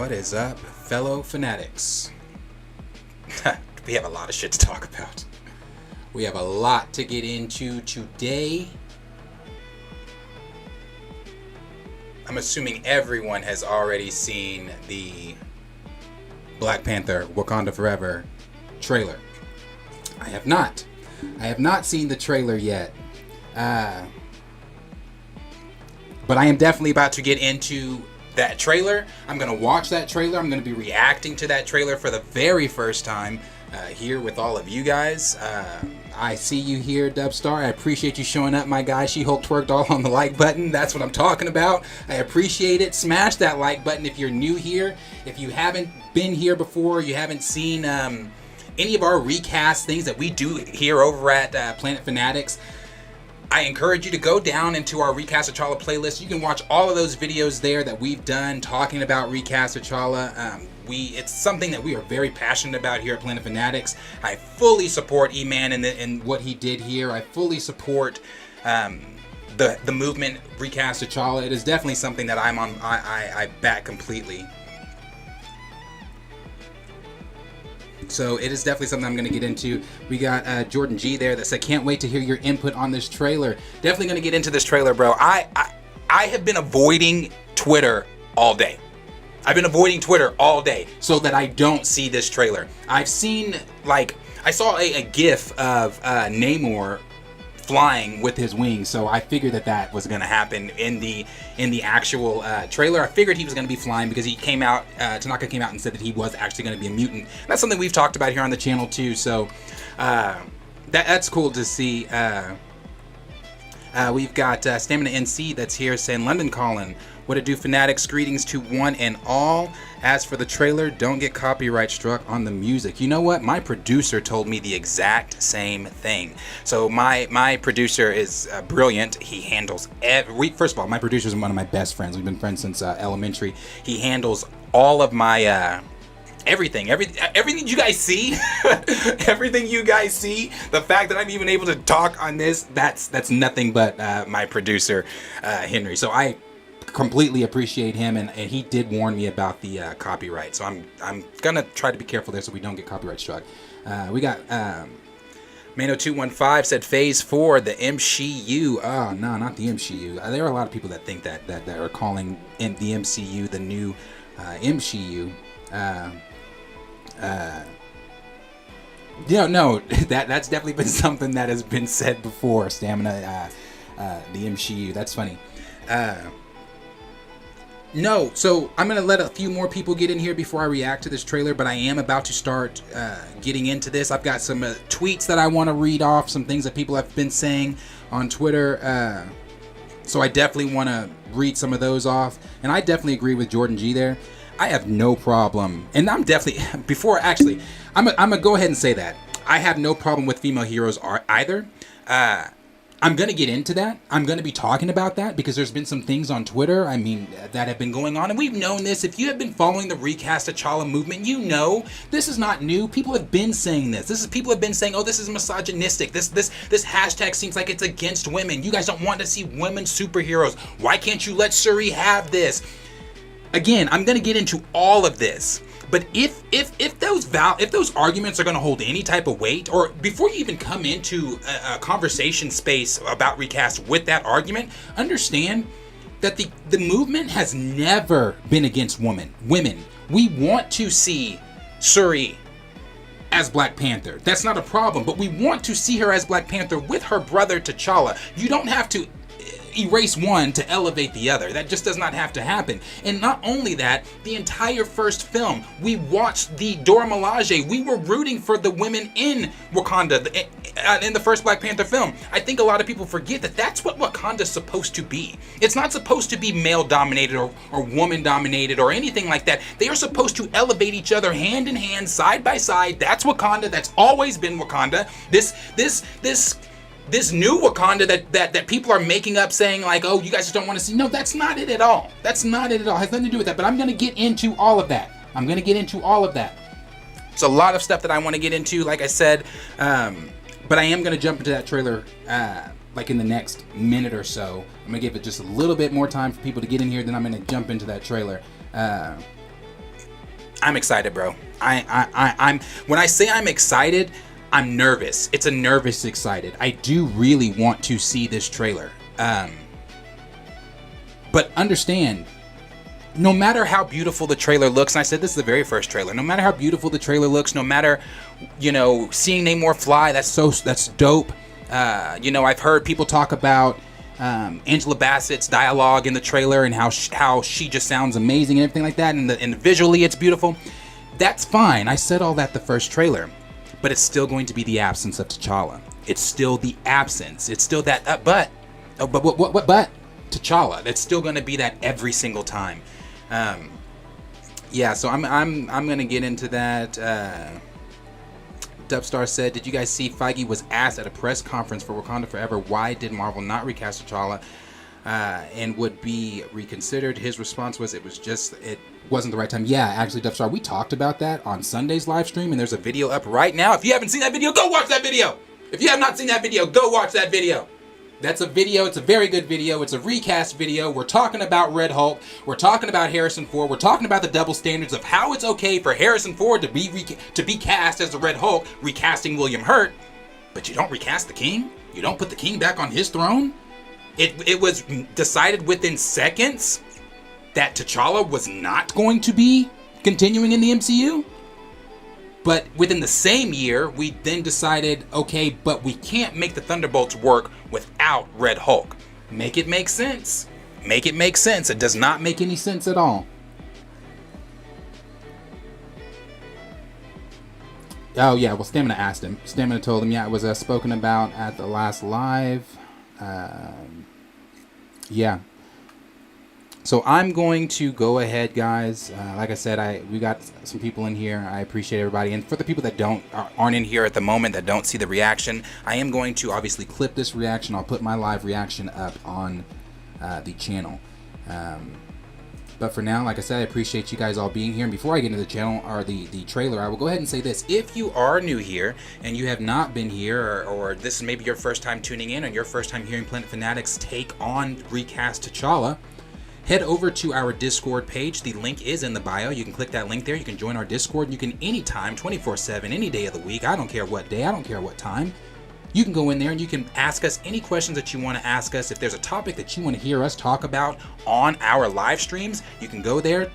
What is up, fellow fanatics? We have a lot of shit to talk about. We have a lot to get into today. I'm assuming everyone has already seen the Black Panther Wakanda Forever trailer. I have not. I have not seen the trailer yet. But I am definitely about to get into that trailer. I'm going to watch that trailer. I'm going to be reacting to that trailer for the very first time here with all of you guys. I see you here, Dubstar. I appreciate you showing up, my guy. She-Hulk twerked all on the like button. That's what I'm talking about. I appreciate it. Smash that like button if you're new here. If you haven't been here before, you haven't seen any of our recast things that we do here over at Planet Fanatics, I encourage you to go down into our Recast T'Challa playlist. You can watch all of those videos there that we've done talking about Recast T'Challa. It's something that we are very passionate about here at Planet Fanatics. I fully support E-Man and what he did here. I fully support the movement Recast T'Challa. It is definitely something that I back completely. So it is definitely something I'm going to get into. We got Jordan G there that said, can't wait to hear your input on this trailer. Definitely going to get into this trailer, bro. I have been avoiding Twitter all day. I've been avoiding Twitter all day so that I don't see this trailer. I've seen, I saw a gif of Namor flying with his wings, so I figured that was going to happen in the actual trailer. I figured he was going to be flying because he came out, Tanaka came out and said that he was actually going to be a mutant. That's something we've talked about here on the channel too, so that's cool to see. We've got Stamina NC that's here saying, London Calling, what it do, Fanatics? Greetings to one and all. As for the trailer, don't get copyright struck on the music. You know what? My producer told me the exact same thing. So my producer is brilliant. He handles first of all, my producer is one of my best friends. We've been friends since elementary. He handles all of my everything you guys see. Everything you guys see, the fact that I'm even able to talk on this, that's nothing but my producer Henry. So I completely appreciate him, and he did warn me about the copyright, so I'm gonna try to be careful there so we don't get copyright struck. We got Mano215 said Phase 4, the MCU. Oh no, not the MCU. There are a lot of people that think that are calling the MCU the new MCU. No, that's definitely been something that has been said before. Stamina, the MCU. That's funny. No, so I'm going to let a few more people get in here before I react to this trailer, but I am about to start getting into this. I've got some tweets that I want to read off, some things that people have been saying on Twitter, so I definitely want to read some of those off, and I definitely agree with Jordan G there. I have no problem, and I'm definitely, I'm going to go ahead and say that. I have no problem with female heroes either. I'm going to get into that. I'm going to be talking about that because there's been some things on Twitter, that have been going on. And we've known this. If you have been following the Recast T'Challa movement, you know this is not new. People have been saying this. People have been saying, oh, this is misogynistic. This hashtag seems like it's against women. You guys don't want to see women superheroes. Why can't you let Shuri have this? Again, I'm going to get into all of this. But if those arguments are going to hold any type of weight, or before you even come into a conversation space about recast with that argument, understand that the movement has never been against women. We want to see Shuri as Black Panther. That's not a problem, but we want to see her as Black Panther with her brother T'Challa. You don't have to erase one to elevate the other. That just does not have to happen. And not only that, the entire first film, we watched the Dora Milaje. We were rooting for the women in Wakanda in the first Black Panther film. I think a lot of people forget that that's what Wakanda's supposed to be. It's not supposed to be male dominated or woman dominated or anything like that. They are supposed to elevate each other hand in hand, side by side. That's Wakanda. That's always been Wakanda. This new Wakanda that people are making up saying like, oh, you guys just don't want to see. No, that's not it at all. That's not it at all. It has nothing to do with that. But I'm going to get into all of that. It's a lot of stuff that I want to get into, like I said. But I am going to jump into that trailer like in the next minute or so. I'm going to give it just a little bit more time for people to get in here. Then I'm going to jump into that trailer. I'm excited, bro. I'm when I say I'm excited, I'm nervous. It's a nervous excited. I do really want to see this trailer. But understand, no matter how beautiful the trailer looks, and I said this is the very first trailer, no matter how beautiful the trailer looks, no matter, you know, seeing Namor fly, that's dope. You know, I've heard people talk about Angela Bassett's dialogue in the trailer and how she just sounds amazing and everything like that, and visually it's beautiful. That's fine. I said all that the first trailer, but it's still going to be the absence of T'Challa. It's still the absence. It's still that but T'Challa. That's still going to be that every single time. Yeah, so I'm gonna get into that. Dubstar said, "Did you guys see Feige was asked at a press conference for Wakanda Forever why did Marvel not recast T'Challa and would be reconsidered? His response was it wasn't the right time." Yeah, actually, Dubstar, we talked about that on Sunday's live stream, and there's a video up right now. If you haven't seen that video, go watch that video. If you have not seen that video, go watch that video. That's a video. It's a very good video. It's a recast video. We're talking about Red Hulk. We're talking about Harrison Ford. We're talking about the double standards of how it's okay for Harrison Ford to be cast as the Red Hulk, recasting William Hurt, but you don't recast the King? You don't put the King back on his throne? It was decided within seconds that T'Challa was not going to be continuing in the MCU? But within the same year, we then decided, okay, but we can't make the Thunderbolts work without Red Hulk. Make it make sense. Make it make sense. It does not make any sense at all. Oh, yeah, well, Stamina asked him. Stamina told him, yeah, it was spoken about at the last live. Yeah. So I'm going to go ahead, guys. Like I said, we got some people in here. I appreciate everybody. And for the people that aren't in here at the moment, that don't see the reaction, I am going to obviously clip this reaction. I'll put my live reaction up on the channel. But for now, like I said, I appreciate you guys all being here. And before I get into the channel or the trailer, I will go ahead and say this. If you are new here and you have not been here, or this is maybe your first time tuning in and your first time hearing Planet Fanatics take on Recast T'Challa, head over to our Discord page. The link is in the bio. You can click that link there. You can join our Discord. You can anytime, 24/7, any day of the week. I don't care what day. I don't care what time. You can go in there and you can ask us any questions that you want to ask us. If there's a topic that you want to hear us talk about on our live streams, you can go there,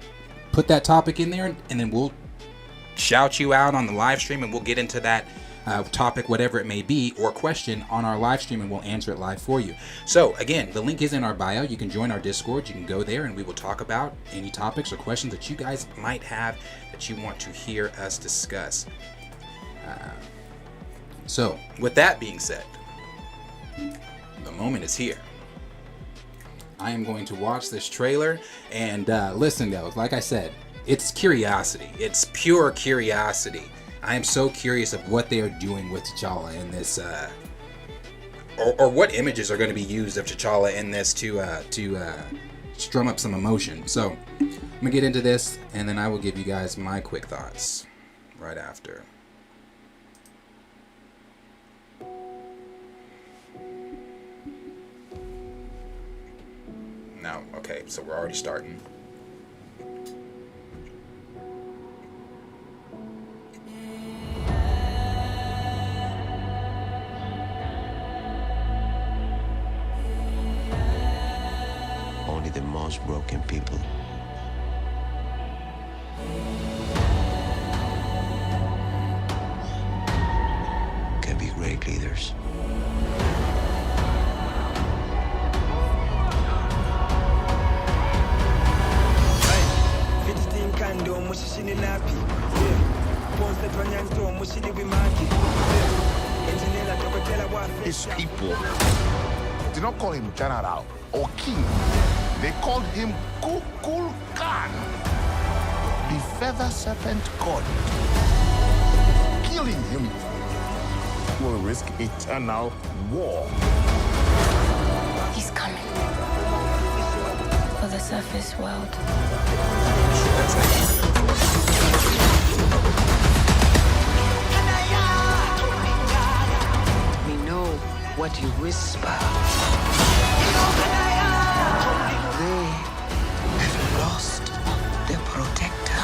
put that topic in there, and then we'll shout you out on the live stream, and we'll get into that topic, whatever it may be, or question on our live stream, and we'll answer it live for you. So again, the link is in our bio. You can join our Discord. You can go there and we will talk about any topics or questions that you guys might have that you want to hear us discuss. So with that being said, the moment is here. I am going to watch this trailer and listen, guys, like I said, it's curiosity. It's pure curiosity. I am so curious of what they are doing with T'Challa in this, or what images are going to be used of T'Challa in this to strum up some emotion. So I'm gonna get into this, and then I will give you guys my quick thoughts right after. No, okay, so we're already starting. Only the most broken people can be great leaders. His people did not call him general or king. They called him Kukul Khan, the feather serpent god. Killing him will risk eternal war. He's coming for the surface world. We know what you whisper. They have lost their protector.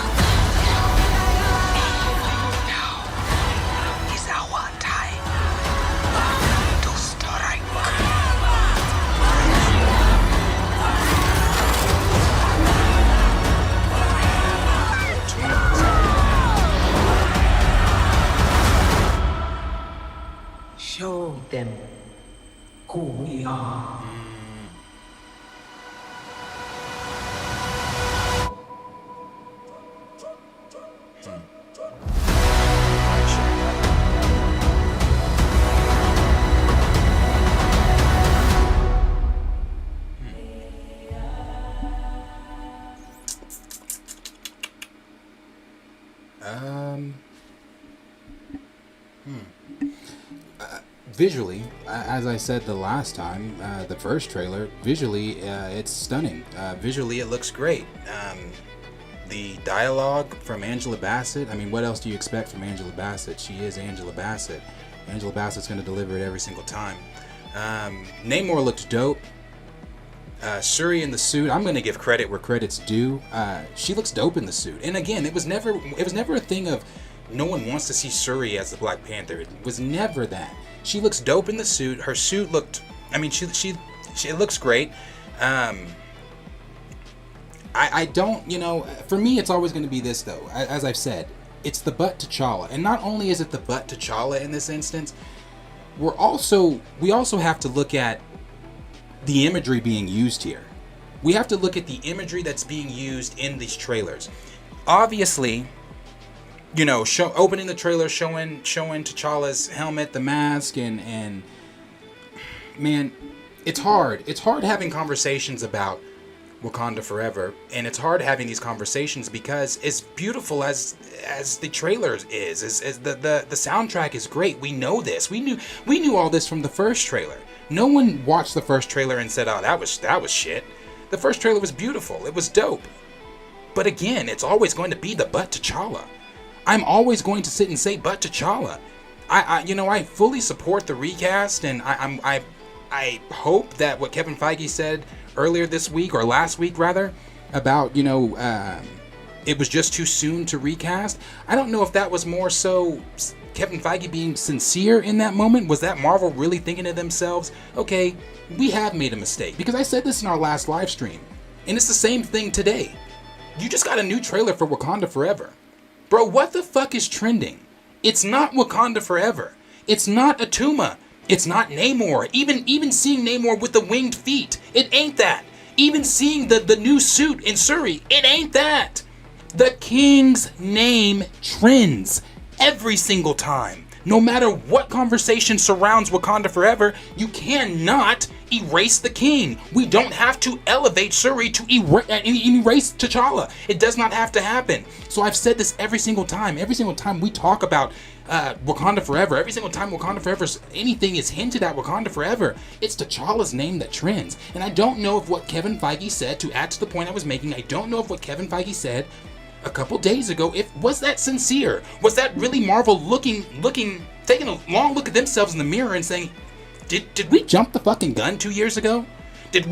Visually, as I said the last time, the first trailer, visually, it's stunning. Visually, it looks great. The dialogue from Angela Bassett, I mean, what else do you expect from Angela Bassett? She is Angela Bassett. Angela Bassett's going to deliver it every single time. Namor looked dope. Shuri in the suit, I'm going to give credit where credit's due. She looks dope in the suit. And again, it was never a thing of no one wants to see Shuri as the Black Panther. It was never that. She looks dope in the suit. Her suit looked, I mean, she it looks great. I don't, you know, for me, it's always going to be this, though. As I've said, it's the butt T'Challa. And not only is it the butt T'Challa in this instance, we also have to look at the imagery being used here. We have to look at the imagery that's being used in these trailers. Obviously, you know, opening the trailer, showing T'Challa's helmet, the mask, and man, it's hard. It's hard having conversations about Wakanda Forever, and it's hard having these conversations because as beautiful as the trailer is the soundtrack is great. We know this. We knew all this from the first trailer. No one watched the first trailer and said, "Oh, that was shit." The first trailer was beautiful. It was dope. But again, it's always going to be the butt T'Challa. I'm always going to sit and say butt T'Challa. I fully support the recast, and I hope that what Kevin Feige said earlier this week, or last week rather, about, it was just too soon to recast. I don't know if that was more so Kevin Feige being sincere in that moment. Was that Marvel really thinking to themselves, okay, we have made a mistake? Because I said this in our last live stream, and it's the same thing today. You just got a new trailer for Wakanda Forever. Bro, what the fuck is trending? It's not Wakanda Forever. It's not Atuma. It's not Namor. Even seeing Namor with the winged feet, it ain't that. Even seeing the new suit in Shuri, it ain't that. The King's name trends every single time. No matter what conversation surrounds Wakanda Forever, you cannot erase the King. We don't have to elevate Shuri to erase T'Challa. It does not have to happen. So I've said this every single time. Every single time we talk about Wakanda Forever, every single time Wakanda Forever, anything is hinted at Wakanda Forever, it's T'Challa's name that trends. And I don't know if what Kevin Feige said, to add to the point I was making, I don't know if what Kevin Feige said a couple days ago, was that sincere? Was that really Marvel looking, taking a long look at themselves in the mirror and saying, did we jump the fucking gun 2 years ago?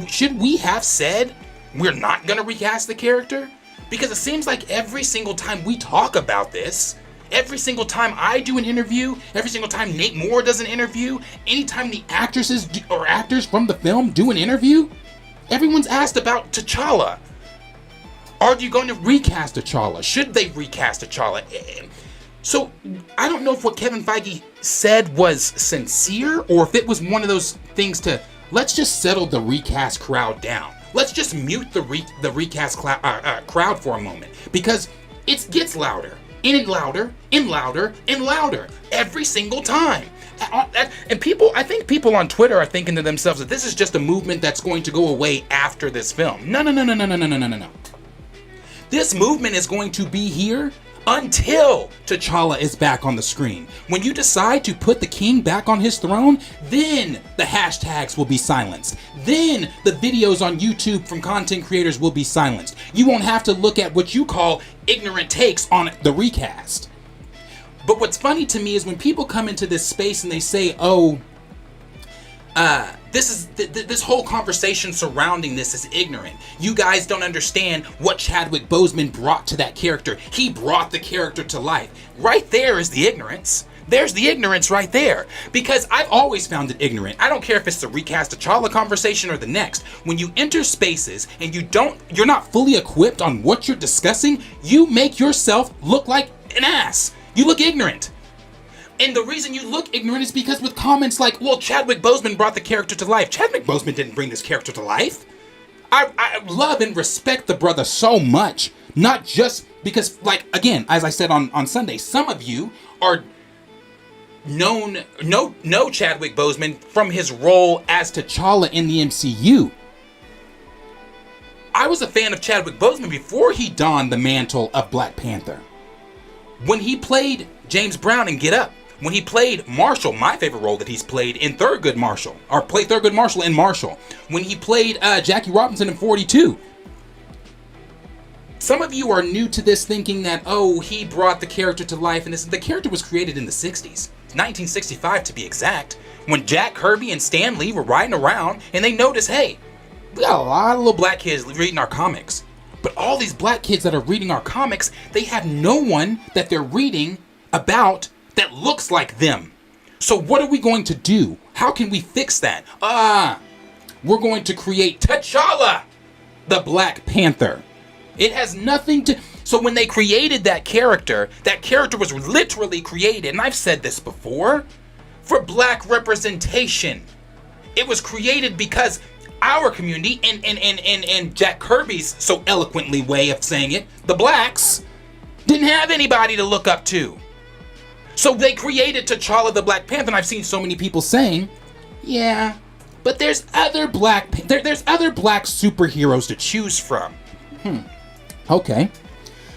Should we have said we're not gonna recast the character? Because it seems like every single time we talk about this, every single time I do an interview, every single time Nate Moore does an interview, anytime the actresses or actors from the film do an interview, everyone's asked about T'Challa. Are you going to recast T'Challa? Should they recast T'Challa? So I don't know if what Kevin Feige said was sincere, or if it was one of those things to, let's just settle the recast crowd down. Let's just mute the recast crowd for a moment, because it gets louder and louder and louder and louder every single time. And I think people on Twitter are thinking to themselves that this is just a movement that's going to go away after this film. No. This movement is going to be here until T'Challa is back on the screen. When you decide to put the King back on his throne, then the hashtags will be silenced. Then the videos on YouTube from content creators will be silenced. You won't have to look at what you call ignorant takes on the recast. But what's funny to me is when people come into this space and they say, this whole conversation surrounding this is ignorant. You guys don't understand what Chadwick Boseman brought to that character. He brought the character to life. Right there is the ignorance. There's the ignorance right there. Because I've always found it ignorant. I don't care if it's the recast T'Challa conversation or the next. When you enter spaces and you're not fully equipped on what you're discussing, you make yourself look like an ass. You look ignorant. And the reason you look ignorant is because with comments like, well, Chadwick Boseman brought the character to life. Chadwick Boseman didn't bring this character to life. I love and respect the brother so much. Not just because, like, again, as I said on Sunday, some of you are know Chadwick Boseman from his role as T'Challa in the MCU. I was a fan of Chadwick Boseman before he donned the mantle of Black Panther. When he played James Brown in Get Up, when he played Marshall, my favorite role that he's played in Thurgood Marshall, or played Thurgood Marshall in Marshall, when he played Jackie Robinson in 42. Some of you are new to this thinking that, oh, he brought the character to life, and the character was created in the 60s, 1965 to be exact, when Jack Kirby and Stan Lee were riding around, and they noticed, hey, we got a lot of little black kids reading our comics. But all these black kids that are reading our comics, they have no one that they're reading about that looks like them. So what are we going to do? How can we fix that? We're going to create T'Challa, the Black Panther. It has nothing to... So when they created that character was literally created, and I've said this before, for black representation. It was created because our community, and Jack Kirby's so eloquently way of saying it, the blacks didn't have anybody to look up to. So they created T'Challa the Black Panther, and I've seen so many people saying, yeah, but there's other black superheroes to choose from. Okay.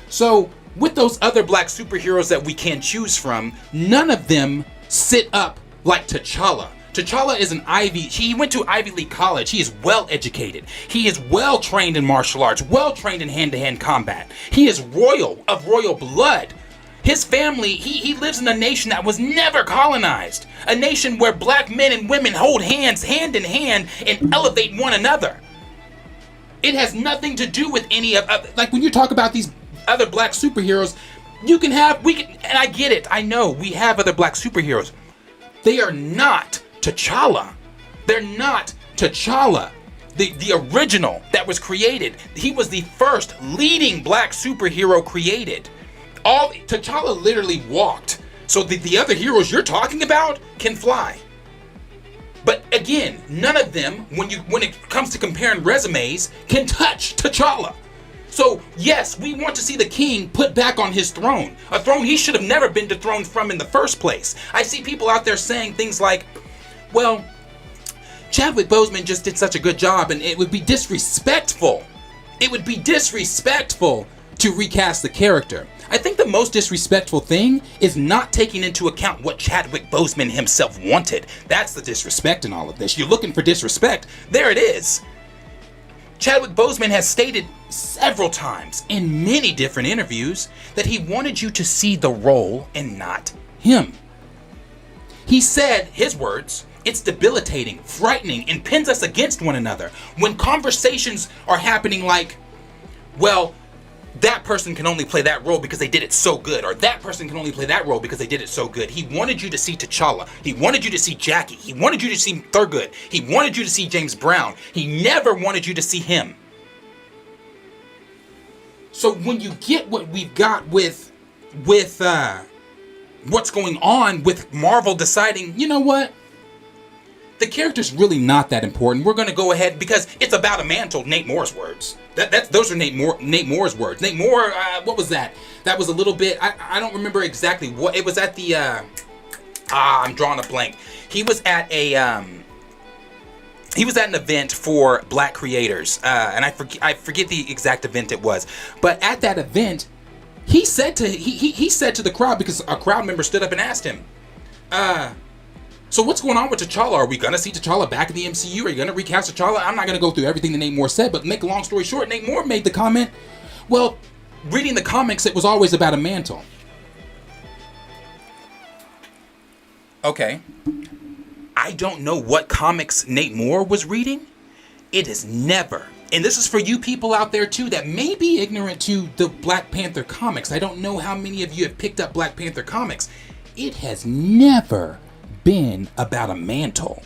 So with those other black superheroes that we can choose from, none of them sit up like T'Challa. T'Challa is he went to Ivy League college. He is well educated. He is well trained in martial arts, well trained in hand-to-hand combat. He is of royal blood. His family, he lives in a nation that was never colonized. A nation where black men and women hold hands hand in hand and elevate one another. It has nothing to do with any of, like when you talk about these other black superheroes, and I get it. I know we have other black superheroes. They are not T'Challa. They're not T'Challa. The original that was created. He was the first leading black superhero created. T'Challa literally walked. So the other heroes you're talking about can fly. But again, none of them, when it comes to comparing resumes, can touch T'Challa. So yes, we want to see the king put back on his throne. A throne he should have never been dethroned from in the first place. I see people out there saying things like, well, Chadwick Boseman just did such a good job, and it would be disrespectful. It would be disrespectful to recast the character. I think the most disrespectful thing is not taking into account what Chadwick Boseman himself wanted. That's the disrespect in all of this. You're looking for disrespect. There it is. Chadwick Boseman has stated several times in many different interviews that he wanted you to see the role and not him. He said, his words, it's debilitating, frightening, and pins us against one another. When conversations are happening like, well, that person can only play that role because they did it so good, or that person can only play that role because they did it so good. He wanted you to see T'Challa. He wanted you to see Jackie. He wanted you to see Thurgood. He wanted you to see James Brown. He never wanted you to see him. So when you get what we've got with what's going on with Marvel deciding, you know what? The character's really not that important. We're going to go ahead because it's about a mantle, Nate Moore's words. Those are Nate Moore's words. Nate Moore, what was that? That was a little bit, I don't remember exactly what, it was at the, I'm drawing a blank. He was at an event for black creators, and I forget the exact event it was. But at that event, he said to the crowd, because a crowd member stood up and asked him, so what's going on with T'Challa? Are we going to see T'Challa back in the MCU? Are you going to recast T'Challa? I'm not going to go through everything that Nate Moore said, but make a long story short, Nate Moore made the comment, well, reading the comics, it was always about a mantle. Okay. I don't know what comics Nate Moore was reading. It is never, and this is for you people out there too that may be ignorant to the Black Panther comics. I don't know how many of you have picked up Black Panther comics. It has never been about a mantle.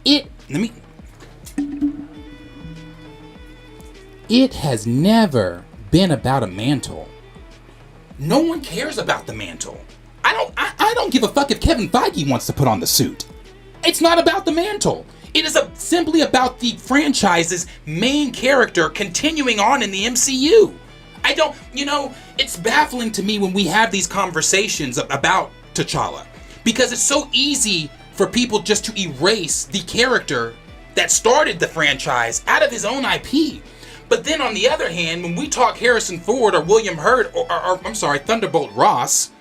It has never been about a mantle. No one cares about the mantle. I don't give a fuck if Kevin Feige wants to put on the suit. It's not about the mantle. It is simply about the franchise's main character continuing on in the MCU. It's baffling to me when we have these conversations about T'Challa, because it's so easy for people just to erase the character that started the franchise out of his own IP. But then on the other hand, when we talk Harrison Ford or William Hurt or Thunderbolt Ross,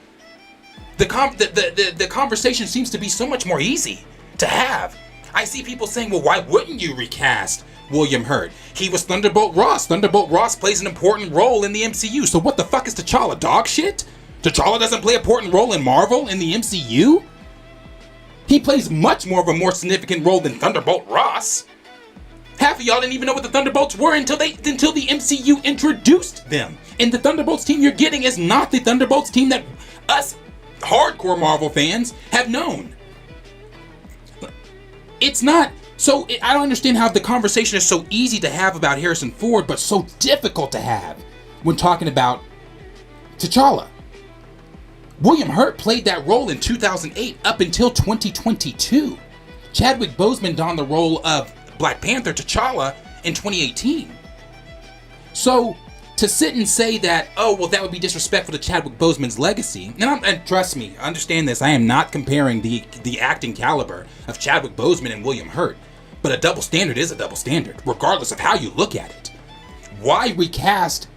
the conversation seems to be so much more easy to have. I see people saying, well, why wouldn't you recast William Hurt? He was Thunderbolt Ross. Thunderbolt Ross plays an important role in the MCU. So what the fuck is T'Challa, dog shit? T'Challa doesn't play an important role in Marvel, in the MCU? He plays much more of a more significant role than Thunderbolt Ross. Half of y'all didn't even know what the Thunderbolts were until the MCU introduced them. And the Thunderbolts team you're getting is not the Thunderbolts team that us hardcore Marvel fans have known. It's not. So I don't understand how the conversation is so easy to have about Harrison Ford, but so difficult to have when talking about T'Challa. William Hurt played that role in 2008 up until 2022. Chadwick Boseman donned the role of Black Panther T'Challa in 2018. So to sit and say that, oh, well, that would be disrespectful to Chadwick Boseman's legacy, and trust me, understand this, I am not comparing the acting caliber of Chadwick Boseman and William Hurt, but a double standard is a double standard, regardless of how you look at it. Why recast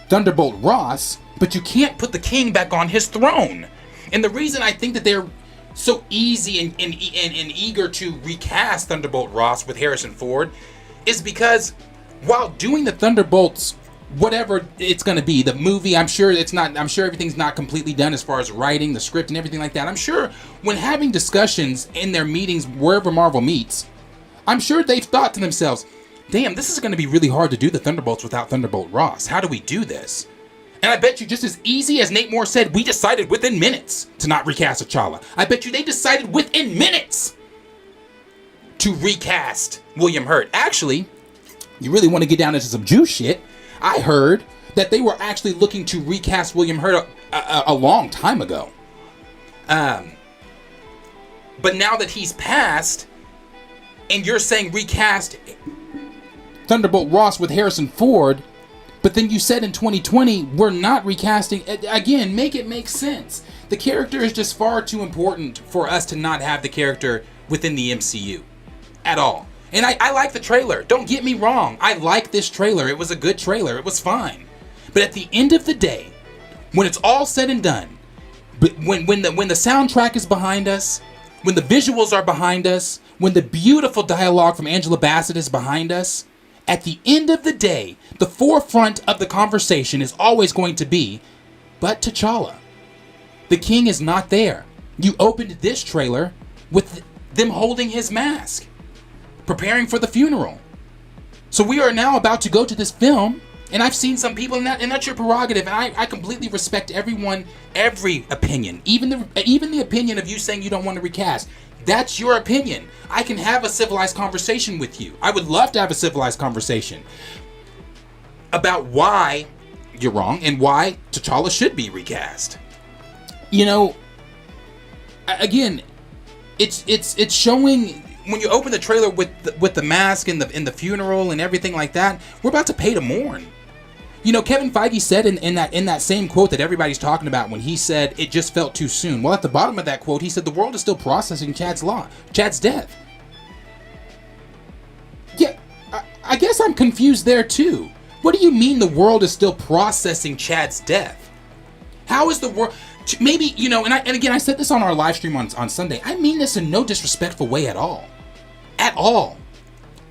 Thunderbolt Ross, but you can't put the king back on his throne? And the reason I think that they're so easy and eager to recast Thunderbolt Ross with Harrison Ford is because while doing the Thunderbolts, whatever it's going to be, the movie, I'm sure everything's not completely done as far as writing, the script and everything like that. I'm sure when having discussions in their meetings wherever Marvel meets, I'm sure they've thought to themselves, damn, this is going to be really hard to do the Thunderbolts without Thunderbolt Ross. How do we do this? And I bet you just as easy as Nate Moore said, we decided within minutes to not recast T'Challa. I bet you they decided within minutes to recast William Hurt. Actually, you really want to get down into some Jew shit, I heard that they were actually looking to recast William Hurt a long time ago. But now that he's passed, and you're saying recast Thunderbolt Ross with Harrison Ford, but then you said in 2020, we're not recasting. Again, make it make sense. The character is just far too important for us to not have the character within the MCU at all. And I like the trailer. Don't get me wrong. I like this trailer. It was a good trailer. It was fine. But at the end of the day, when it's all said and done, when the soundtrack is behind us, when the visuals are behind us, when the beautiful dialogue from Angela Bassett is behind us, at the end of the day, the forefront of the conversation is always going to be, but T'Challa. The king is not there. You opened this trailer with them holding his mask, preparing for the funeral. So we are now about to go to this film, and I've seen some people, and that's your prerogative, and I completely respect everyone, every opinion, even the opinion of you saying you don't want to recast. That's your opinion. I can have a civilized conversation with you. I would love to have a civilized conversation about why you're wrong and why T'Challa should be recast. You know, again, it's showing when you open the trailer with the mask and the funeral and everything like that. We're about to pay to mourn. You know, Kevin Feige said in that same quote that everybody's talking about when he said it just felt too soon. Well, at the bottom of that quote, he said the world is still processing Chad's death. Yeah, I guess I'm confused there too. What do you mean the world is still processing Chad's death? How is the world? Maybe, you know, and again, I said this on our live stream on Sunday. I mean this in no disrespectful way at all. At all.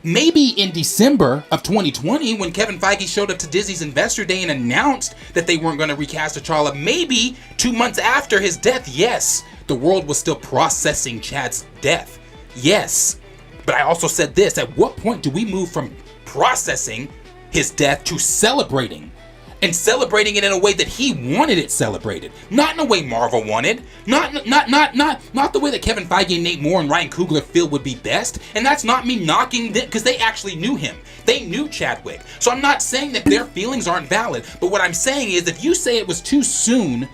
Maybe in December of 2020, when Kevin Feige showed up to Disney's Investor Day and announced that they weren't going to recast T'Challa, maybe 2 months after his death, yes, the world was still processing Chad's death. Yes. But I also said this, at what point do we move from processing his death to celebrating? And celebrating it in a way that he wanted it celebrated. Not in a way Marvel wanted. Not the way that Kevin Feige and Nate Moore and Ryan Coogler feel would be best. And that's not me knocking them, because they actually knew him. They knew Chadwick. So I'm not saying that their feelings aren't valid. But what I'm saying is, if you say it was too soon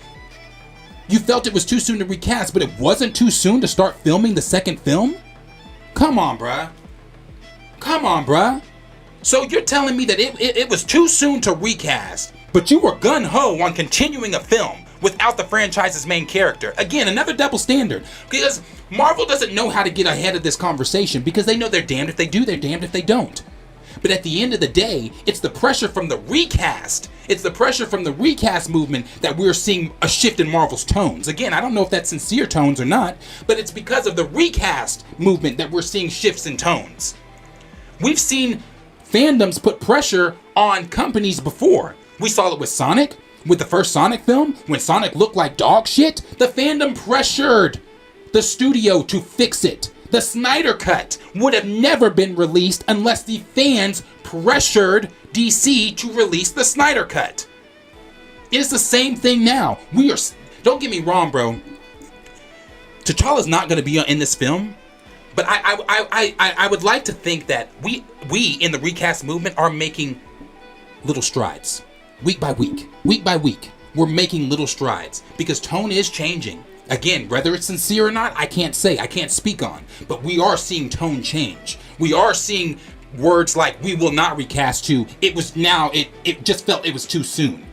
You felt it was too soon to recast, but it wasn't too soon to start filming the second film? Come on, bruh. Come on, bruh. So you're telling me that it was too soon to recast, but you were gung-ho on continuing a film without the franchise's main character. Again, another double standard. Because Marvel doesn't know how to get ahead of this conversation because they know they're damned if they do, they're damned if they don't. But at the end of the day, it's the pressure from the recast. It's the pressure from the recast movement that we're seeing a shift in Marvel's tones. Again, I don't know if that's sincere tones or not, but it's because of the recast movement that we're seeing shifts in tones. We've seen fandoms put pressure on companies before. We saw it with Sonic, with the first Sonic film. When Sonic looked like dog shit, the fandom pressured the studio to fix it. The Snyder Cut would have never been released unless the fans pressured DC to release the Snyder Cut. It's the same thing now. Don't get me wrong, bro. T'Challa's not going to be in this film, but I would like to think that we in the recast movement are making little strides. Week by week. We're making little strides because tone is changing. Again, whether it's sincere or not, I can't say, I can't speak on, but we are seeing tone change. We are seeing words like, we will not recast to, it just felt it was too soon.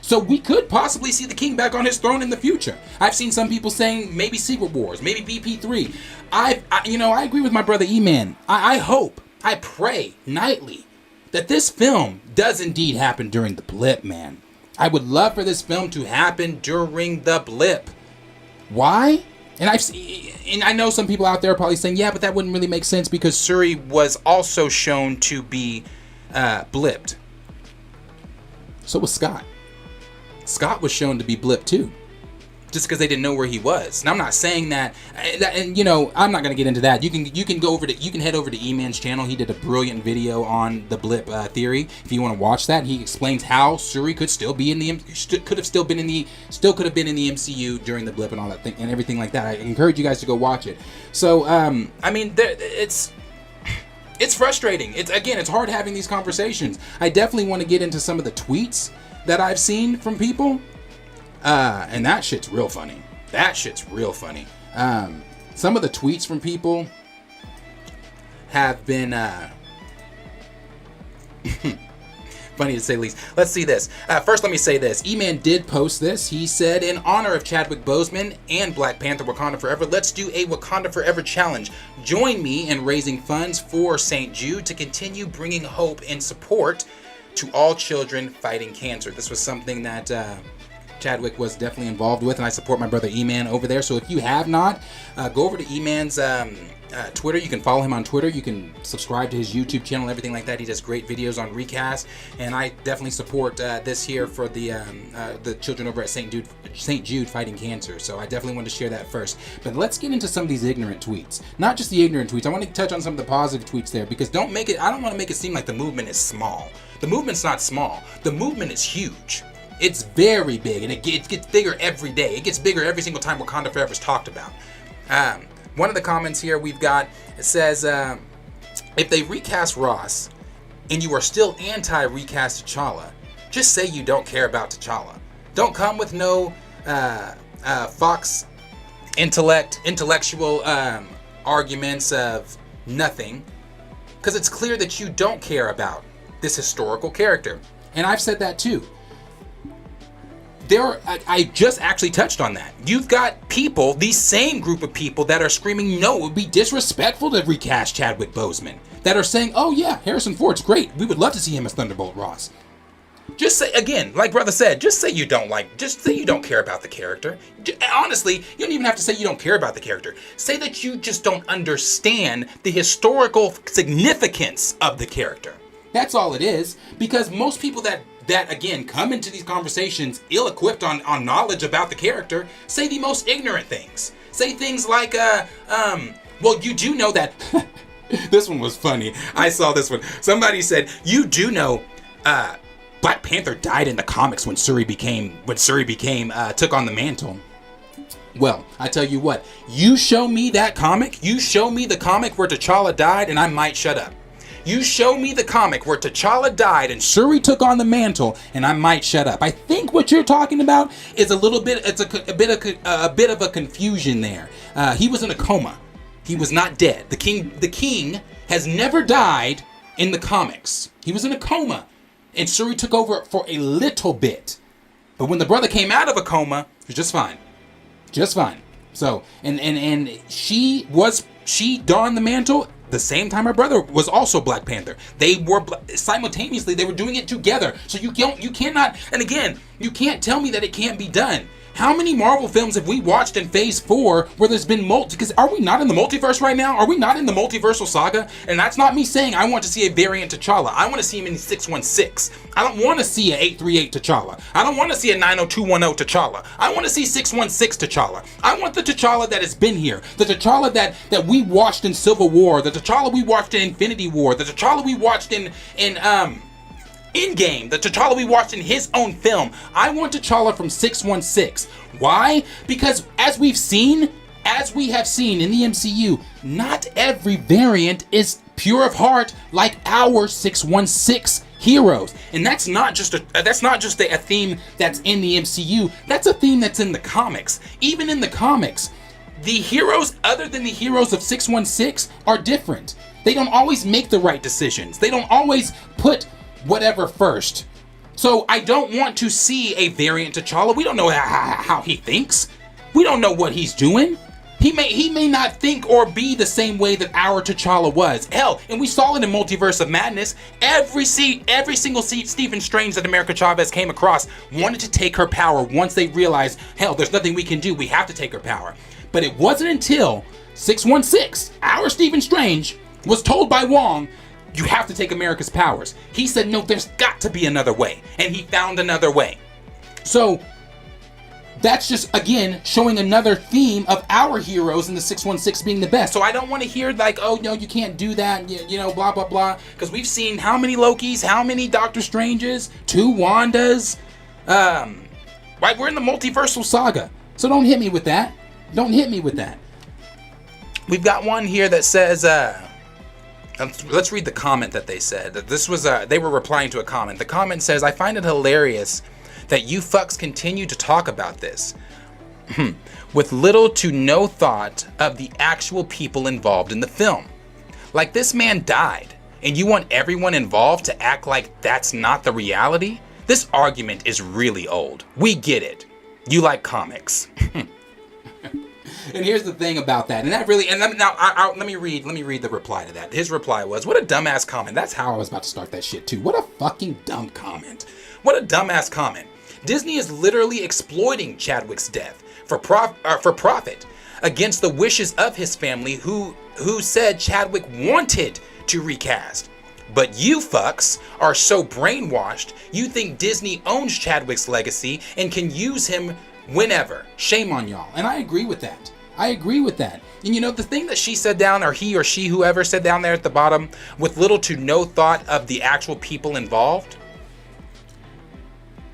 So we could possibly see the king back on his throne in the future. I've seen some people saying maybe Secret Wars, maybe BP3. I agree with my brother E-Man. I hope, I pray nightly that this film does indeed happen during the blip, man. I would love for this film to happen during the blip. Why? And I know some people out there are probably saying, yeah, but that wouldn't really make sense because Shuri was also shown to be blipped. So was Scott. Scott was shown to be blipped too. Just because they didn't know where he was. Now I'm not saying that, and you know, I'm not gonna get into that. You can head over to E-Man's channel. He did a brilliant video on the blip theory. If you want to watch that, he explains how Shuri could still be in the could have been in the MCU during the blip and all that thing and everything like that. I encourage you guys to go watch it. So I mean, it's frustrating. It's hard having these conversations. I definitely want to get into some of the tweets that I've seen from people. And that shit's real funny. Some of the tweets from people have been funny to say the least. Let's see this. First, let me say this. E-Man did post this. He said, in honor of Chadwick Boseman and Black Panther Wakanda Forever, let's do a Wakanda Forever challenge. Join me in raising funds for St. Jude to continue bringing hope and support to all children fighting cancer. This was something that Chadwick was definitely involved with, and I support my brother E-Man over there. So if you have not, go over to E-Man's Twitter. You can follow him on Twitter. You can subscribe to his YouTube channel, everything like that. He does great videos on Recast, and I definitely support this here for the children over at St. Jude fighting cancer. So I definitely wanted to share that first. But let's get into some of these ignorant tweets. Not just the ignorant tweets. I want to touch on some of the positive tweets there because I don't want to make it seem like the movement is small. The movement's not small. The movement is huge. It's very big, and it gets bigger every day. It gets bigger every single time Wakanda Forever is talked about. One of the comments here we've got, it says, if they recast Ross and you are still anti-recast T'Challa, just say you don't care about T'Challa. Don't come with no Fox intellectual arguments of nothing, because it's clear that you don't care about this historical character. And I've said that too. I just actually touched on that. You've got people, the same group of people that are screaming, no, it would be disrespectful to recast Chadwick Boseman. That are saying, oh yeah, Harrison Ford's great. We would love to see him as Thunderbolt Ross. Just say, again, like brother said, just say you don't care about the character. Honestly, you don't even have to say you don't care about the character. Say that you just don't understand the historical significance of the character. That's all it is. Because most people that again come into these conversations ill-equipped on knowledge about the character say the most ignorant things. Say things like, well, you do know that. This one was funny. I saw this one. Somebody said, you do know Black Panther died in the comics when Shuri took on the mantle. Well, I tell you what, you show me that comic, you show me the comic where T'Challa died, and I might shut up. You show me the comic where T'Challa died and Shuri took on the mantle, and I might shut up. I think what you're talking about is a little bit. It's a bit of a confusion there. He was in a coma. He was not dead. The king has never died in the comics. He was in a coma, and Shuri took over for a little bit. But when the brother came out of a coma, he was just fine. Just fine. So, and she donned the mantle the same time her brother was also Black Panther. They were simultaneously, they were doing it together. So you cannot, and again, you can't tell me that it can't be done. How many Marvel films have we watched in Phase 4 where there's been because are we not in the multiverse right now? Are we not in the multiversal saga? And that's not me saying I want to see a variant T'Challa. I want to see him in 616. I don't want to see a 838 T'Challa. I don't want to see a 90210 T'Challa. I want to see 616 T'Challa. I want the T'Challa that has been here. The T'Challa that we watched in Civil War. The T'Challa we watched in Infinity War. The T'Challa we watched in Endgame, the T'Challa we watched in his own film. I want T'Challa from 616. Why? Because as we have seen in the MCU, not every variant is pure of heart like our 616 heroes. And that's not just a theme that's in the MCU. That's a theme that's in the comics. Even in the comics, the heroes other than the heroes of 616 are different. They don't always make the right decisions. They don't always put whatever first. So I don't want to see a variant T'Challa. We don't know how he thinks. We don't know what he's doing. He may not think or be the same way that our T'Challa was. Hell, and we saw it in Multiverse of Madness. Every single Stephen Strange that America Chavez came across wanted to take her power once they realized, hell, there's nothing we can do. We have to take her power. But it wasn't until 616, our Stephen Strange, was told by Wong, you have to take America's powers. He said, no, there's got to be another way. And he found another way. So that's just, again, showing another theme of our heroes in the 616 being the best. So I don't want to hear like, oh, no, you can't do that, you know, blah, blah, blah. Because we've seen how many Lokis, how many Doctor Stranges, 2 Wandas. Right, we're in the multiversal saga. So don't hit me with that. Don't hit me with that. We've got one here that says, let's read the comment that they said. This was they were replying to a comment. The comment says, I find it hilarious that you fucks continue to talk about this with little to no thought of the actual people involved in the film. Like, this man died and you want everyone involved to act like that's not the reality? This argument is really old. We get it. You like comics. And here's the thing about that, let me read the reply to that. His reply was, what a dumbass comment. That's how I was about to start that shit too. What a fucking dumb comment. What a dumbass comment. Disney is literally exploiting Chadwick's death for profit against the wishes of his family who said Chadwick wanted to recast. But you fucks are so brainwashed, you think Disney owns Chadwick's legacy and can use him whenever. Shame on y'all. And I agree with that. And you know, the thing that she said down, or he or she, whoever said down there at the bottom, with little to no thought of the actual people involved.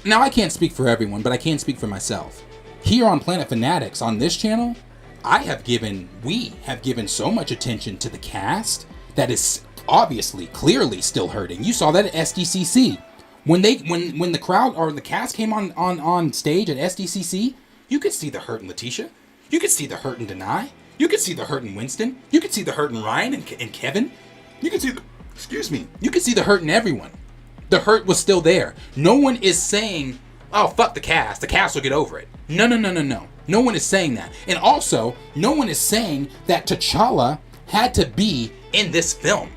Now, I can't speak for everyone, but I can speak for myself. Here on Planet Fanatics, on this channel, we have given so much attention to the cast that is obviously, clearly still hurting. You saw that at SDCC. When the crowd or the cast came on stage at SDCC, you could see the hurt in Letitia. You could see the hurt in Denai. You could see the hurt in Winston. You could see the hurt in Ryan and Kevin. You could see the hurt in everyone. The hurt was still there. No one is saying, oh, fuck the cast. The cast will get over it. No. No one is saying that. And also, no one is saying that T'Challa had to be in this film.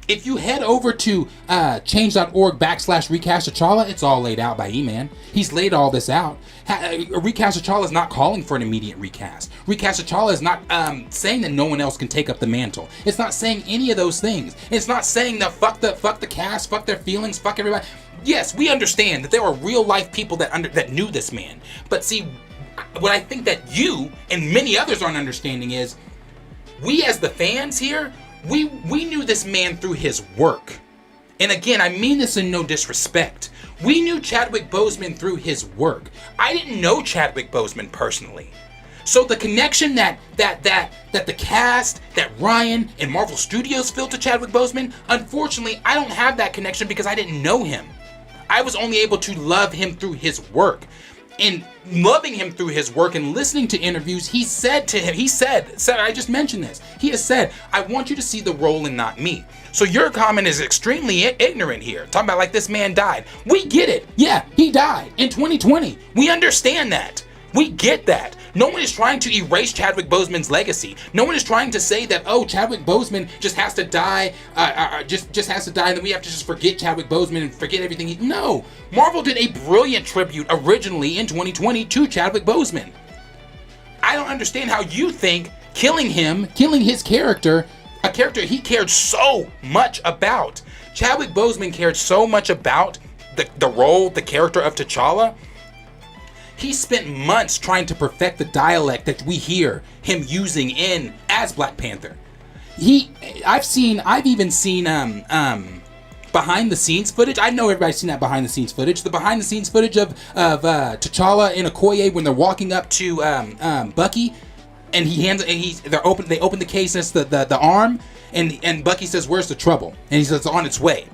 If you head over to change.org/recast T'Challa, it's all laid out by E-Man. He's laid all this out. Recast T'Challa is not calling for an immediate recast. Recast T'Challa is not saying that no one else can take up the mantle. It's not saying any of those things. It's not saying that fuck the cast, fuck their feelings, fuck everybody. Yes, we understand that there are real life people that knew this man. But see, what I think that you and many others aren't understanding is, we as the fans here, we knew this man through his work. And again, I mean this in no disrespect. We knew Chadwick Boseman through his work. I didn't know Chadwick Boseman personally. So the connection that the cast, that Ryan and Marvel Studios feel to Chadwick Boseman, unfortunately, I don't have that connection because I didn't know him. I was only able to love him through his work. And loving him through his work and listening to interviews, he said, I just mentioned this. He has said, I want you to see the role and not me. So your comment is extremely ignorant here. Talking about like this man died. We get it. Yeah, he died in 2020. We understand that. We get that. No one is trying to erase Chadwick Boseman's legacy. No one is trying to say that, oh, Chadwick Boseman just has to die, just has to die, and then we have to just forget Chadwick Boseman and forget everything. No. Marvel did a brilliant tribute originally in 2020 to Chadwick Boseman. I don't understand how you think killing his character, a character he cared so much about. Chadwick Boseman cared so much about the role, the character of T'Challa. He spent months trying to perfect the dialect that we hear him using as Black Panther. I've even seen behind the scenes footage. I know everybody's seen that behind the scenes footage. The behind the scenes footage of T'Challa and Okoye when they're walking up to Bucky, and they open the case, that's the arm, and Bucky says, "Where's the trouble?" And he says, "It's on its way."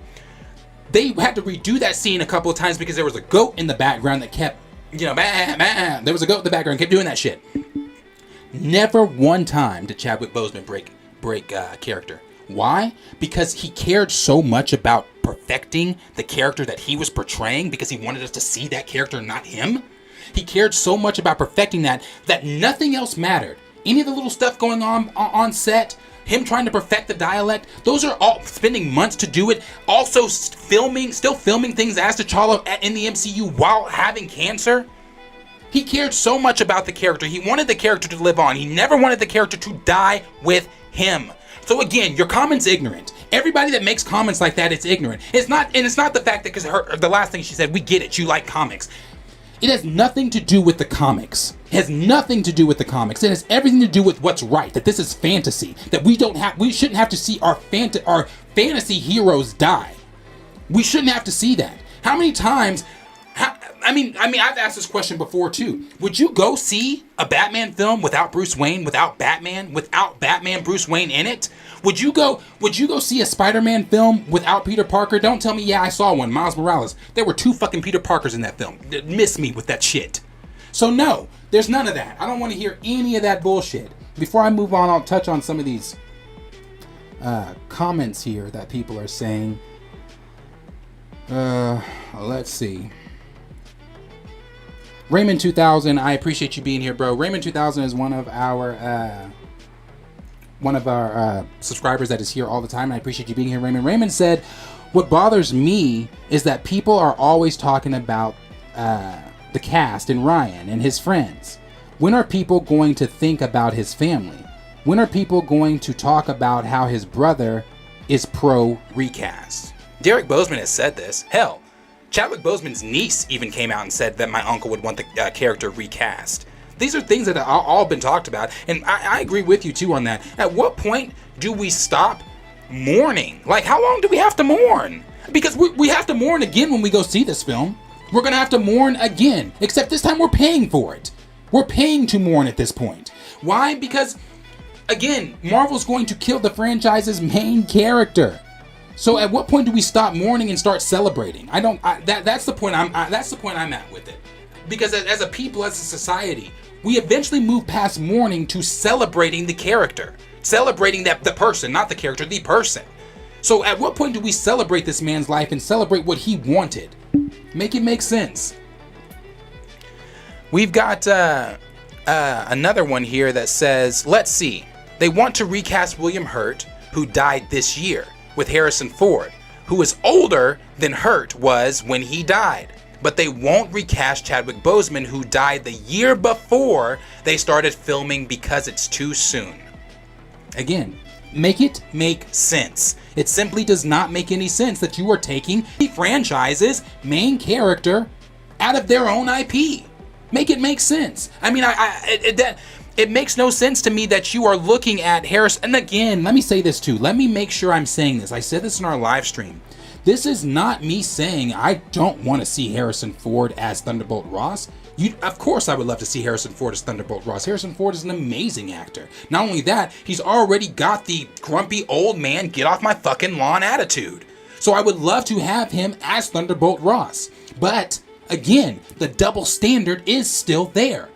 They had to redo that scene a couple of times because there was a goat in the background that kept, bah, bah. There was a goat in the background, kept doing that shit. Never one time did Chadwick Boseman break character. Why? Because he cared so much about perfecting the character that he was portraying, because he wanted us to see that character, not him. He cared so much about perfecting that nothing else mattered. Any of the little stuff going on set, him trying to perfect the dialect, those are all spending months to do it. Also still filming things as T'Challa in the MCU while having cancer. He cared so much about the character. He wanted the character to live on. He never wanted the character to die with him. So again, your comment's ignorant. Everybody that makes comments like that, it's ignorant. It's not the fact that, because the last thing she said, we get it, you like comics. It has nothing to do with the comics. It has nothing to do with the comics. It has everything to do with what's right. That this is fantasy. That we shouldn't have to see our fantasy heroes die. We shouldn't have to see that. How many times? I've asked this question before too. Would you go see a Batman film without Bruce Wayne, without Batman, Bruce Wayne in it? Would you go see a Spider-Man film without Peter Parker? Don't tell me, yeah, I saw one, Miles Morales. There were 2 fucking Peter Parkers in that film. Miss me with that shit. So no, there's none of that. I don't want to hear any of that bullshit. Before I move on, I'll touch on some of these comments here that people are saying. Let's see. Raymond 2000, I appreciate you being here, bro. Raymond 2000 is one of our subscribers that is here all the time. I appreciate you being here, Raymond. Raymond said, what bothers me is that people are always talking about the cast and Ryan and his friends. When are people going to think about his family? When are people going to talk about how his brother is pro recast? Derek Boseman has said this. Hell, Chadwick Boseman's niece even came out and said that my uncle would want the character recast. These are things that have all been talked about, and I agree with you too on that. At what point do we stop mourning? Like, how long do we have to mourn? Because we have to mourn again when we go see this film. We're going to have to mourn again, except this time we're paying for it. We're paying to mourn at this point. Why? Because, again, Marvel's going to kill the franchise's main character. So at what point do we stop mourning and start celebrating? That's the point I'm at with it. Because as a people, as a society, we eventually move past mourning to celebrating the character. Celebrating the person, not the character, the person. So at what point do we celebrate this man's life and celebrate what he wanted? Make it make sense. We've got another one here that says, let's see. They want to recast William Hurt, who died this year, with Harrison Ford, who is older than Hurt was when he died. But they won't recast Chadwick Boseman, who died the year before they started filming because it's too soon. Again, make it make sense. It simply does not make any sense that you are taking the franchise's main character out of their own IP. Make it make sense. I mean, it makes no sense to me that you are looking at Harris. And again, let me say this too. Let me make sure I'm saying this. I said this in our live stream. This is not me saying I don't want to see Harrison Ford as Thunderbolt Ross. Of course, I would love to see Harrison Ford as Thunderbolt Ross. Harrison Ford is an amazing actor. Not only that, he's already got the grumpy old man, get off my fucking lawn attitude. So I would love to have him as Thunderbolt Ross. But, again, the double standard is still there.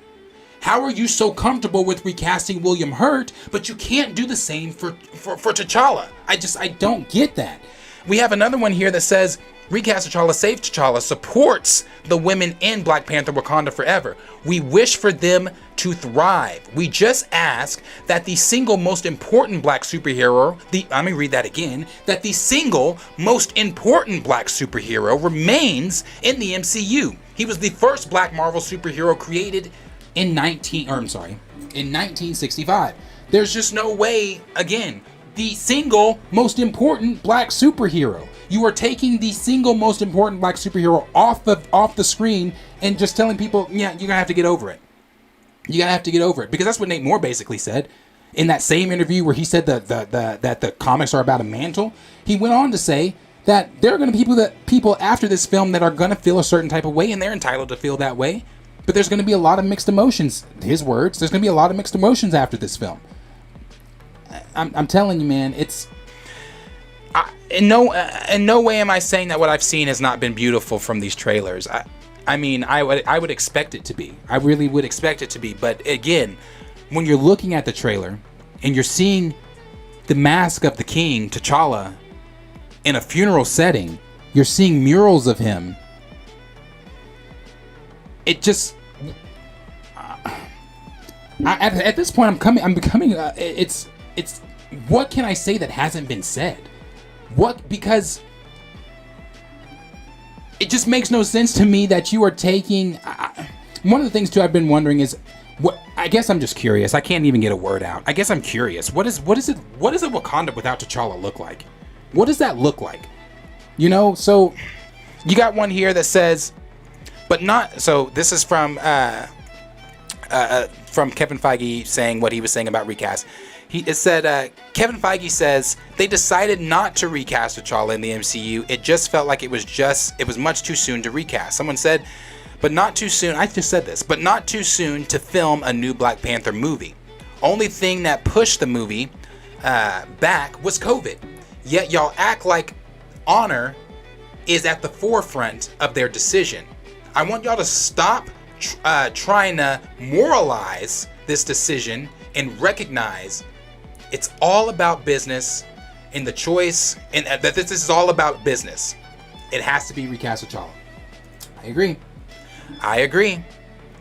How are you so comfortable with recasting William Hurt, but you can't do the same for T'Challa? I don't get that. We have another one here that says, recast T'Challa, save T'Challa, supports the women in Black Panther Wakanda Forever. We wish for them to thrive. We just ask that the single most important black superhero, let me read that again, that the single most important black superhero remains in the MCU. He was the first black Marvel superhero created in 1965. There's just no way, again, the single most important black superhero. You are taking the single most important black superhero off the screen and just telling people, yeah, you're gonna have to get over it. You gotta have to get over it, because that's what Nate Moore basically said in that same interview where he said that the comics are about a mantle. He went on to say that there are gonna be people after this film that are gonna feel a certain type of way, and they're entitled to feel that way. But there's gonna be a lot of mixed emotions. His words. There's gonna be a lot of mixed emotions after this film. I'm telling you, man, it's. In no way am I saying that what I've seen has not been beautiful from these trailers. I mean, I would expect it to be. I really would expect it to be. But again, when you're looking at the trailer and you're seeing the mask of the king, T'Challa, in a funeral setting, you're seeing murals of him. It just. At this point, I'm becoming. It's. What can I say that hasn't been said? Because it just makes no sense to me that you are taking. One of the things too I've been wondering is, I guess I'm just curious. I can't even get a word out. I guess I'm curious. What does a Wakanda without T'Challa look like? What does that look like? You know. So you got one here that says, but not. So this is from Kevin Feige saying what he was saying about recast. It said, Kevin Feige says, they decided not to recast T'Challa in the MCU. It just felt like it was much too soon to recast. Someone said, but not too soon. I just said this, but not too soon to film a new Black Panther movie. Only thing that pushed the movie back was COVID. Yet y'all act like honor is at the forefront of their decision. I want y'all to stop trying to moralize this decision and recognize it's all about business in the choice, and that this is all about business. It has to be recast T'Challa. I agree.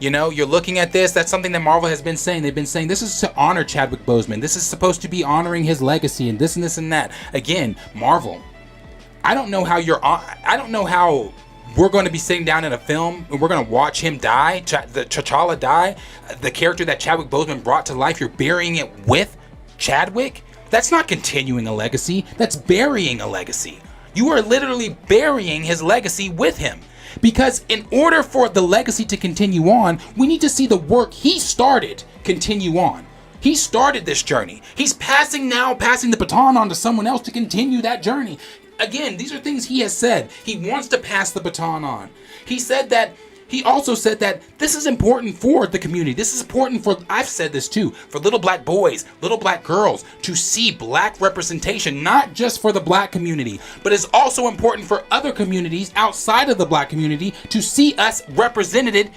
You know, you're looking at this. That's something that Marvel has been saying. They've been saying this is to honor Chadwick Boseman. This is supposed to be honoring his legacy, and this and this and that. Again, Marvel. I don't know how we're going to be sitting down in a film and we're going to watch him die, T'Challa die, the character that Chadwick Boseman brought to life. You're burying it with Chadwick? That's not continuing a legacy. That's burying a legacy. You are literally burying his legacy with him. Because in order for the legacy to continue on, we need to see the work he started continue on. He started this journey. He's passing the baton on to someone else to continue that journey. Again, these are things he has said. He wants to pass the baton on. He also said that this is important for the community. This is important for, I've said this too, for little black boys, little black girls to see black representation, not just for the black community, but it's also important for other communities outside of the black community to see us represented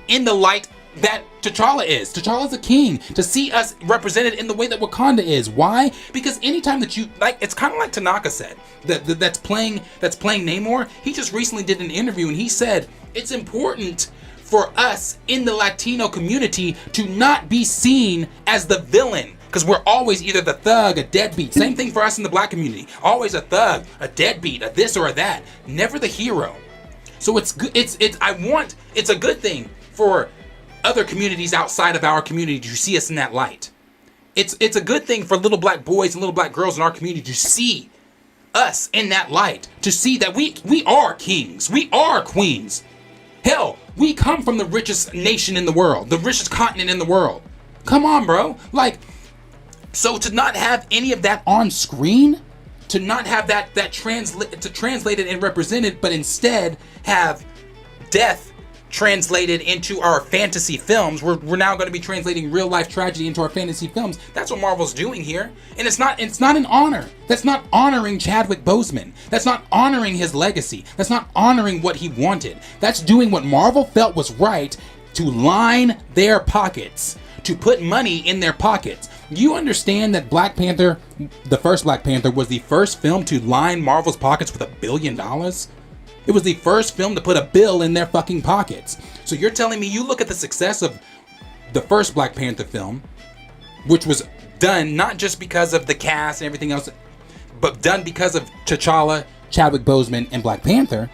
in the light that T'Challa is. T'Challa's a king. To see us represented in the way that Wakanda is. Why? Because anytime that you, like, it's kind of like Tanaka said, that's playing Namor. He just recently did an interview and he said, it's important for us in the Latino community to not be seen as the villain. Because we're always either the thug, a deadbeat. Same thing for us in the black community. Always a thug, a deadbeat, a this or a that. Never the hero. So it's good. It's a good thing for other communities outside of our community to see us in that light. It's a good thing for little black boys and little black girls in our community to see us in that light. To see that we are kings. We are queens. Hell, we come from the richest nation in the world, the richest continent in the world. Come on, bro. Like, so to not have any of that on screen, to not have that translated and represented, but instead have death translated into our fantasy films. We're now going to be translating real life tragedy into our fantasy films. That's what Marvel's doing here. And it's not an honor. That's not honoring Chadwick Boseman. That's not honoring his legacy. That's not honoring what he wanted. That's doing what Marvel felt was right to line their pockets, to put money in their pockets. You understand that Black Panther, the first Black Panther, was the first film to line Marvel's pockets with $1 billion? It was the first film to put a bill in their fucking pockets. So you're telling me, you look at the success of the first Black Panther film, which was done not just because of the cast and everything else, but done because of T'Challa, Chadwick Boseman, and Black Panther.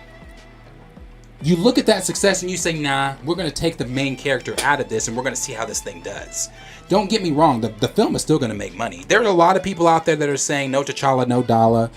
You look at that success and you say, nah, we're going to take the main character out of this and we're going to see how this thing does. Don't get me wrong, the film is still going to make money. There are a lot of people out there that are saying no T'Challa, no Dollar,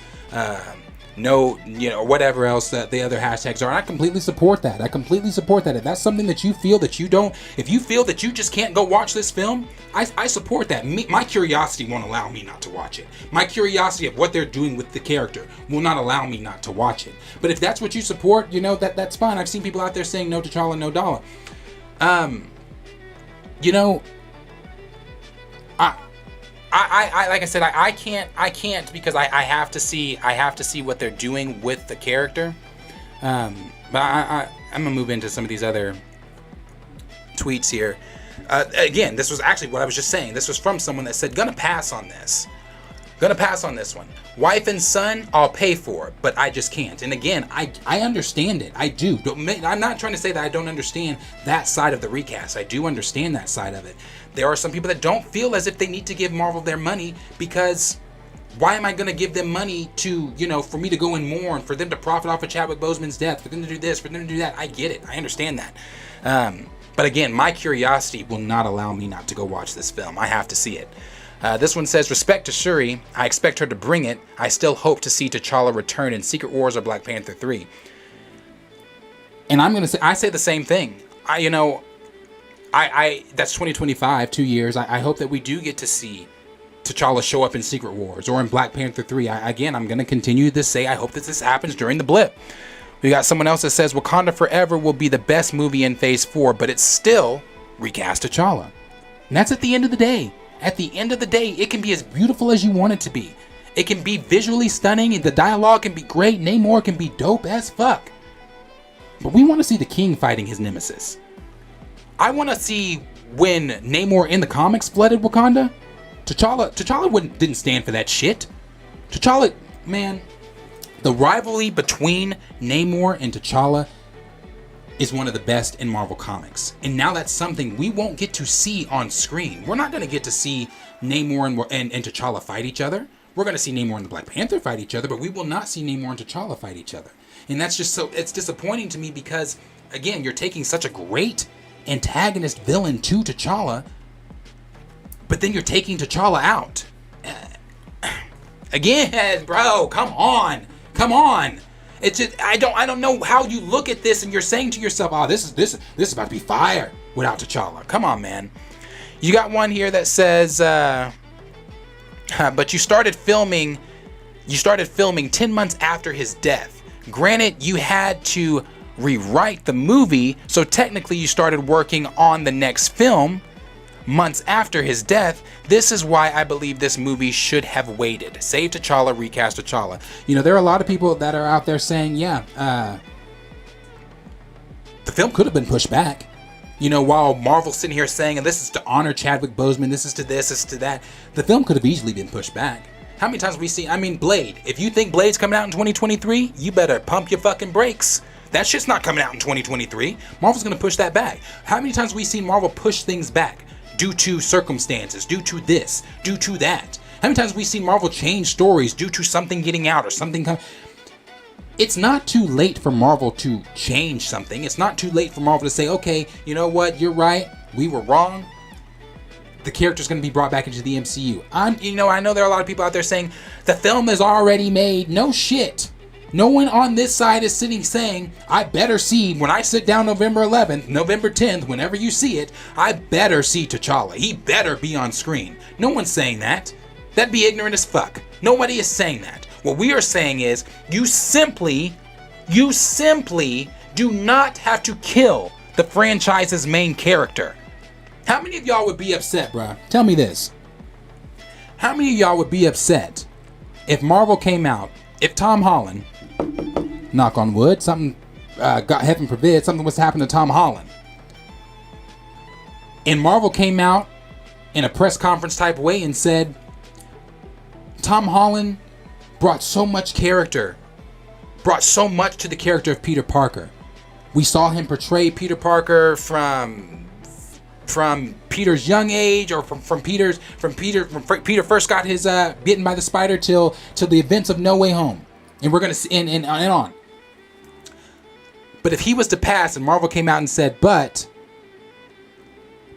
no, whatever else that the other hashtags are. And I completely support that. If that's something that you feel that you don't, if you feel that you just can't go watch this film, I support that. My curiosity won't allow me not to watch it. My curiosity of what they're doing with the character will not allow me not to watch it. But if that's what you support, that's fine. I've seen people out there saying no T'Challa, no Dollar. I like I said, I can't because I have to see what they're doing with the character. But I'm gonna move into some of these other tweets here. Again, this was actually what I was just saying. This was from someone that said, gonna pass on this one. Wife and son, I'll pay for it, but I just can't. And again, I understand it. I do. I'm not trying to say that I don't understand that side of the recast. I do understand that side of it. There are some people that don't feel as if they need to give Marvel their money, because why am I going to give them money to, for me to go and mourn, for them to profit off of Chadwick Boseman's death, for them to do this, for them to do that? I get it. I understand that. But again, my curiosity will not allow me not to go watch this film. I have to see it. This one says, respect to Shuri. I expect her to bring it. I still hope to see T'Challa return in Secret Wars or Black Panther 3. And I say the same thing. That's 2025, 2 years. I hope that we do get to see T'Challa show up in Secret Wars or in Black Panther 3. I'm going to continue to say I hope that this happens during the blip. We got someone else that says Wakanda Forever will be the best movie in Phase 4, but it's still recast T'Challa. And that's at the end of the day. At the end of the day, it can be as beautiful as you want it to be. It can be visually stunning, and the dialogue can be great. Namor can be dope as fuck. But we want to see the king fighting his nemesis. I want to see when Namor in the comics flooded Wakanda. T'Challa didn't stand for that shit. T'Challa, man, the rivalry between Namor and T'Challa is one of the best in Marvel Comics. And now that's something we won't get to see on screen. We're not going to get to see Namor and T'Challa fight each other. We're going to see Namor and the Black Panther fight each other, but we will not see Namor and T'Challa fight each other. And that's just it's disappointing to me because, again, you're taking such a great antagonist villain to T'Challa, but then you're taking T'Challa out. Again, bro, come on. It's just, I don't know how you look at this and you're saying to yourself, oh, this is about to be fire without T'Challa. Come on, man. You got one here that says, but you started filming 10 months after his death. Granted, you had to rewrite the movie, so technically you started working on the next film months after his death. This is why I believe this movie should have waited. Save T'Challa, recast T'Challa. There are a lot of people that are out there saying, the film could have been pushed back. While Marvel's sitting here saying, and this is to honor Chadwick Boseman, this is to that, the film could have easily been pushed back. How many times have we seen, Blade. If you think Blade's coming out in 2023, you better pump your fucking brakes. That shit's not coming out in 2023. Marvel's gonna push that back. How many times have we seen Marvel push things back due to circumstances, due to this, due to that? How many times have we seen Marvel change stories due to something getting out or something coming? It's not too late for Marvel to change something. It's not too late for Marvel to say, okay, you know what, you're right, we were wrong. The character's going to be brought back into the MCU. I know there are a lot of people out there saying the film is already made. No shit. No one on this side is sitting saying, I better see, when I sit down November 11th, November 10th, whenever you see it, I better see T'Challa. He better be on screen. No one's saying that. That'd be ignorant as fuck. Nobody is saying that. What we are saying is, you simply do not have to kill the franchise's main character. How many of y'all would be upset, bruh? Tell me this. How many of y'all would be upset if Marvel came out, if Tom Holland, knock on wood, something, God heaven forbid, something was to happen to Tom Holland, and Marvel came out in a press conference type way and said, Tom Holland brought so much character, brought so much to the character of Peter Parker. We saw him portray Peter Parker from Peter's young age, or from Peter first got his bitten by the spider till the events of No Way Home, and we're gonna see and on. But if he was to pass and Marvel came out and said, but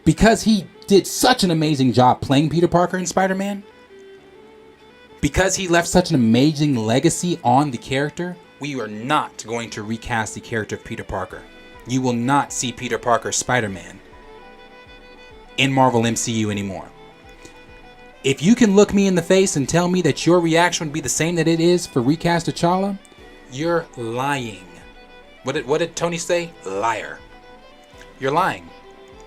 because he did such an amazing job playing Peter Parker in Spider-Man, because he left such an amazing legacy on the character, we are not going to recast the character of Peter Parker. You will not see Peter Parker Spider-Man in Marvel MCU anymore. If you can look me in the face and tell me that your reaction would be the same that it is for recast T'Challa, you're lying. What did Tony say? Liar. You're lying.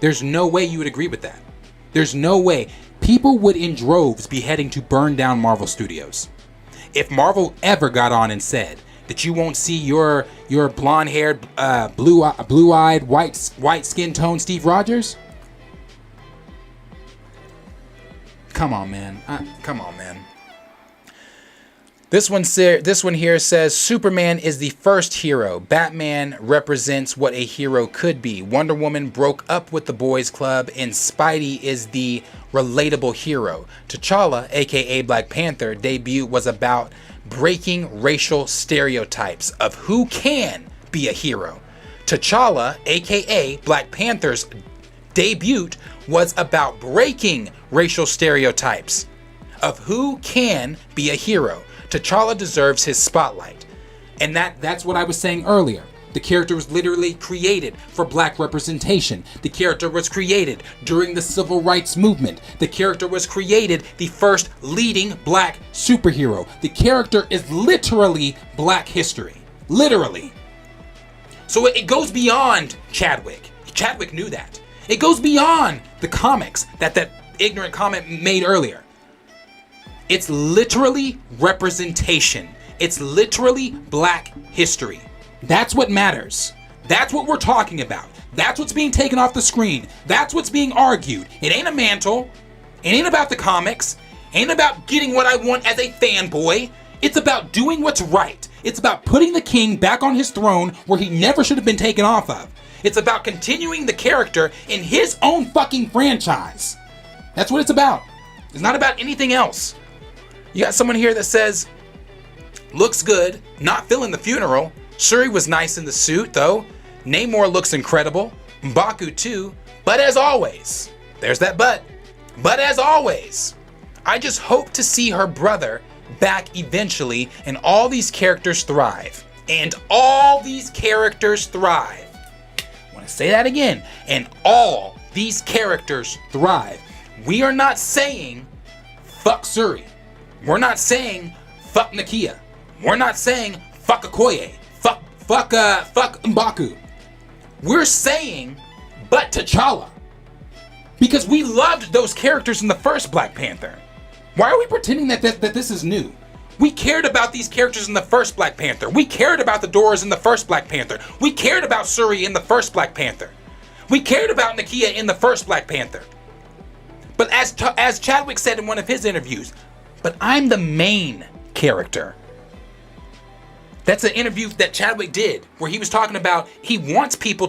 There's no way you would agree with that. There's no way. People would in droves be heading to burn down Marvel Studios. If Marvel ever got on and said that you won't see your blonde-haired, blue-eyed, white skin tone Steve Rogers, come on, man. Come on, man. This one here says Superman is the first hero. Batman represents what a hero could be. Wonder Woman broke up with the boys club, and Spidey is the relatable hero. T'Challa, aka Black Panther, debut was about breaking racial stereotypes of who can be a hero. T'Challa, aka Black Panther's debut was about breaking racial stereotypes of who can be a hero. T'Challa deserves his spotlight. And that's what I was saying earlier. The character was literally created for black representation. The character was created during the civil rights movement. The character was created the first leading black superhero. The character is literally black history. Literally. So it goes beyond Chadwick. Chadwick knew that. It goes beyond the comics that ignorant comment made earlier. It's literally representation. It's literally black history. That's what matters. That's what we're talking about. That's what's being taken off the screen. That's what's being argued. It ain't a mantle. It ain't about the comics. It ain't about getting what I want as a fanboy. It's about doing what's right. It's about putting the king back on his throne where he never should have been taken off of. It's about continuing the character in his own fucking franchise. That's what it's about. It's not about anything else. You got someone here that says, looks good, not feeling the funeral. Shuri was nice in the suit though. Namor looks incredible. M'Baku too. But as always, there's that but as always, I just hope to see her brother back eventually and all these characters thrive. And all these characters thrive. I want to say that again. And all these characters thrive. We are not saying fuck Shuri. We're not saying fuck Nakia. We're not saying fuck Okoye. Fuck M'Baku. We're saying but T'Challa. Because we loved those characters in the first Black Panther. Why are we pretending that this is new? We cared about these characters in the first Black Panther. We cared about the Doors in the first Black Panther. We cared about Shuri in the first Black Panther. We cared about Nakia in the first Black Panther. But as Chadwick said in one of his interviews, but I'm the main character. That's an interview that Chadwick did where he was talking about he wants little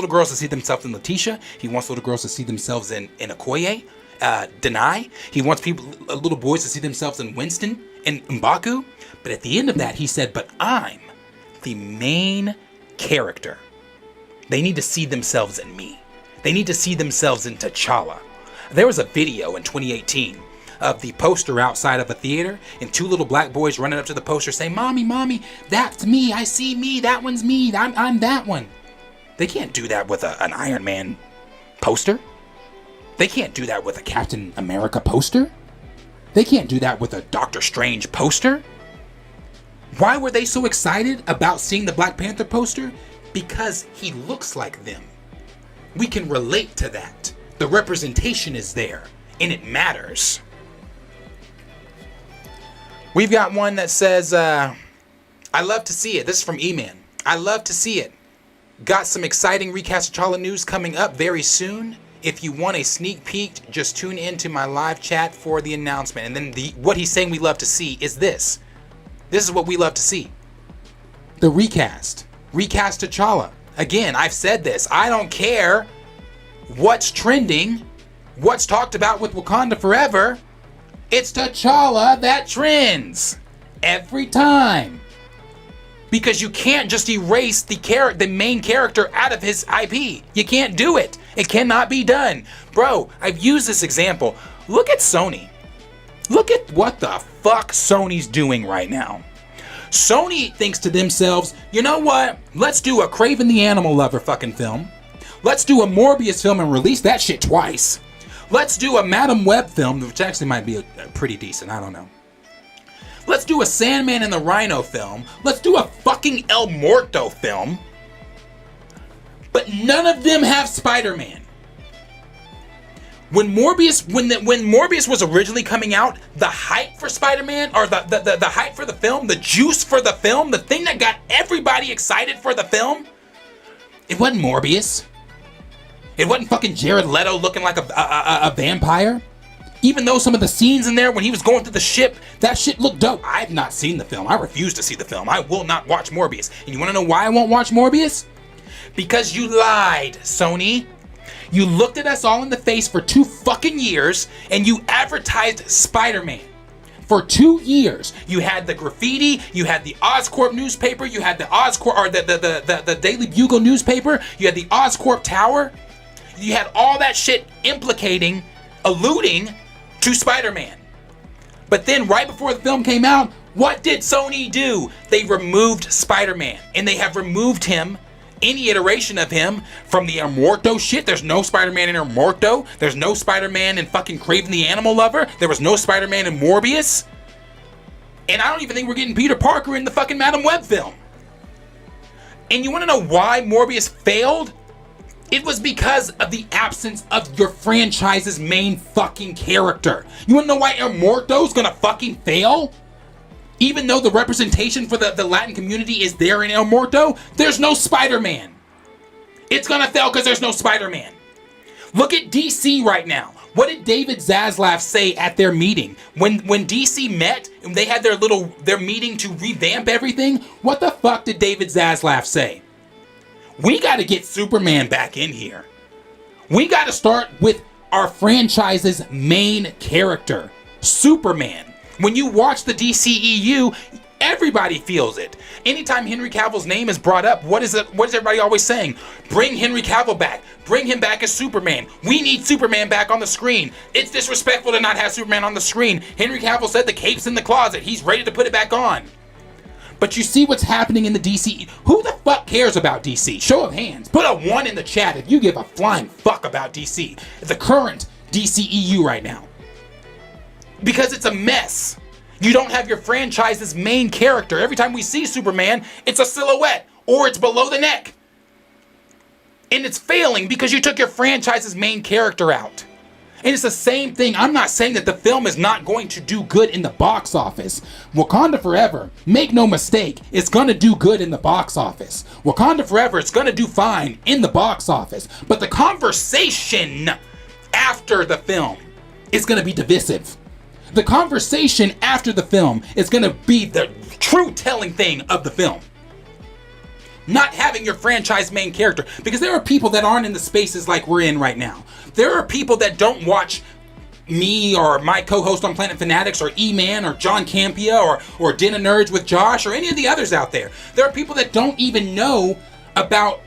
girls to see themselves in Letitia. He wants little girls to see themselves in Okoye, Denai. He wants little boys to see themselves in Winston and M'Baku. But at the end of that, he said, but I'm the main character. They need to see themselves in me. They need to see themselves in T'Challa. There was a video in 2018 of the poster outside of a theater and two little black boys running up to the poster saying, Mommy, that's me. I see me. That one's me. I'm that one. They can't do that with an Iron Man poster. They can't do that with a Captain America poster. They can't do that with a Doctor Strange poster. Why were they so excited about seeing the Black Panther poster? because he looks like them. We can relate to that. The representation is there, and it matters. We've got one that says, I love to see it. This is from E-Man. I love to see it. Got some exciting Recast T'Challa news coming up very soon. If you want a sneak peek, just tune into my live chat for the announcement. And then what he's saying we love to see is this. This is what we love to see. The recast. Recast T'Challa. Again, I've said this. I don't care what's trending, what's talked about with Wakanda Forever. It's T'Challa that trends. Every time. Because you can't just erase the main character out of his IP. You can't do it. It cannot be done. Bro, I've used this example. Look at Sony. Look at what the fuck Sony's doing right now. Sony thinks to themselves, you know what? Let's do a Kraven the Animal Lover fucking film. Let's do a Morbius film and release that shit twice. Let's do a Madam Web film, which actually might be pretty decent. I don't know. Let's do a Sandman and the Rhino film. Let's do a fucking El Muerto film. But none of them have Spider-Man. When Morbius was originally coming out, the hype for Spider-Man, or the hype for the film, the juice for the film, the thing that got everybody excited for the film, it wasn't Morbius. It wasn't fucking Jared Leto looking like a vampire. Even though some of the scenes in there when he was going through the ship, that shit looked dope. I've not seen the film. I refuse to see the film. I will not watch Morbius. And you want to know why I won't watch Morbius? Because you lied, Sony. You looked at us all in the face for 2 fucking years and you advertised Spider-Man. For 2 years, you had the graffiti, you had the Oscorp newspaper, you had the Oscorp, or the Daily Bugle newspaper, you had the Oscorp Tower. You had all that shit alluding to Spider-Man. But then right before the film came out, what did Sony do? They removed Spider-Man, and they have removed him, any iteration of him, from the El Muerto shit. There's no Spider-Man in El Muerto. There's no Spider-Man in fucking Kraven the Animal Lover. There was no Spider-Man in Morbius. And I don't even think we're getting Peter Parker in the fucking Madam Web film. And you want to know why Morbius failed? It was because of the absence of your franchise's main fucking character. You wanna know why El Muerto's gonna fucking fail? Even though the representation for the Latin community is there in El Muerto, there's no Spider-Man. It's gonna fail because there's no Spider-Man. Look at DC right now. What did David Zaslav say at their meeting? When DC met and they had their meeting to revamp everything, what the fuck did David Zaslav say? We got to get Superman back in here. We got to start with our franchise's main character, Superman. When you watch the DCEU, everybody feels it. Anytime Henry Cavill's name is brought up, what is everybody always saying? Bring Henry Cavill back. Bring him back as Superman. We need Superman back on the screen. It's disrespectful to not have Superman on the screen. Henry Cavill said the cape's in the closet. He's ready to put it back on. But you see what's happening in the DC. Who the fuck cares about DC? Show of hands. Put a 1 in the chat if you give a flying fuck about DC. The current DCEU right now. Because it's a mess. You don't have your franchise's main character. Every time we see Superman, it's a silhouette or it's below the neck. And it's failing because you took your franchise's main character out. And it's the same thing. I'm not saying that the film is not going to do good in the box office. Wakanda Forever, make no mistake, it's going to do good in the box office. Wakanda Forever, it's going to do fine in the box office. But the conversation after the film is going to be divisive. The conversation after the film is going to be the true telling thing of the film. Not having your franchise main character. Because there are people that aren't in the spaces like we're in right now. There are people that don't watch me or my co-host on Planet Fanatics or E-Man or John Campia or Den of Nerds with Josh or any of the others out there. There are people that don't even know about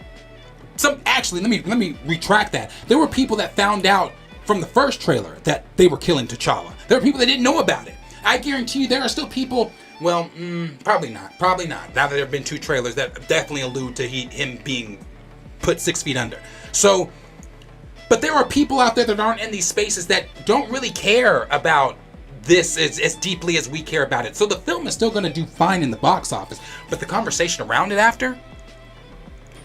some. Actually, let me retract that. There were people that found out from the first trailer that they were killing T'Challa. There are people that didn't know about it. I guarantee you there are still people. Well, probably not. Probably not. Now that there have been 2 trailers that definitely allude to him being put 6 feet under. So, but there are people out there that aren't in these spaces that don't really care about this as deeply as we care about it. So the film is still going to do fine in the box office. But the conversation around it after,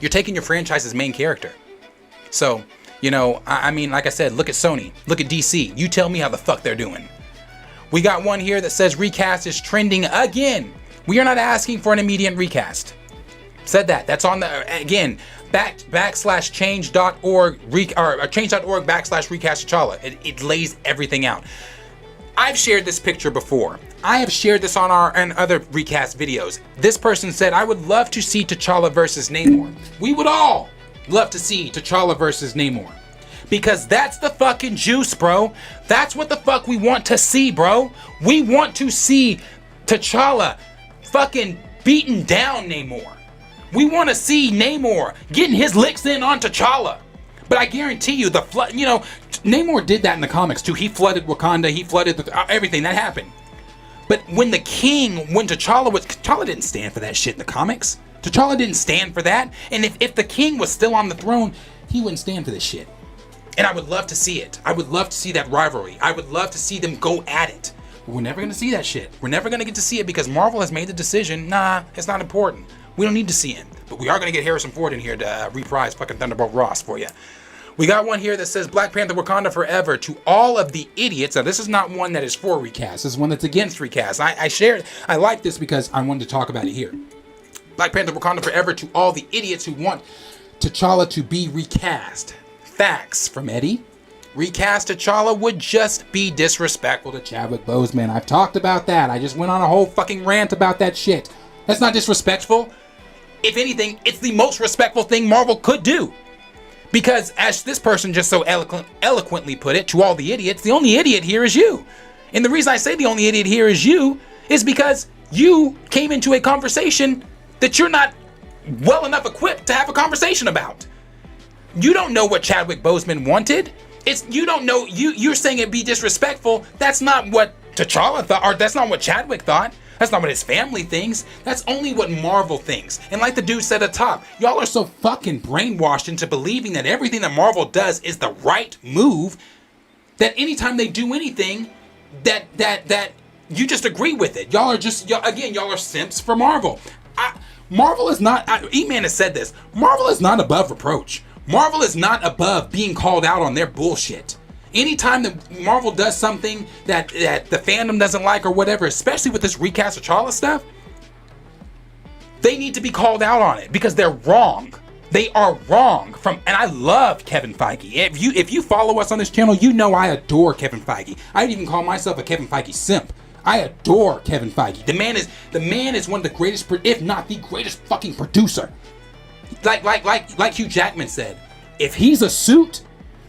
You're taking your franchise's main character. So, you know, I mean, like I said, look at Sony, look at DC. You tell me how the fuck they're doing. We got one here that says recast is trending again. We are not asking for an immediate recast. Said that. That's on the, again, /change.org or change.org /recast T'Challa. It lays everything out. I've shared this picture before. I have shared this on our and other recast videos. This person said, I would love to see T'Challa versus Namor. We would all love to see T'Challa versus Namor. Because that's the fucking juice, bro. That's what the fuck we want to see, bro. We want to see T'Challa fucking beating down Namor. We want to see Namor getting his licks in on T'Challa. But I guarantee you, Namor did that in the comics too. He flooded Wakanda. He flooded everything. That happened. But when T'Challa didn't stand for that shit in the comics. T'Challa didn't stand for that. And if the king was still on the throne, he wouldn't stand for this shit. And I would love to see it. I would love to see that rivalry. I would love to see them go at it. But we're never going to see that shit. We're never going to get to see it because Marvel has made the decision, nah, it's not important. We don't need to see him. But we are going to get Harrison Ford in here to reprise fucking Thunderbolt Ross for you. We got one here that says Black Panther Wakanda Forever to all of the idiots. Now, this is not one that is for recast. This is one that's against recast. I like this because I wanted to talk about it here. Black Panther Wakanda Forever to all the idiots who want T'Challa to be recast. Facts from Eddie. Recast T'Challa would just be disrespectful to Chadwick Boseman. I've talked about that. I just went on a whole fucking rant about that shit. That's not disrespectful. If anything, it's the most respectful thing Marvel could do. Because as this person just so eloquently put it, to all the idiots, the only idiot here is you. And the reason I say the only idiot here is you is because you came into a conversation that you're not well enough equipped to have a conversation about. You don't know what Chadwick Boseman wanted. You don't know, you're saying it'd be disrespectful. That's not what T'Challa thought, or that's not what Chadwick thought. That's not what his family thinks. That's only what Marvel thinks. And like the dude said at top, y'all are so fucking brainwashed into believing that everything that Marvel does is the right move, that anytime they do anything, that you just agree with it. Y'all are simps for Marvel. Marvel is not, E-Man has said this, Marvel is not above reproach. Marvel is not above being called out on their bullshit. Anytime that Marvel does something that the fandom doesn't like or whatever, especially with this recast of T'Challa stuff, they need to be called out on it because they're wrong. They are wrong. And I love Kevin Feige. If you follow us on this channel, you know I adore Kevin Feige. I'd even call myself a Kevin Feige simp. I adore Kevin Feige. The man is one of the greatest, if not the greatest fucking producer. Like Hugh Jackman said, if he's a suit,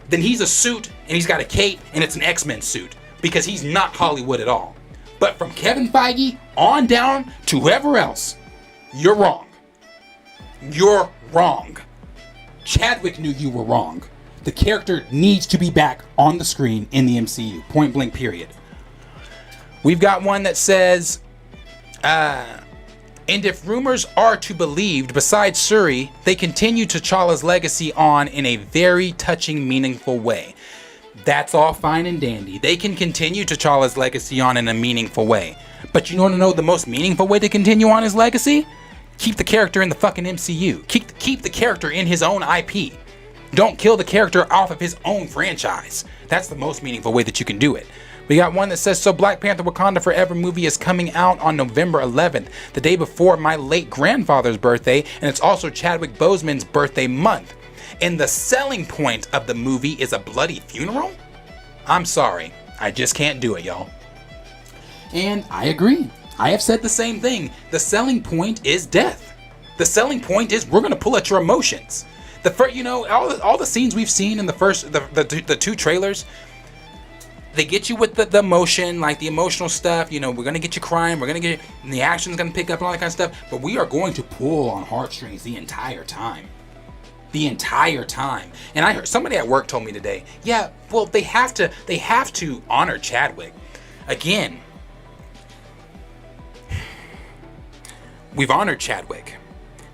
then he's a suit and he's got a cape and it's an X-Men suit because he's not Hollywood at all. But from Kevin Feige on down to whoever else, you're wrong. You're wrong. Chadwick knew you were wrong. The character needs to be back on the screen in the MCU. Point blank, period. We've got one that says, and if rumors are to be believed, besides Shuri, they continue T'Challa's legacy on in a very touching, meaningful way. That's all fine and dandy. They can continue T'Challa's legacy on in a meaningful way. But you want to know the most meaningful way to continue on his legacy? Keep the character in the fucking MCU. Keep the character in his own IP. Don't kill the character off of his own franchise. That's the most meaningful way that you can do it. We got one that says, so Black Panther Wakanda Forever movie is coming out on November 11th, the day before my late grandfather's birthday, and it's also Chadwick Boseman's birthday month. And the selling point of the movie is a bloody funeral? I'm sorry. I just can't do it, y'all. And I agree. I have said the same thing. The selling point is death. The selling point is we're going to pull at your emotions. The first, all the scenes we've seen in the two trailers, they get you with the emotion, like the emotional stuff. We're going to get you crying. We're going to get you, and the action's going to pick up and all that kind of stuff. But we are going to pull on heartstrings the entire time. The entire time. And I heard somebody at work told me today, yeah, well, they have to honor Chadwick. Again, we've honored Chadwick.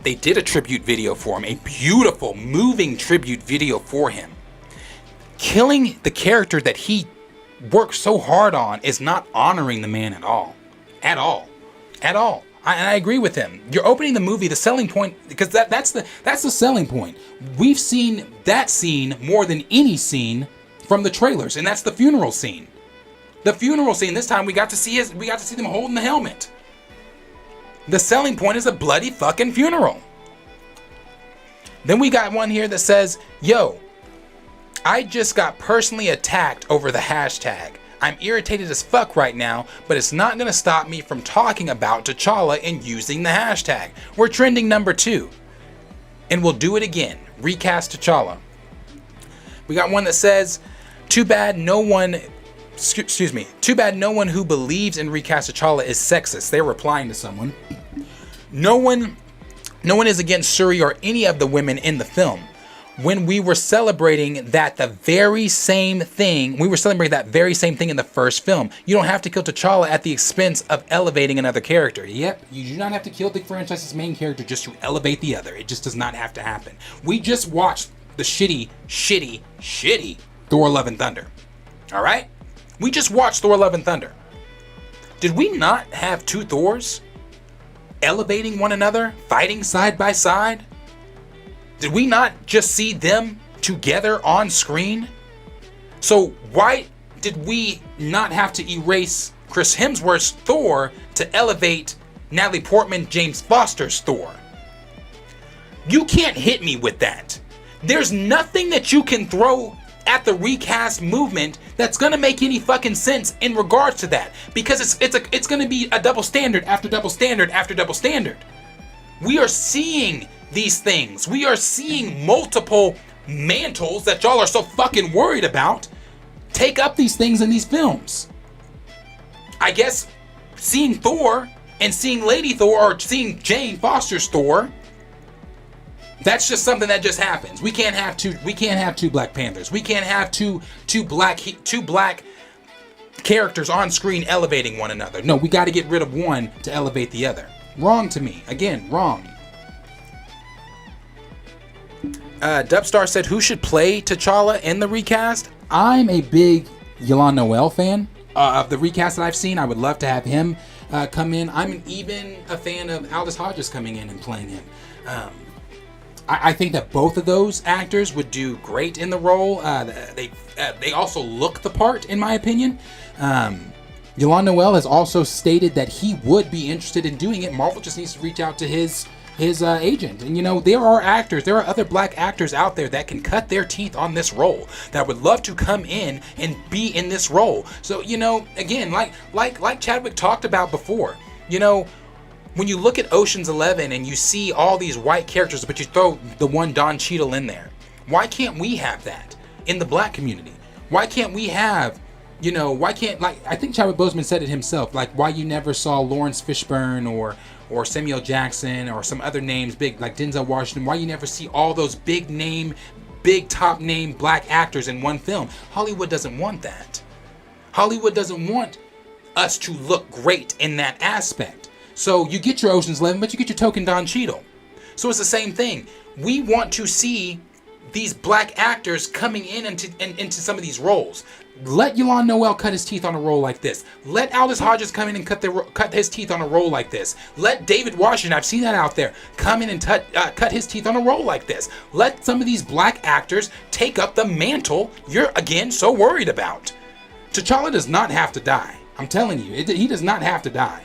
They did a tribute video for him, a beautiful, moving tribute video for him. Killing the character that he worked so hard on is not honoring the man at all. At all. At all. I agree with him. You're opening the movie, the selling point, because that's the selling point. We've seen that scene more than any scene from the trailers, and that's the funeral scene. The funeral scene. This time we got to see them holding the helmet. The selling point is a bloody fucking funeral. Then we got one here that says, "Yo, I just got personally attacked over the hashtag. I'm irritated as fuck right now, but it's not gonna stop me from talking about T'Challa and using the hashtag. We're trending number 2. And we'll do it again. Recast T'Challa." We got one that says, too bad no one who believes in Recast T'Challa is sexist. They're replying to someone. No one is against Shuri or any of the women in the film. When we were celebrating that very same thing in the first film. You don't have to kill T'Challa at the expense of elevating another character. Yep, you do not have to kill the franchise's main character just to elevate the other. It just does not have to happen. We just watched the shitty Thor Love and Thunder. All right? We just watched Thor Love and Thunder. Did we not have 2 Thors elevating one another, fighting side by side? Did we not just see them together on screen? So why did we not have to erase Chris Hemsworth's Thor to elevate Natalie Portman, James Foster's Thor? You can't hit me with that. There's nothing that you can throw at the recast movement that's gonna make any fucking sense in regards to that, because it's gonna be a double standard after double standard after double standard. We are seeing these things. We are seeing multiple mantles that y'all are so fucking worried about take up these things in these films. I guess seeing Thor and seeing Lady Thor or seeing Jane Foster's Thor, that's just something that just happens. We can't have two Black Panthers. We can't have two black characters on screen elevating one another. No, we got to get rid of one to elevate the other. Wrong to me. Again, wrong. Dubstar said, who should play T'Challa in the recast? I'm a big Yolande Noel fan of the recast that I've seen. I would love to have him come in. I'm even a fan of Aldous Hodges coming in and playing him. I think that both of those actors would do great in the role. They also look the part, in my opinion. Yolande Noel has also stated that he would be interested in doing it. Marvel just needs to reach out to his agent. And there are other black actors out there that can cut their teeth on this role, that would love to come in and be in this role. So, again, like Chadwick talked about before, when you look at Ocean's 11 and you see all these white characters, but you throw the one Don Cheadle in there, why can't we have that in the black community? Why can't we have, I think Chadwick Boseman said it himself, why you never saw Lawrence Fishburne or Samuel Jackson or some other names big like Denzel Washington, why you never see all those big top name black actors in one film? Hollywood doesn't want that. Hollywood doesn't want us to look great in that aspect. So you get your Ocean's 11, but you get your token Don Cheadle. So it's the same thing. We want to see these black actors coming into some of these roles. Let Yolande Noel cut his teeth on a role like this. Let Aldous Hodges come in and cut his teeth on a role like this. Let David Washington, I've seen that out there, come in and cut his teeth on a role like this. Let some of these black actors take up the mantle you're, again, so worried about. T'Challa does not have to die. I'm telling you, he does not have to die.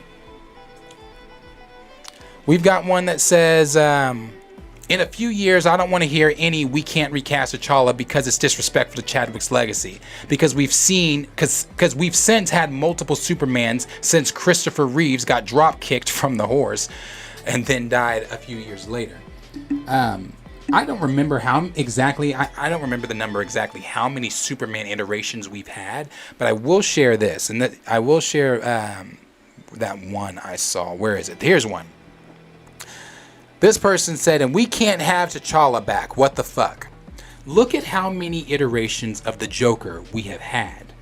We've got one that says, in a few years, I don't want to hear any "we can't recast T'Challa" because it's disrespectful to Chadwick's legacy. Because we've since had multiple Supermans since Christopher Reeves got drop kicked from the horse and then died a few years later. I don't remember how exactly. I don't remember the number exactly how many Superman iterations we've had, but I will share this, and I will share that one I saw. Where is it? Here's one. This person said, and we can't have T'Challa back. What the fuck? Look at how many iterations of the Joker we have had.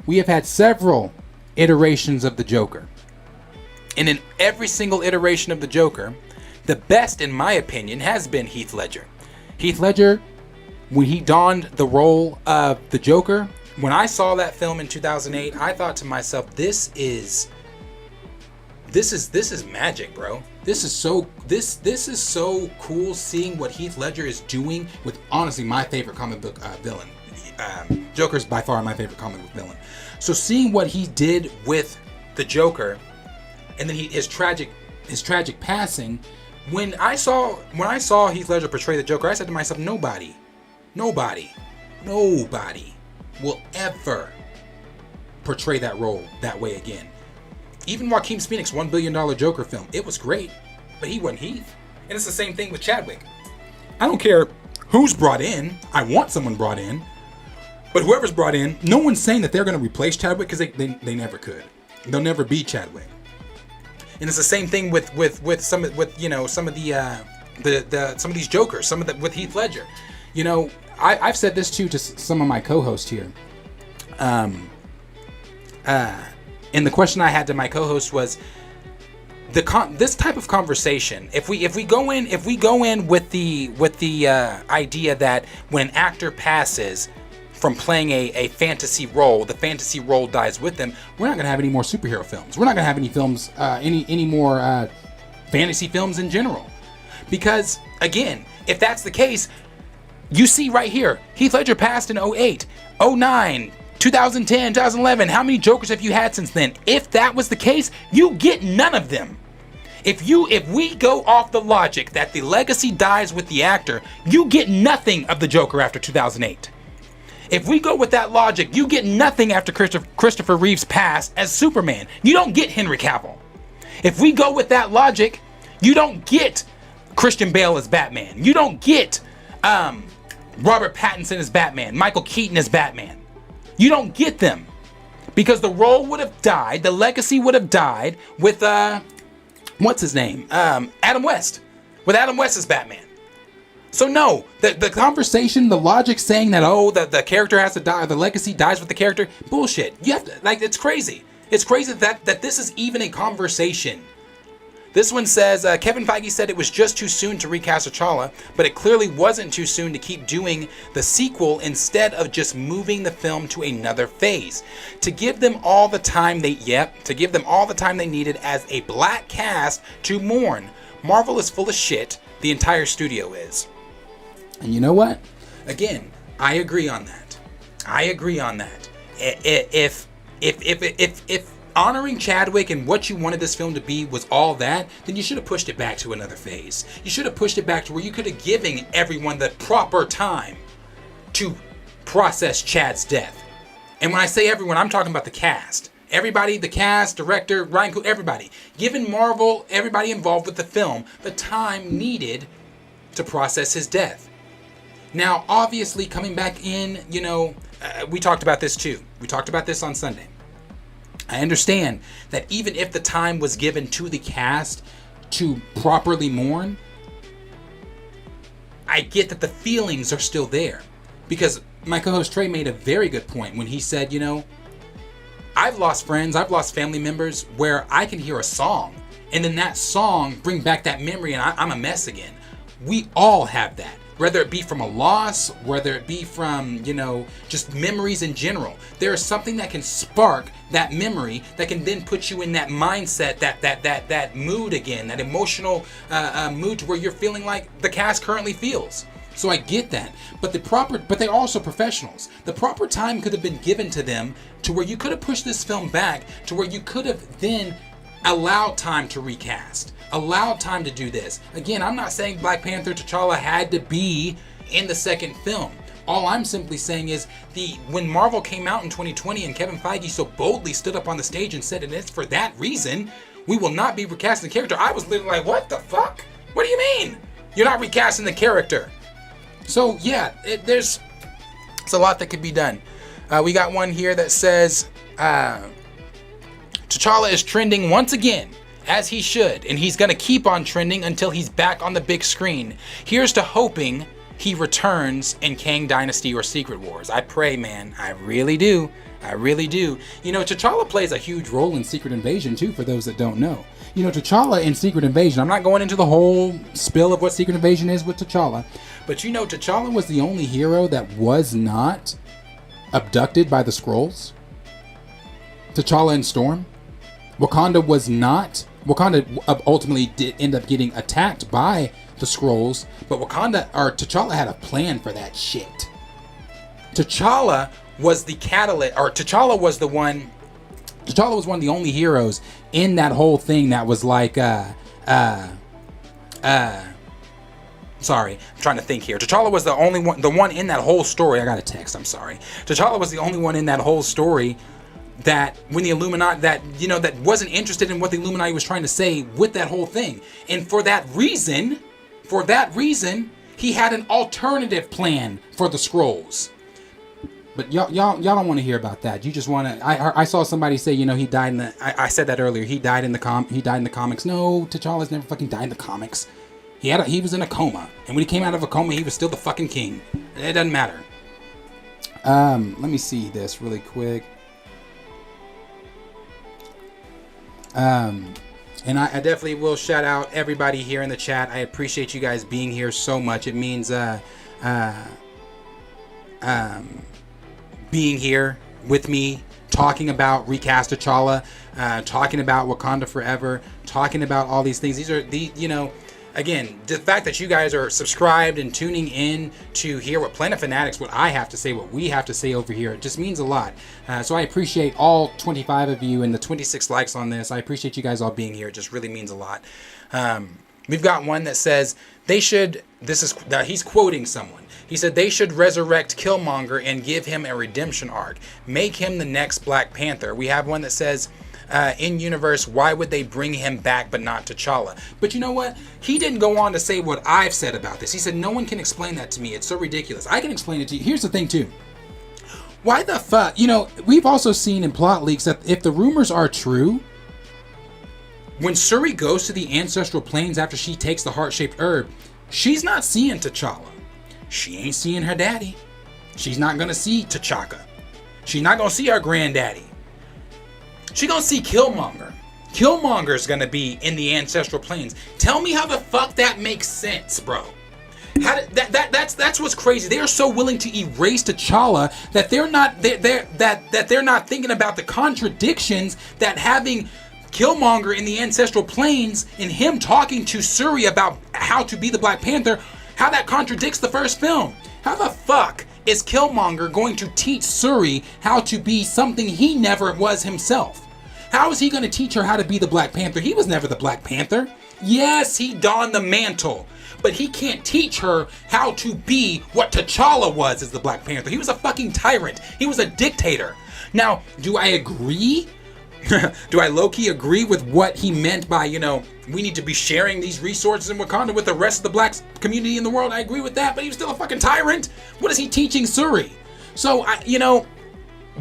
We have had several iterations of the Joker. And in every single iteration of the Joker, the best, in my opinion, has been Heath Ledger. Heath Ledger, when he donned the role of the Joker, when I saw that film in 2008, I thought to myself, this is this is magic, bro. This is so cool seeing what Heath Ledger is doing with honestly my favorite comic book villain. Joker's by far my favorite comic book villain. So seeing what he did with the Joker, and then his tragic passing. When I saw Heath Ledger portray the Joker, I said to myself, nobody will ever portray that role that way again. Even Joaquin Phoenix's $1 billion Joker film, it was great, but he wasn't Heath. And it's the same thing with Chadwick. I don't care who's brought in. I want someone brought in. But whoever's brought in, no one's saying that they're going to replace Chadwick because they never could. They'll never be Chadwick. And it's the same thing with some of these Jokers, with Heath Ledger. You know, I've said this too to some of my co-hosts here. And the question I had to my co-host was this type of conversation. If we go in with the idea that when an actor passes from playing a fantasy role, the fantasy role dies with them, we're not going to have any more superhero films. We're not going to have any films, any more fantasy films in general. Because again, if that's the case, you see right here, Heath Ledger passed in 2008, 2009. 2010, 2011, how many Jokers have you had since then? If that was the case, you get none of them. If we go off the logic that the legacy dies with the actor, you get nothing of the Joker after 2008. If we go with that logic, you get nothing after Christopher Reeve's pass as Superman. You don't get Henry Cavill. If we go with that logic, you don't get Christian Bale as Batman. You don't get Robert Pattinson as Batman, Michael Keaton as Batman. You don't get them because the role would have died, the legacy would have died with what's his name? Adam West. With Adam West as Batman. So no, the conversation, the logic saying that the character has to die, the legacy dies with the character, bullshit. You have to, it's crazy. It's crazy that this is even a conversation. This one says, Kevin Feige said it was just too soon to recast T'Challa, but it clearly wasn't too soon to keep doing the sequel instead of just moving the film to another phase. To give them all the time they needed as a black cast to mourn. Marvel is full of shit. The entire studio is. And you know what? Again, I agree on that. If honoring Chadwick and what you wanted this film to be was all that, then you should have pushed it back to another phase. You should have pushed it back to where you could have given everyone the proper time to process Chad's death. And when I say everyone, I'm talking about the cast. Everybody, the cast, director, Ryan Coogler, everybody. Giving Marvel, everybody involved with the film, the time needed to process his death. Now, obviously, coming back in, we talked about this too. We talked about this on Sunday. I understand that even if the time was given to the cast to properly mourn, I get that the feelings are still there. Because my co-host Trey made a very good point when he said, I've lost friends, I've lost family members where I can hear a song and then that song bring back that memory and I'm a mess again. We all have that. Whether it be from a loss, whether it be from, just memories in general. There is something that can spark that memory that can then put you in that mindset, that mood again, that emotional mood to where you're feeling like the cast currently feels. So I get that. But they're also professionals. The proper time could have been given to them to where you could have pushed this film back to where you could have then allowed time to recast. Allowed time to do this. Again, I'm not saying Black Panther T'Challa had to be in the second film. All I'm simply saying is when Marvel came out in 2020 and Kevin Feige so boldly stood up on the stage and said, and it's for that reason, we will not be recasting the character. I was literally like, what the fuck? What do you mean? You're not recasting the character. So yeah, there's a lot that could be done. We got one here that says, T'Challa is trending once again. As he should, and he's gonna keep on trending until he's back on the big screen. Here's to hoping he returns in Kang Dynasty or Secret Wars. I pray, man. I really do. T'Challa plays a huge role in Secret Invasion too, for those that don't know. T'Challa in Secret Invasion, I'm not going into the whole spill of what Secret Invasion is with T'Challa, but T'Challa was the only hero that was not abducted by the Skrulls. T'Challa and Storm. Wakanda was not Wakanda ultimately did end up getting attacked by the Skrulls, but T'Challa had a plan for that shit. T'Challa was the catalyst, or T'Challa was one of the only heroes in that whole thing that was like, sorry, I'm trying to think here. T'Challa was the one in that whole story. I got a text, I'm sorry. T'Challa was the only one in that whole story that when the Illuminati, that wasn't interested in what the Illuminati was trying to say with that whole thing. And for that reason, he had an alternative plan for the Skrulls. But y'all don't want to hear about that. You just want to. I saw somebody say, he died in the. I said that earlier. He died in the comics. No, T'Challa's never fucking died in the comics. He was in a coma, and when he came out of a coma, he was still the fucking king. It doesn't matter. Let me see this really quick. And I definitely will shout out everybody here in the chat. I appreciate you guys being here so much. It means being here with me, talking about Recast T'Challa, talking about Wakanda Forever, talking about all these things. These are again, the fact that you guys are subscribed and tuning in to hear what Planet Fanatics, what I have to say, what we have to say over here, it just means a lot. So I appreciate all 25 of you and the 26 likes on this. I appreciate you guys all being here. It just really means a lot. We've got one that says he's quoting someone. He said they should resurrect Killmonger and give him a redemption arc. Make him the next Black Panther. We have one that says, in universe, why would they bring him back but not T'Challa? But you know what? He didn't go on to say what I've said about this. He said, no one can explain that to me. It's so ridiculous. I can explain it to you. Here's the thing, too. Why the fuck? We've also seen in plot leaks that if the rumors are true, when Shuri goes to the ancestral planes after she takes the heart-shaped herb, she's not seeing T'Challa. She ain't seeing her daddy. She's not gonna see T'Chaka. She's not gonna see her granddaddy. She's gonna see Killmonger. Killmonger's gonna be in the ancestral planes. Tell me how the fuck that makes sense, bro. That's what's crazy. They are so willing to erase T'Challa that they're not thinking about the contradictions that having Killmonger in the ancestral planes and him talking to Shuri about how to be the Black Panther, how that contradicts the first film. How the fuck is Killmonger going to teach Shuri how to be something he never was himself? How is he going to teach her how to be the Black Panther? He was never the Black Panther. Yes, he donned the mantle, but he can't teach her how to be what T'Challa was as the Black Panther. He was a fucking tyrant. He was a dictator. Now, do I agree? Do I low-key agree with what he meant by, we need to be sharing these resources in Wakanda with the rest of the Black community in the world? I agree with that, but he was still a fucking tyrant. What is he teaching Shuri? So,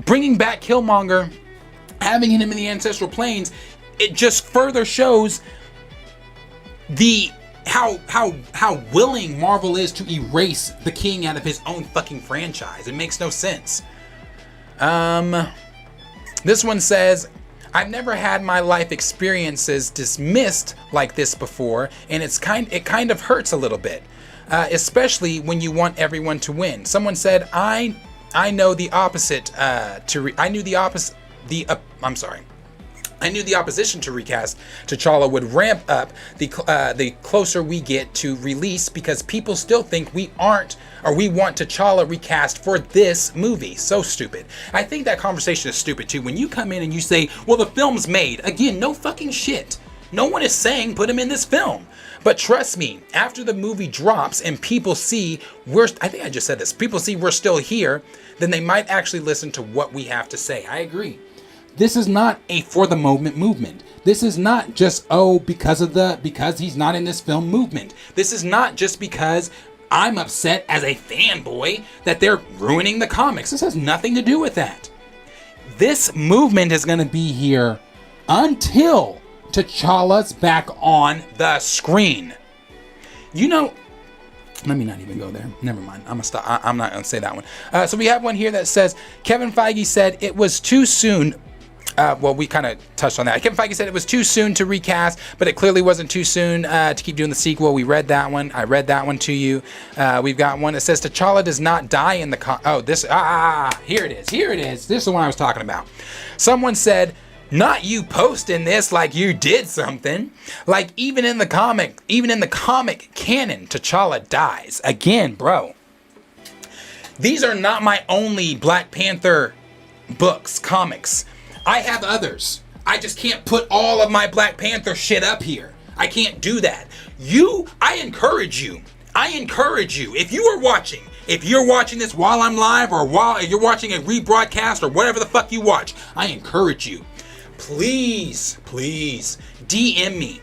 bringing back Killmonger, having him in the ancestral planes, it just further shows how willing Marvel is to erase the king out of his own fucking franchise. It makes no sense. This one says, I've never had my life experiences dismissed like this before, and it kind of hurts a little bit, especially when you want everyone to win. Someone said, I knew the opposition to Recast T'Challa would ramp up the closer we get to release, because people still think we want T'Challa recast for this movie. So stupid. I think that conversation is stupid too. When you come in and you say, well, the film's made. Again, no fucking shit. No one is saying put him in this film. But trust me, after the movie drops and people see people see we're still here, then they might actually listen to what we have to say. I agree. This is not a for the moment movement. This is not just, because he's not in this film movement. This is not just because I'm upset as a fanboy that they're ruining the comics. This has nothing to do with that. This movement is going to be here until T'Challa's back on the screen. Let me not even go there. Never mind. I'm gonna stop. I'm not gonna say that one. So we have one here that says, Kevin Feige said it was too soon. Well, we kind of touched on that. Kevin Feige said it was too soon to recast, but it clearly wasn't too soon to keep doing the sequel. We read that one. I read that one to you. We've got one that says T'Challa does not die in the here it is. Here it is. This is the one I was talking about. Someone said Not you posting this like you did something. Like even in the comic canon, T'Challa dies. Again, bro. These are not my only Black Panther books, comics. I have others. I just can't put all of my Black Panther shit up here. I can't do that. I encourage you, if you're watching this while I'm live or while you're watching a rebroadcast or whatever the fuck you watch, I encourage you, please DM me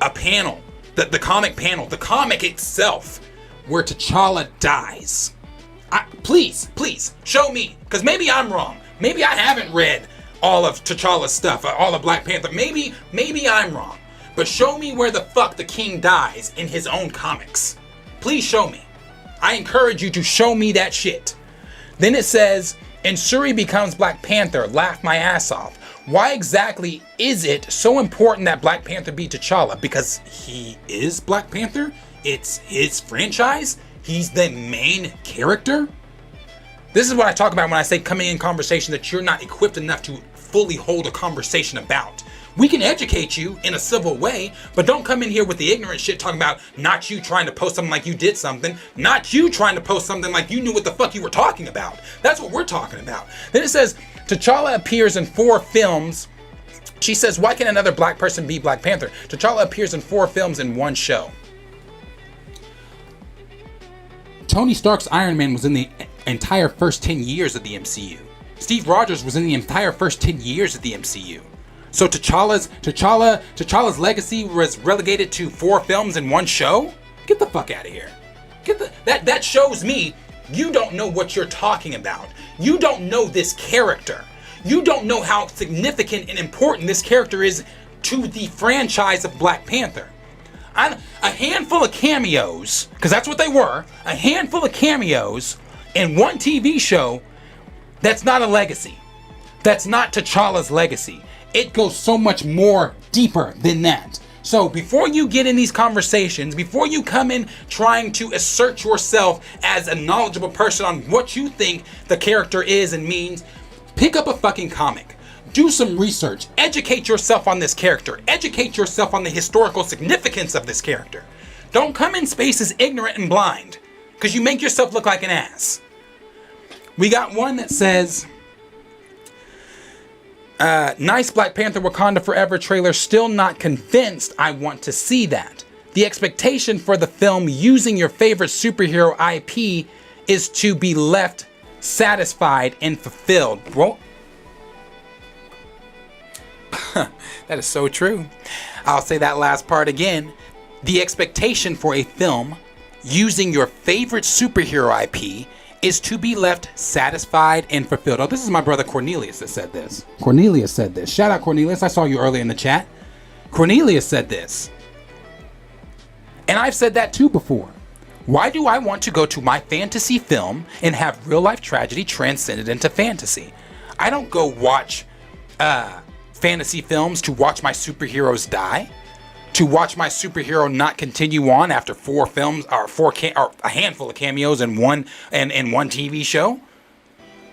a panel, the comic panel, the comic itself, where T'Challa dies. Please, show me, because maybe I'm wrong. Maybe I haven't read all of T'Challa's stuff, all of Black Panther. Maybe I'm wrong. But show me where the fuck the king dies in his own comics. Please show me. I encourage you to show me that shit. Then it says, and Shuri becomes Black Panther. Laugh my ass off. Why exactly is it so important that Black Panther be T'Challa? Because he is Black Panther? It's his franchise? He's the main character? This is what I talk about when I say coming in conversation that you're not equipped enough to fully hold a conversation about. We can educate you in a civil way, but don't come in here with the ignorant shit talking about not you trying to post something like you did something, not you trying to post something like you knew what the fuck you were talking about. That's what we're talking about. Then it says, T'Challa appears in 4 films. She says, why can another black person be Black Panther? T'Challa appears in 4 films in 1 show. Tony Stark's Iron Man was in the entire first 10 years of the MCU. Steve Rogers was in the entire first 10 years of the MCU. So T'Challa's legacy was relegated to 4 films in 1 show? Get the fuck out of here. That shows me you don't know what you're talking about. You don't know this character. You don't know how significant and important this character is to the franchise of Black Panther. A handful of cameos, because that's what they were, a handful of cameos in 1 TV show, that's not a legacy. That's not T'Challa's legacy. It goes so much more deeper than that. So before you get in these conversations, before you come in trying to assert yourself as a knowledgeable person on what you think the character is and means, pick up a fucking comic. Do some research. Educate yourself on this character. Educate yourself on the historical significance of this character. Don't come in spaces ignorant and blind, because you make yourself look like an ass. We got one that says, nice Black Panther Wakanda Forever trailer, still not convinced I want to see that. The expectation for the film using your favorite superhero IP is to be left satisfied and fulfilled. Bro, that is so true. I'll say that last part again. The expectation for a film using your favorite superhero IP is to be left satisfied and fulfilled. Oh, this is my brother Cornelius that said this. Cornelius said this. Shout out Cornelius. I saw you earlier in the chat. Cornelius said this. And I've said that too before. Why do I want to go to my fantasy film and have real life tragedy transcended into fantasy? I don't go watch fantasy films to watch my superheroes die, to watch my superhero not continue on after 4 films or a handful of cameos in one TV show.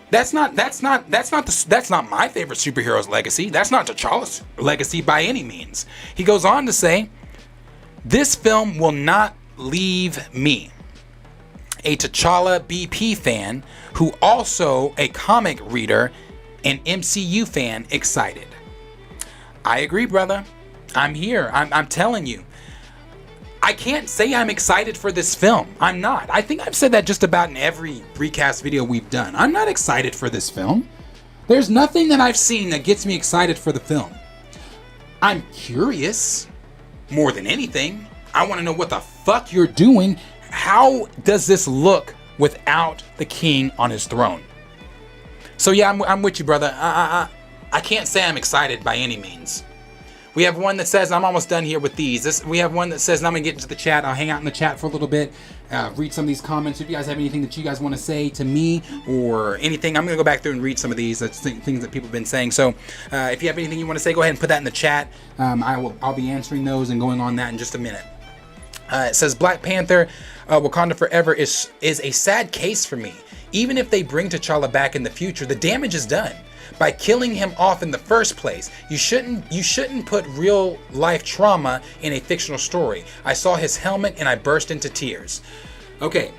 That's not my favorite superhero's legacy. That's not T'Challa's legacy by any means. He goes on to say, this film will not leave me, a T'Challa BP fan who also a comic reader and MCU fan, excited. I agree, brother. I'm here. I'm telling you. I can't say I'm excited for this film. I'm not. I think I've said that just about in every recast video we've done. I'm not excited for this film. There's nothing that I've seen that gets me excited for the film. I'm curious more than anything. I want to know what the fuck you're doing. How does this look without the king on his throne? So yeah, I'm with you, brother. I can't say I'm excited by any means. We have one that says, I'm almost done here with these. We have one that says, and I'm going to get into the chat. I'll hang out in the chat for a little bit, read some of these comments. If you guys have anything that you guys want to say to me or anything, I'm going to go back through and read some of these. That's things that people have been saying. So if you have anything you want to say, go ahead and put that in the chat. I'll be answering those and going on that in just a minute. It says, Black Panther Wakanda Forever is a sad case for me. Even if they bring T'Challa back in the future, the damage is done. by killing him off in the first place. You shouldn't put real life trauma in a fictional story. I saw his helmet and I burst into tears. Okay,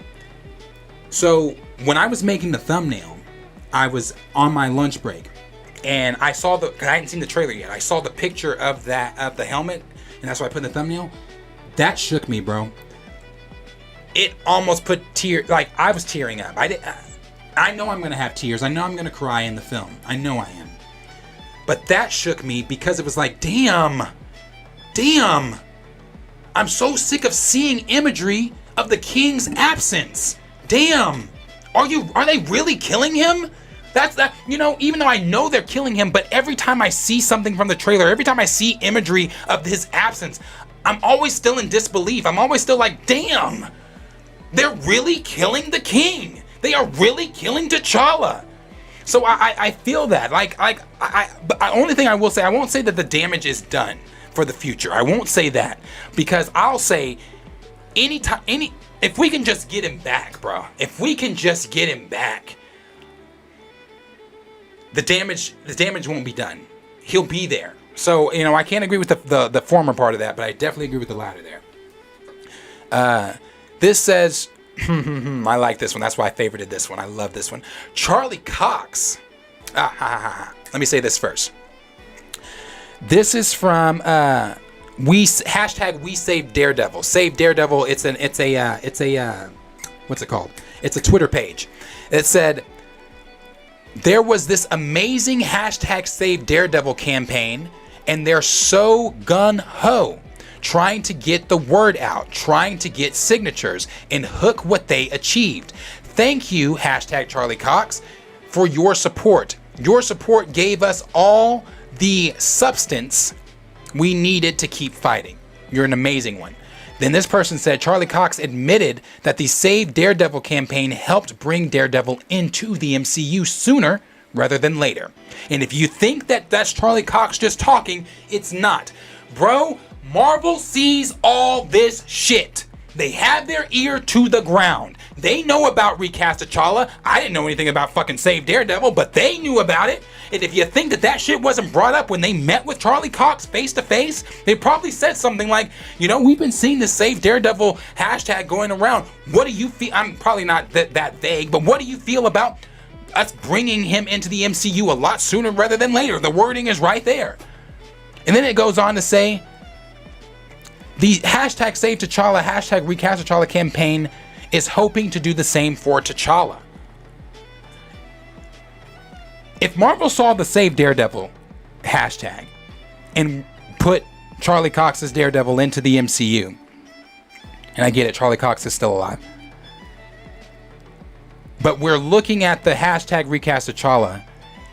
so when I was making the thumbnail, I was on my lunch break, and I saw I hadn't seen the trailer yet. I saw the picture of the helmet, and that's why I put in the thumbnail. That shook me, bro. It almost put like I was tearing up. I know I'm gonna have tears. I know I'm gonna cry in the film. I know I am. But that shook me because it was like, damn. I'm so sick of seeing imagery of the king's absence. Damn. Are they really killing him? That's that, even though I know they're killing him, but every time I see something from the trailer, every time I see imagery of his absence, I'm always still in disbelief. I'm always still like, damn. They're really killing the king. They are really killing T'Challa. So I feel that. But the only thing I will say, I won't say that the damage is done for the future. I won't say that, because I'll say if we can just get him back, bro. If we can just get him back, the damage won't be done. He'll be there. So I can't agree with the former part of that, but I definitely agree with the latter there. This says, I like this one. That's why I favorited this one. I love this one. Charlie Cox. Let me say this first. This is from We Save Daredevil. Save Daredevil. It's a what's it called? It's a Twitter page. It said, there was this amazing #Save Daredevil campaign, and they're so gun-ho, trying to get the word out, trying to get signatures, and hook what they achieved. Thank you, #Charlie Cox, for your support. Your support gave us all the substance we needed to keep fighting. You're an amazing one. Then this person said, Charlie Cox admitted that the Save Daredevil campaign helped bring Daredevil into the MCU sooner rather than later. And if you think that that's Charlie Cox just talking, it's not. Bro, Marvel sees all this shit. They have their ear to the ground. They know about Recast T'Challa. I didn't know anything about fucking Save Daredevil, but they knew about it. And if you think that shit wasn't brought up when they met with Charlie Cox face to face, they probably said something like, we've been seeing this Save Daredevil hashtag going around. What do you feel? I'm probably not that vague, but what do you feel about us bringing him into the MCU a lot sooner rather than later? The wording is right there. And then it goes on to say, the #Save T'Challa, #Recast T'Challa campaign is hoping to do the same for T'Challa. If Marvel saw the Save Daredevil hashtag and put Charlie Cox's Daredevil into the MCU, and I get it, Charlie Cox is still alive, but we're looking at the #Recast T'Challa,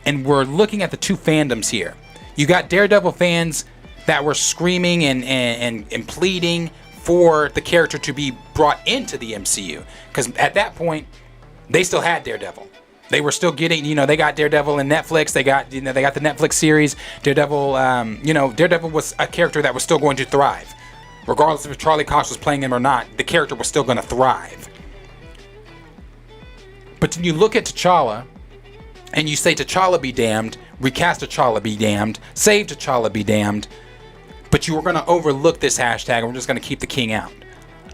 and we're looking at the two fandoms here. You got Daredevil fans that were screaming and pleading for the character to be brought into the MCU, because at that point they still had Daredevil. They were still getting, they got Daredevil in Netflix. They got the Netflix series. Daredevil, Daredevil was a character that was still going to thrive, regardless if Charlie Cox was playing him or not. The character was still going to thrive. But when you look at T'Challa, and you say T'Challa be damned, Recast T'Challa be damned, Save T'Challa be damned, but you were going to overlook this hashtag, and we're just going to keep the king out.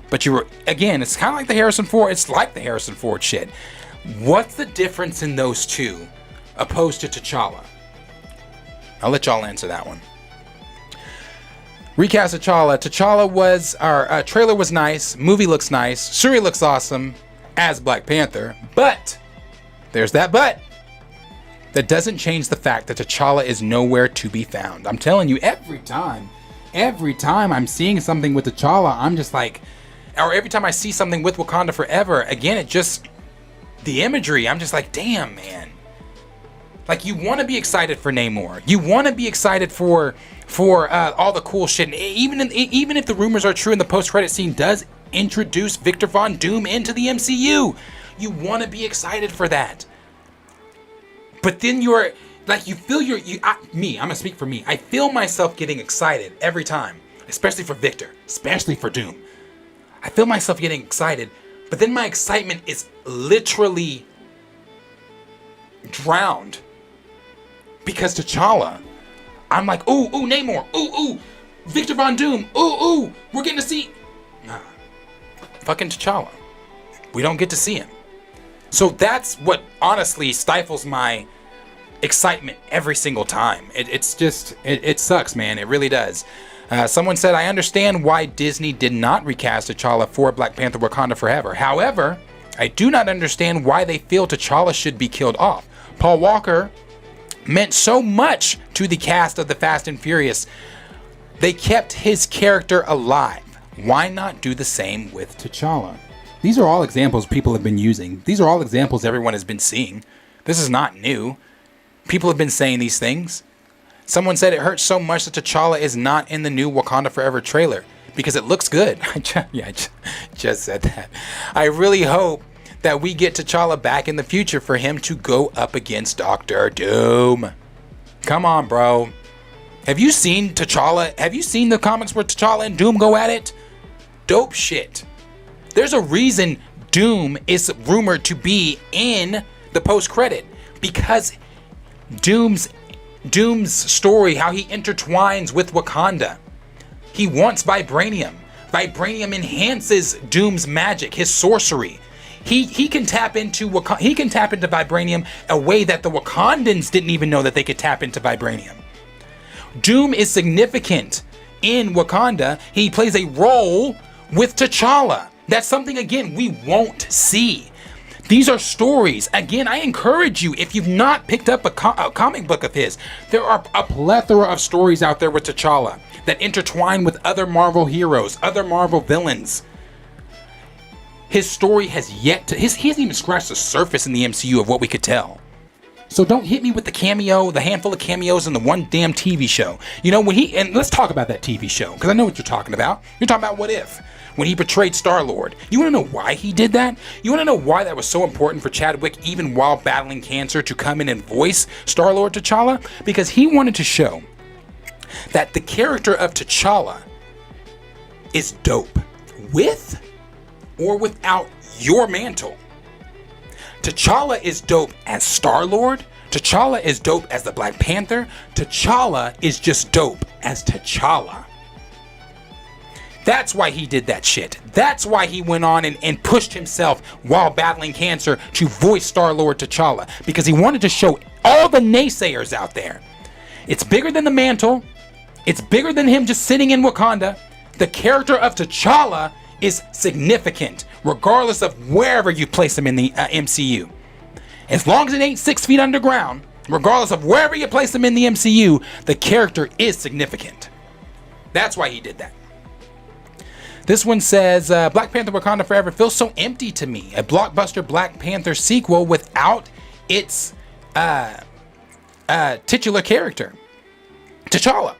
But it's kind of like the Harrison Ford. It's like the Harrison Ford shit. What's the difference in those two opposed to T'Challa? I'll let y'all answer that one. Recast T'Challa. Our trailer was nice. Movie looks nice. Shuri looks awesome as Black Panther. But, there's that but. That doesn't change the fact that T'Challa is nowhere to be found. I'm telling you, every time I'm seeing something with T'Challa, I'm just like, or every time I see something with Wakanda Forever, again, the imagery, I'm just like, damn, man. Like, you want to be excited for Namor. You want to be excited for all the cool shit. And even if the rumors are true and the post-credit scene does introduce Victor Von Doom into the MCU, you want to be excited for that. But then you're like, you feel I'm gonna speak for me. I feel myself getting excited every time, especially for Victor, especially for Doom. I feel myself getting excited, but then my excitement is literally drowned because T'Challa. I'm like, ooh, Namor, ooh, Victor Von Doom, ooh, we're getting to see. Nah, fucking T'Challa. We don't get to see him. So that's what honestly stifles my excitement every single time. It's just, it sucks, man. It really does. Someone said, I understand why Disney did not recast T'Challa for Black Panther Wakanda Forever. However, I do not understand why they feel T'Challa should be killed off. Paul Walker meant so much to the cast of the Fast and Furious. They kept his character alive. Why not do the same with T'Challa? These are all examples people have been using. These are all examples everyone has been seeing. This is not new. People have been saying these things. Someone said it hurts so much that T'Challa is not in the new Wakanda Forever trailer because it looks good. I just said that. I really hope that we get T'Challa back in the future for him to go up against Doctor Doom. Come on, bro. Have you seen T'Challa? Have you seen the comics where T'Challa and Doom go at it? Dope shit. There's a reason Doom is rumored to be in the post-credit because Doom's story, how he intertwines with Wakanda. He wants vibranium. Vibranium enhances Doom's magic, his sorcery. He can tap into vibranium a way that the Wakandans didn't even know that they could tap into vibranium. Doom is significant in Wakanda. He plays a role with T'Challa. That's something, again, we won't see. These are stories. Again, I encourage you, if you've not picked up a comic book of his, there are a plethora of stories out there with T'Challa that intertwine with other Marvel heroes, other Marvel villains. His story has yet to... he hasn't even scratched the surface in the MCU of what we could tell. So don't hit me with the handful of cameos in the one damn TV show. You know, and let's talk about that TV show, because I know what you're talking about. You're talking about What If? When he portrayed Star-Lord. You want to know why he did that? You want to know why that was so important for Chadwick, even while battling cancer, to come in and voice Star-Lord T'Challa? Because he wanted to show that the character of T'Challa is dope, with or without your mantle. T'Challa is dope as Star-Lord. T'Challa is dope as the Black Panther. T'Challa is just dope as T'Challa. That's why he did that shit. That's why he went on and pushed himself while battling cancer to voice Star-Lord T'Challa. Because he wanted to show all the naysayers out there. It's bigger than the mantle. It's bigger than him just sitting in Wakanda. The character of T'Challa is significant, regardless of wherever you place him in the MCU. As long as it ain't 6 feet underground, regardless of wherever you place him in the MCU, the character is significant. That's why he did that. This one says, Black Panther Wakanda Forever feels so empty to me. A blockbuster Black Panther sequel without its titular character, T'Challa.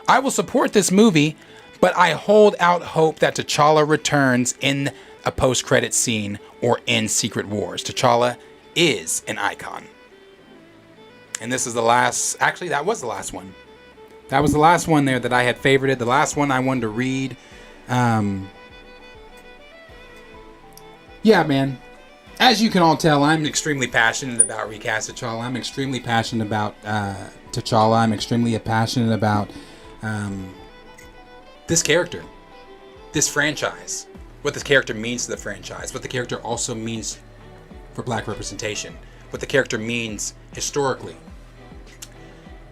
I will support this movie, but I hold out hope that T'Challa returns in a post-credit scene or in Secret Wars. T'Challa is an icon. And this is the last... Actually, that was the last one. That was the last one there that I had favorited. The last one I wanted to read... yeah, man, as you can all tell, I'm extremely passionate about Recast T'Challa. I'm extremely passionate about T'Challa. I'm extremely passionate about this character, this franchise, what this character means to the franchise, what the character also means for Black representation, what the character means historically.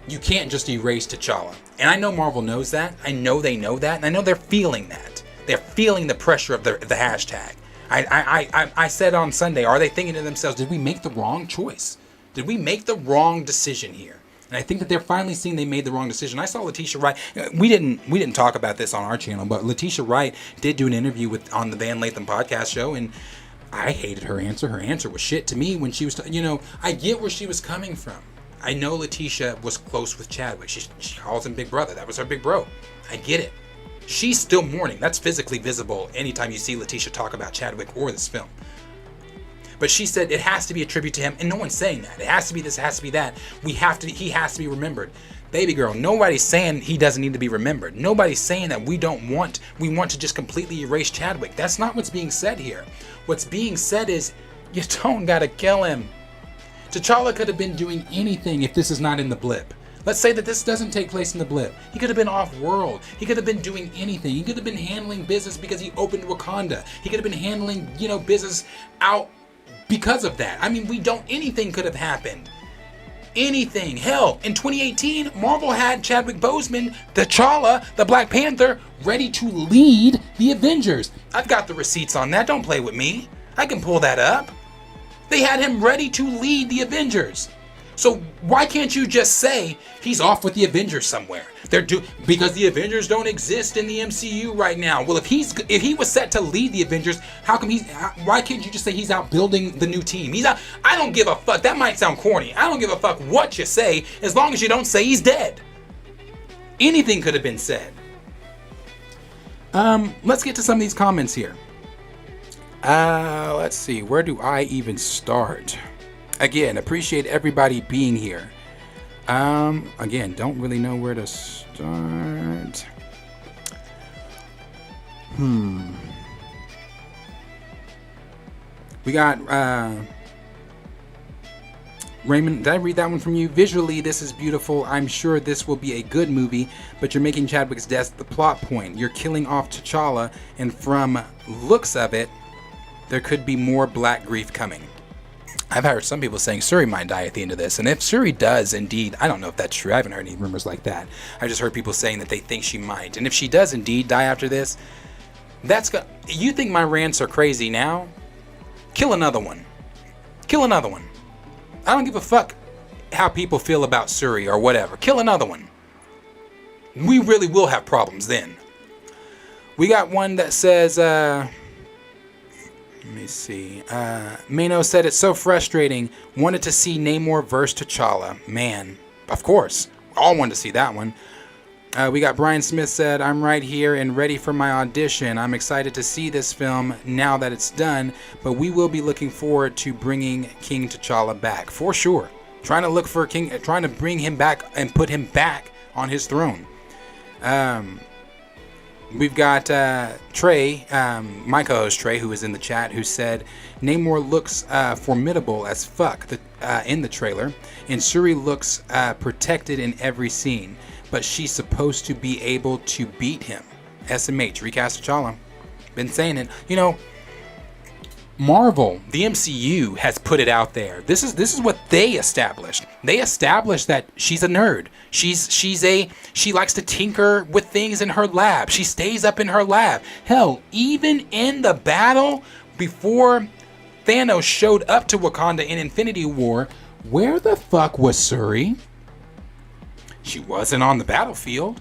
You can't just erase T'Challa. And I know Marvel knows that. I know they know that. And I know they're feeling that. They're feeling the pressure of the hashtag. I said on Sunday, are they thinking to themselves, did we make the wrong choice? Did we make the wrong decision here? And I think that they're finally seeing they made the wrong decision. I saw Letitia Wright. We didn't talk about this on our channel, but Letitia Wright did do an interview on the Van Lathan podcast show, and I hated her answer. Her answer was shit to me when she was, I get where she was coming from. I know Letitia was close with Chadwick. She calls him Big Brother. That was her big bro. I get it. She's still mourning. That's physically visible anytime you see Letitia talk about Chadwick or this film. But she said it has to be a tribute to him, and no one's saying that. It has to be this, it has to be that. He has to be remembered. Baby girl, nobody's saying he doesn't need to be remembered. Nobody's saying that we want to just completely erase Chadwick. That's not what's being said here. What's being said is, you don't gotta kill him. T'Challa could have been doing anything if this is not in the blip. Let's say that this doesn't take place in the blip. He could have been off-world. He could have been doing anything. He could have been handling business because he opened Wakanda. He could have been handling, business out because of that. I mean, anything could have happened. Anything. Hell, in 2018, Marvel had Chadwick Boseman, T'Challa, the Black Panther, ready to lead the Avengers. I've got the receipts on that. Don't play with me. I can pull that up. They had him ready to lead the Avengers. So why can't you just say he's off with the Avengers somewhere? Because the Avengers don't exist in the MCU right now. Well, if he was set to lead the Avengers, why can't you just say he's out building the new team? I don't give a fuck. That might sound corny. I don't give a fuck what you say as long as you don't say he's dead. Anything could have been said. Let's get to some of these comments here. Let's see. Where do I even start? Again, appreciate everybody being here. Again, don't really know where to start. We got Raymond, did I read that one from you? Visually, this is beautiful. I'm sure this will be a good movie, but you're making Chadwick's death the plot point. You're killing off T'Challa, and from looks of it, there could be more black grief coming. I've heard some people saying Shuri might die at the end of this, and if Shuri does indeed, I don't know if that's true. I haven't heard any rumors like that. I just heard people saying that they think she might, and if she does indeed die after this, you think my rants are crazy now? Kill another one. Kill another one. I don't give a fuck how people feel about Shuri or whatever. Kill another one. We really will have problems then. We got one that says, let me see. Mano said it's so frustrating. Wanted to see Namor verse T'Challa. Man, of course. All wanted to see that one. We got Brian Smith said, I'm right here and ready for my audition. I'm excited to see this film now that it's done, but we will be looking forward to bringing King T'Challa back. For sure. Trying to bring him back and put him back on his throne. We've got Trey, my co-host Trey, who is in the chat, who said, Namor looks formidable as fuck in the trailer, and Shuri looks protected in every scene, but she's supposed to be able to beat him. SMH, recast T'Challa. Been saying it. Marvel, the MCU, has put it out there. This is what they established. They established that she's a nerd. She likes to tinker with things in her lab. She stays up in her lab. Hell, even in the battle before Thanos showed up to Wakanda in Infinity War, where the fuck was Shuri? She wasn't on the battlefield.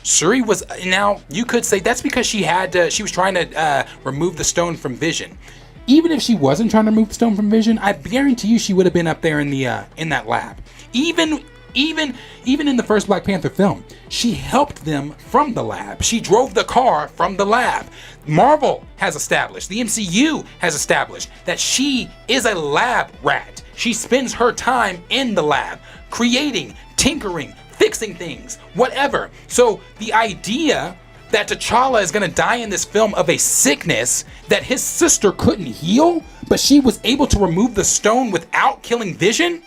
Shuri was. Now you could say that's because she was trying to remove the stone from Vision. Even if she wasn't trying to remove the stone from Vision, I guarantee you she would have been up there in that lab. Even in the first Black Panther film, she helped them from the lab. She drove the car from the lab. Marvel has established, the MCU has established that she is a lab rat. She spends her time in the lab, creating, tinkering, fixing things, whatever. So the idea that T'Challa is going to die in this film of a sickness that his sister couldn't heal, but she was able to remove the stone without killing Vision?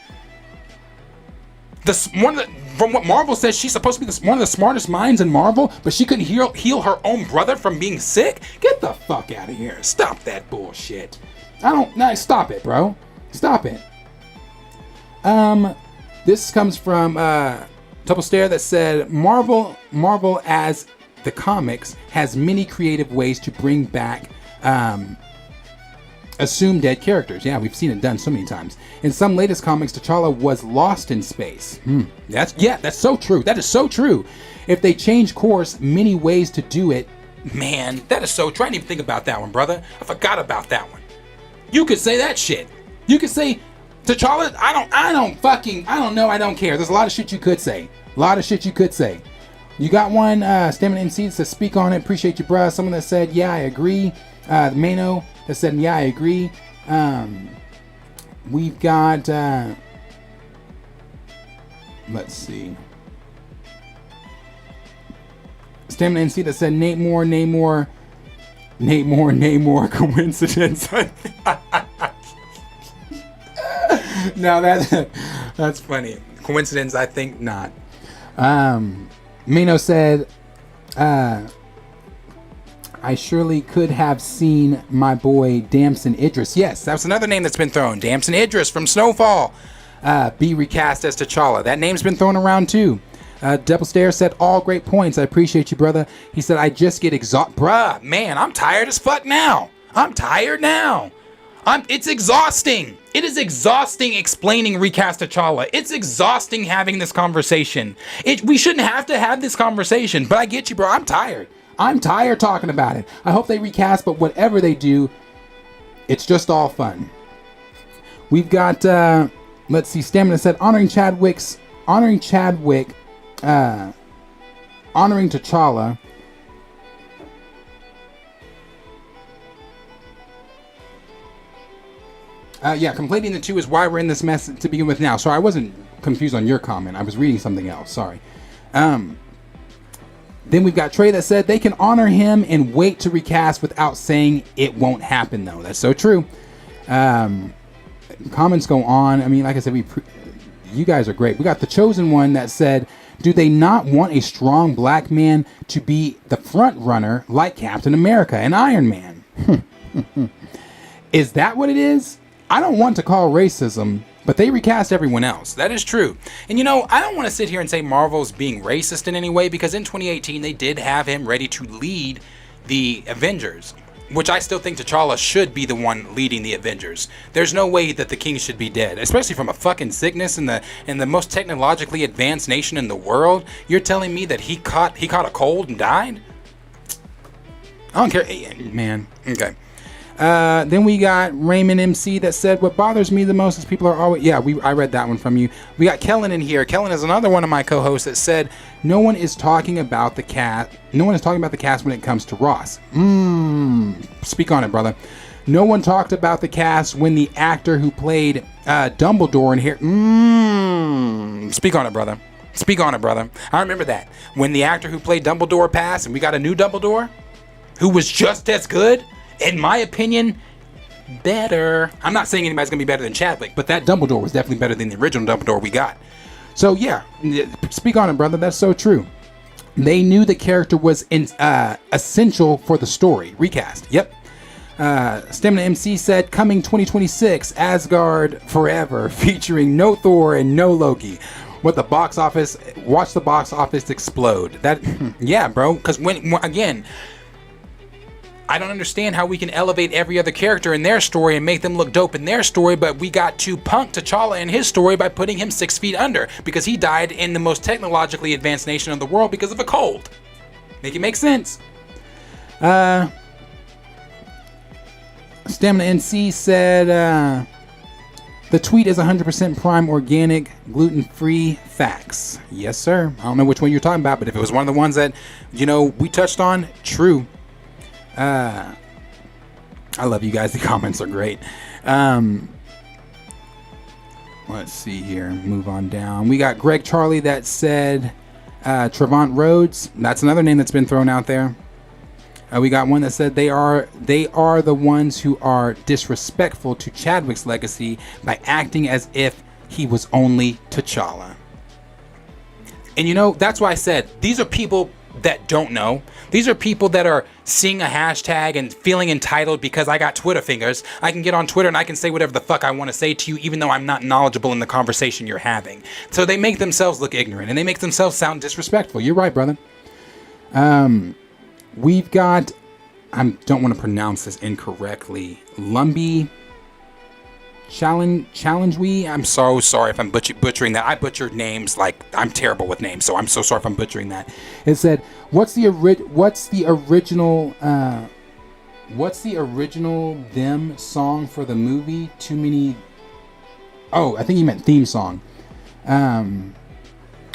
From what Marvel says, she's supposed to be one of the smartest minds in Marvel, but she couldn't heal her own brother from being sick? Get the fuck out of here. Stop that bullshit. Stop it, bro. Stop it. This comes from Double Stare that said, Marvel as the comics has many creative ways to bring back assumed dead characters. Yeah, we've seen it done so many times. In some latest comics, T'Challa was lost in space. That's so true. That is so true. If they change course, many ways to do it. Man, that is so true. I didn't even think about that one, brother. I forgot about that one. You could say that shit. You could say T'Challa. I don't know. I don't care. There's a lot of shit you could say. You got one, Stamina NC that says, speak on it. Appreciate you, bruh. Someone that said, yeah, I agree. Mano that said, yeah, I agree. We've got, let's see. Stamina NC that said, Namor, coincidence. No, that's funny. Coincidence? I think not. Mino said, I surely could have seen my boy Damson Idris. Yes, that's another name that's been thrown. Damson Idris from Snowfall. Be recast as T'Challa. That name's been thrown around too. Double Stare said, all great points. I appreciate you, brother. He said, I just get exhausted. Bruh, man, I'm tired as fuck now. I'm tired now. It's exhausting. It is exhausting explaining recast T'Challa. It's exhausting having this conversation. We shouldn't have to have this conversation, but I get you, bro. I'm tired. I'm tired talking about it. I hope they recast, but whatever they do, it's just all fun. We've got, let's see, Stamina said, honoring Chadwick, honoring T'Challa. Yeah, completing the two is why we're in this mess to begin with now. So I wasn't confused on your comment. I was reading something else. Sorry. Then we've got Trey that said they can honor him and wait to recast without saying it won't happen, though. That's so true. Comments go on. I mean, like I said, you guys are great. We got the Chosen One that said, do they not want a strong black man to be the front runner like Captain America and Iron Man? Is that what it is? I don't want to call racism, but they recast everyone else. That is true. And you know, I don't want to sit here and say Marvel's being racist in any way, because in 2018 they did have him ready to lead the Avengers, which I still think T'Challa should be the one leading the Avengers. There's no way that the king should be dead, especially from a fucking sickness in the most technologically advanced nation in the world. You're telling me that he caught a cold and died? I don't care, man. Okay. Then we got Raymond MC that said, what bothers me the most is people are always... Yeah, I read that one from you. We got Kellen in here. Kellen is another one of my co-hosts that said, no one is talking about the cast when it comes to Ross. Speak on it, brother. No one talked about the cast when the actor who played Dumbledore in here... Speak on it, brother. Speak on it, brother. I remember that. When the actor who played Dumbledore passed and we got a new Dumbledore who was just as good... In my opinion, better. I'm not saying anybody's going to be better than Chadwick, but that Dumbledore was definitely better than the original Dumbledore we got. So yeah, speak on it, brother. That's so true. They knew the character was essential for the story. Recast. Yep. Stamina MC said, coming 2026, Asgard Forever, featuring no Thor and no Loki. Watch the box office explode. That, yeah, bro. Because again, I don't understand how we can elevate every other character in their story and make them look dope in their story, but we got to punk T'Challa in his story by putting him 6 feet under because he died in the most technologically advanced nation in the world because of a cold. Make it make sense. Stamina NC said, the tweet is 100% prime organic, gluten-free facts. Yes, sir. I don't know which one you're talking about, but if it was one of the ones that, we touched on, true. I love you guys. The comments are great. Let's see here. Move on down. We got Greg Charlie that said Trevant Rhodes. That's another name that's been thrown out there. We got one that said they are the ones who are disrespectful to Chadwick's legacy by acting as if he was only T'Challa. And that's why I said these are people that don't know. These are people that are seeing a hashtag and feeling entitled because I got Twitter fingers. I can get on Twitter and I can say whatever the fuck I want to say to you, even though I'm not knowledgeable in the conversation you're having. So they make themselves look ignorant and they make themselves sound disrespectful. You're right, brother. We've got, I don't want to pronounce this incorrectly, Lumby Challenge we. I'm so sorry if I'm butchering that. I butchered names, like I'm terrible with names, so I'm so sorry if I'm butchering that. It said, what's the original them song for the movie? Too many. Oh, I think he meant theme song.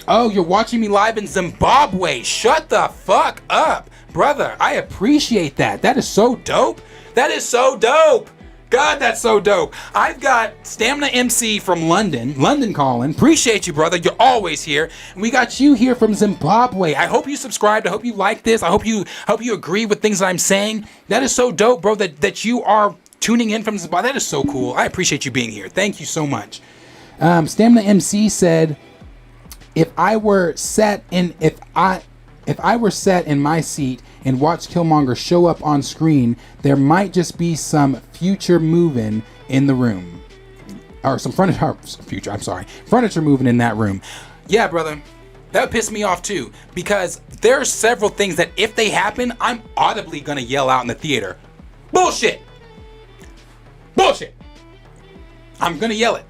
Oh, you're watching me live in Zimbabwe. Shut the fuck up, brother. I appreciate that. That is so dope. That is so dope. God, that's so dope. I've got Stamina MC from London calling. Appreciate you, brother. You're always here. And we got you here from Zimbabwe. I hope you subscribed. I hope you like this. I hope you agree with things that I'm saying. That is so dope, bro, that you are tuning in from Zimbabwe. That is so cool. I appreciate you being here. Thank you so much. Stamina MC said, if I were sat in my seat and watched Killmonger show up on screen, there might just be some future moving in the room. Or some furniture moving in that room. Yeah, brother. That would piss me off too. Because there are several things that if they happen, I'm audibly going to yell out in the theater. Bullshit. Bullshit. I'm going to yell it.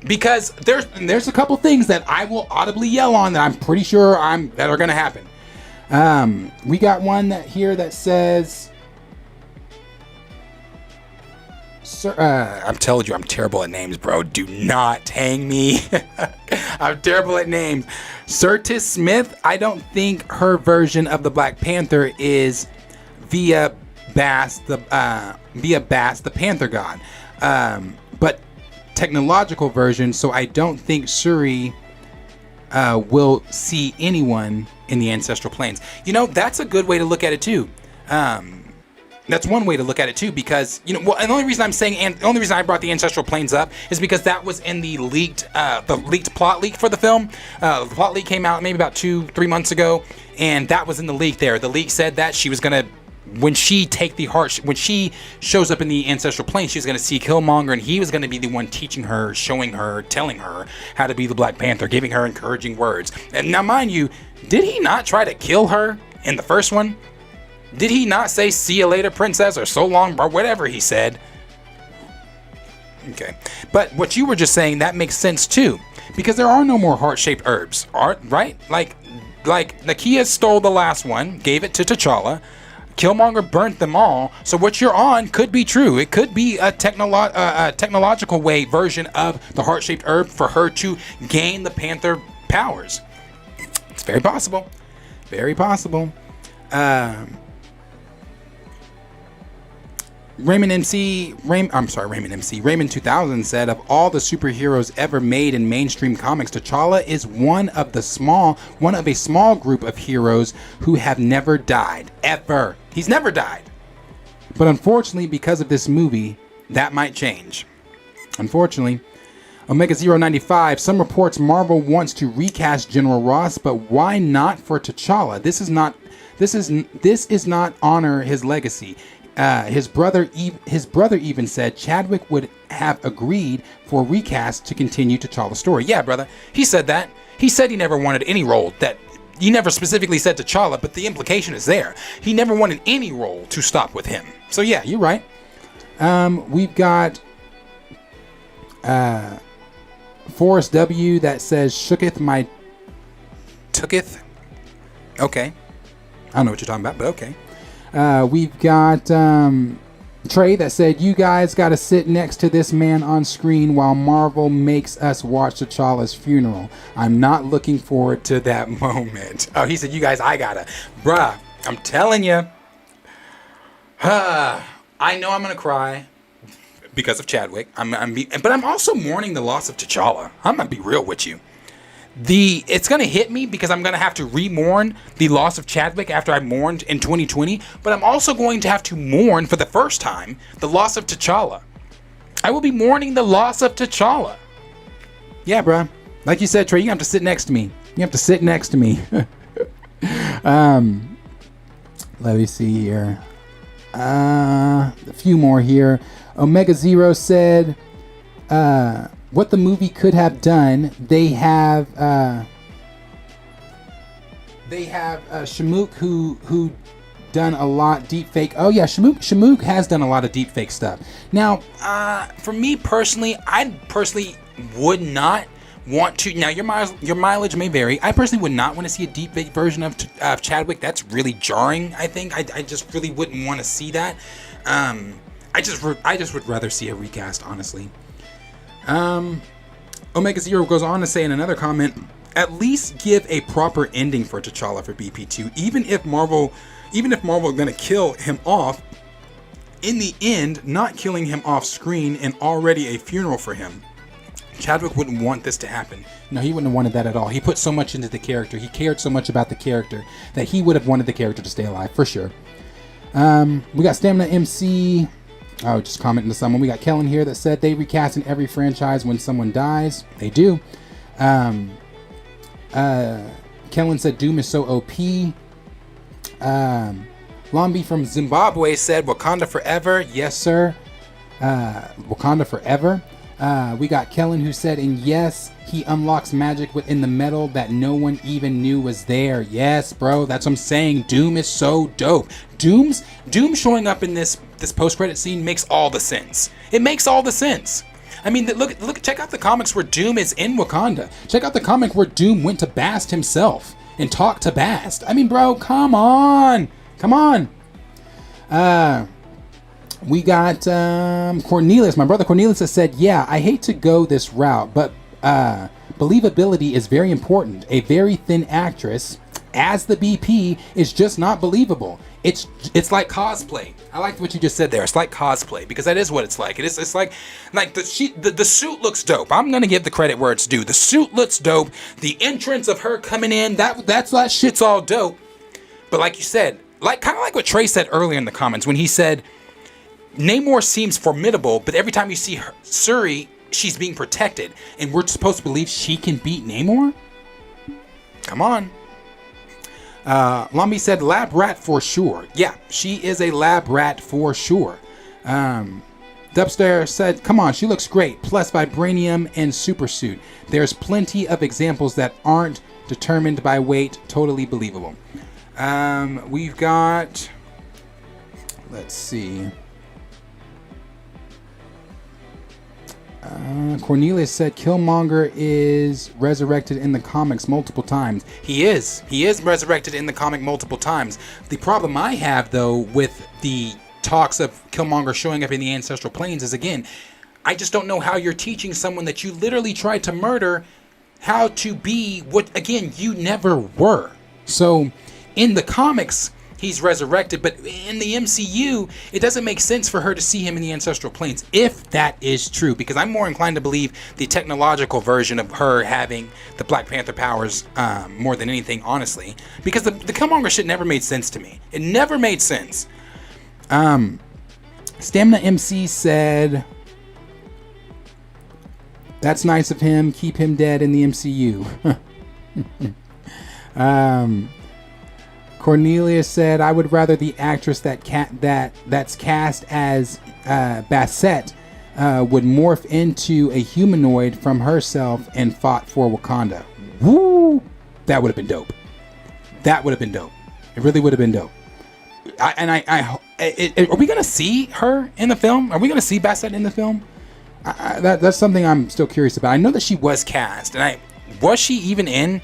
Because there's a couple things that I will audibly yell on that I'm pretty sure that are going to happen. We got one here that says, "Sir, I'm telling you, I'm terrible at names, bro. Do not hang me. I'm terrible at names. Curtis Smith, I don't think her version of the Black Panther is via Bass the Panther God, but technological version. So I don't think Shuri will see anyone in the ancestral planes." You know, that's a good way to look at it too. That's one way to look at it too, because and the only reason I'm saying, and the only reason I brought the ancestral planes up is because that was in the leaked plot leak for the film. The plot leak came out maybe about 2-3 months ago, and that was in the leak there. The leak said that she was gonna, when she shows up in the ancestral plane, she's gonna see Killmonger, and he was gonna be the one teaching her, showing her, telling her how to be the Black Panther, giving her encouraging words. And now, mind you, did he not try to kill her in the first one? Did he not say, "See you later, princess," or "So long," or whatever he said? Okay. But what you were just saying, that makes sense too. Because there are no more heart-shaped herbs, right? Like Nakia stole the last one, gave it to T'Challa. Killmonger burnt them all. So what you're on could be true. It could be a technological version of the heart-shaped herb for her to gain the Panther powers. It's very possible. Very possible. Raymond 2000 said, of all the superheroes ever made in mainstream comics, T'Challa is one of a small group of heroes who have never died. Ever. He's never died. But unfortunately, because of this movie, that might change. Unfortunately. Omega 095, some reports Marvel wants to recast General Ross, but why not for T'Challa? This is not honor his legacy. His brother even said Chadwick would have agreed for recast to continue T'Challa's story. Yeah, brother. He said that. He said he never wanted any role that... He never specifically said T'Challa, but the implication is there. He never wanted any role to stop with him. So yeah, you're right. We've got Forrest W. that says, "Shooketh my tooketh." Okay. I don't know what you're talking about, but okay. We've got Trey that said, "You guys got to sit next to this man on screen while Marvel makes us watch T'Challa's funeral. I'm not looking forward to that moment." Oh, he said, "You guys, I gotta." Bruh, I'm telling you. I know I'm going to cry because of Chadwick. But I'm also mourning the loss of T'Challa. I'm going to be real with you. It's going to hit me because I'm going to have to re-mourn the loss of Chadwick after I mourned in 2020, but I'm also going to have to mourn for the first time the loss of T'Challa. I will be mourning the loss of T'Challa. Yeah, bruh. Like you said, Trey, you have to sit next to me. You have to sit next to me. Let me see here. A few more here. Omega Zero said, what the movie could have done, they have Shamook who done a lot deep fake. Oh yeah, Shamook has done a lot of deep fake stuff. Now, for me personally, I personally would not want to. Now your mileage may vary. I personally would not want to see a deep fake version of Chadwick. That's really jarring. I think I just really wouldn't want to see that. I just would rather see a recast, honestly. Omega Zero goes on to say in another comment, at least give a proper ending for T'Challa for BP2. Even if Marvel are gonna kill him off, in the end, not killing him off screen and already a funeral for him. Chadwick wouldn't want this to happen. No, he wouldn't have wanted that at all. He put so much into the character. He cared so much about the character that he would have wanted the character to stay alive, for sure. We got Stamina MC Oh, just commenting to someone. We got Kellen here that said they recast in every franchise when someone dies. They do. Kellen said Doom is so OP. Lombi from Zimbabwe said Wakanda forever. Yes, sir. Wakanda forever. We got Kellen who said, and yes, he unlocks magic within the metal that no one even knew was there. Yes, bro, that's what I'm saying. Doom is so dope. Doom showing up in this post-credit scene makes all the sense. It makes all the sense. I mean, look, check out the comics where Doom is in Wakanda. Check out the comic where Doom went to Bast himself and talked to Bast. I mean, bro, come on. We got Cornelius. My brother Cornelius has said, yeah, I hate to go this route, but believability is very important. A very thin actress as the BP is just not believable. It's like cosplay. I like what you just said there. It's like cosplay, because that is what it's like. It's like the suit looks dope. I'm gonna give the credit where it's due. The suit looks dope. The entrance of her coming in, that shit's all dope. But like you said, kind of like what Trey said earlier in the comments when he said Namor seems formidable, but every time you see her, Shuri, she's being protected, and we're supposed to believe she can beat Namor? Come on. Lambi said lab rat for sure. Yeah, she is a lab rat for sure. Dubster said, come on, she looks great. Plus vibranium and supersuit. There's plenty of examples that aren't determined by weight. Totally believable. We've got, let's see. Cornelius said Killmonger is resurrected in the comics multiple times. He is resurrected in the comic multiple times. The problem I have, though, with the talks of Killmonger showing up in the ancestral planes is, again, I just don't know how you're teaching someone that you literally tried to murder how to be what, again, you never were. So in the comics, he's resurrected, but in the MCU, it doesn't make sense for her to see him in the ancestral planes, if that is true, because I'm more inclined to believe the technological version of her having the Black Panther powers more than anything, honestly, because the Killmonger shit never made sense to me. It never made sense. Stamina MC said, that's nice of him, keep him dead in the MCU. Cornelius said, I would rather the actress that's cast as Bassett would morph into a humanoid from herself and fought for Wakanda. Woo! That would have been dope. That would have been dope. It really would have been dope. Are we going to see her in the film? Are we going to see Bassett in the film? That's something I'm still curious about. I know that she was cast. Was she even in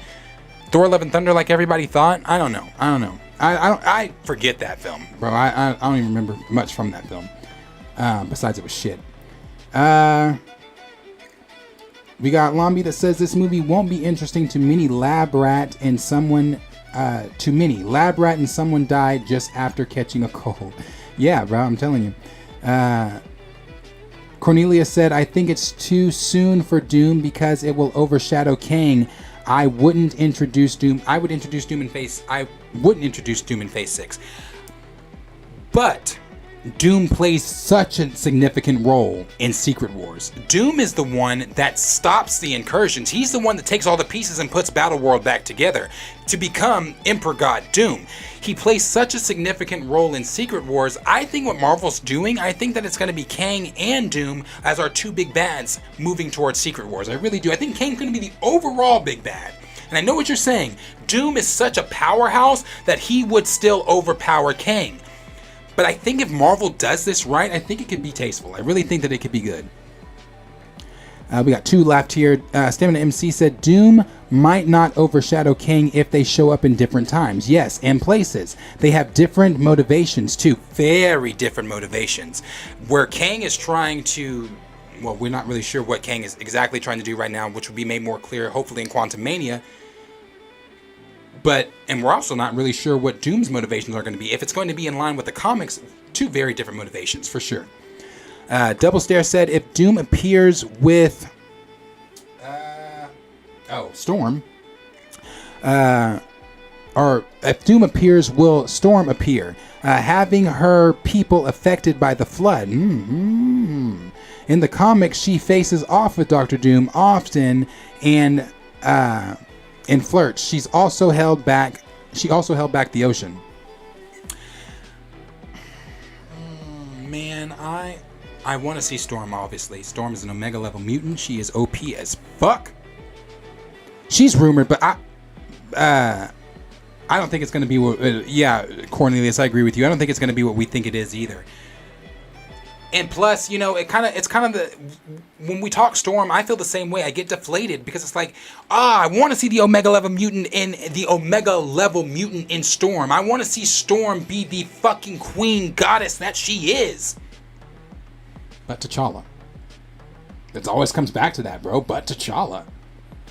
Thor: Love and Thunder like everybody thought? I don't know. I forget that film, bro. I don't even remember much from that film. Besides it was shit. We got Lambi that says this movie won't be interesting to many lab rat and someone died just after catching a cold. Yeah, bro, I'm telling you. Cornelius said, I think it's too soon for Doom because it will overshadow Kang. I wouldn't introduce Doom. I wouldn't introduce Doom in Phase 6. But Doom plays such a significant role in Secret Wars. Doom is the one that stops the incursions. He's the one that takes all the pieces and puts Battleworld back together to become Emperor God Doom. He plays such a significant role in Secret Wars. I think what Marvel's doing, I think that it's going to be Kang and Doom as our two big bads moving towards Secret Wars. I really do. I think Kang's going to be the overall big bad. And I know what you're saying. Doom is such a powerhouse that he would still overpower Kang. But I think if Marvel does this right, I think it could be tasteful. I really think that it could be good. We got two left here. Stamina MC said, Doom might not overshadow Kang if they show up in different times. Yes, and places. They have different motivations too. Very different motivations. Where Kang is trying to... Well, we're not really sure what Kang is exactly trying to do right now, which will be made more clear, hopefully, in Quantumania. And we're also not really sure what Doom's motivations are going to be. If it's going to be in line with the comics, two very different motivations, for sure. Double Stare said, if Doom appears with... Storm. appears, will Storm appear, having her people affected by the flood. In the comics, she faces off with Doctor Doom often and flirts. She also held back the ocean. Man, I want to see Storm, obviously. Storm is an Omega level mutant. She is OP as fuck. She's rumored, but I don't think it's going to be what... Cornelius, I agree with you. I don't think it's going to be what we think it is either. And plus, you know, it's kind of the... When we talk Storm, I feel the same way. I get deflated because it's like, I want to see the Omega level mutant in Storm. I want to see Storm be the fucking queen goddess that she is. But T'Challa. It always comes back to that, bro. But T'Challa.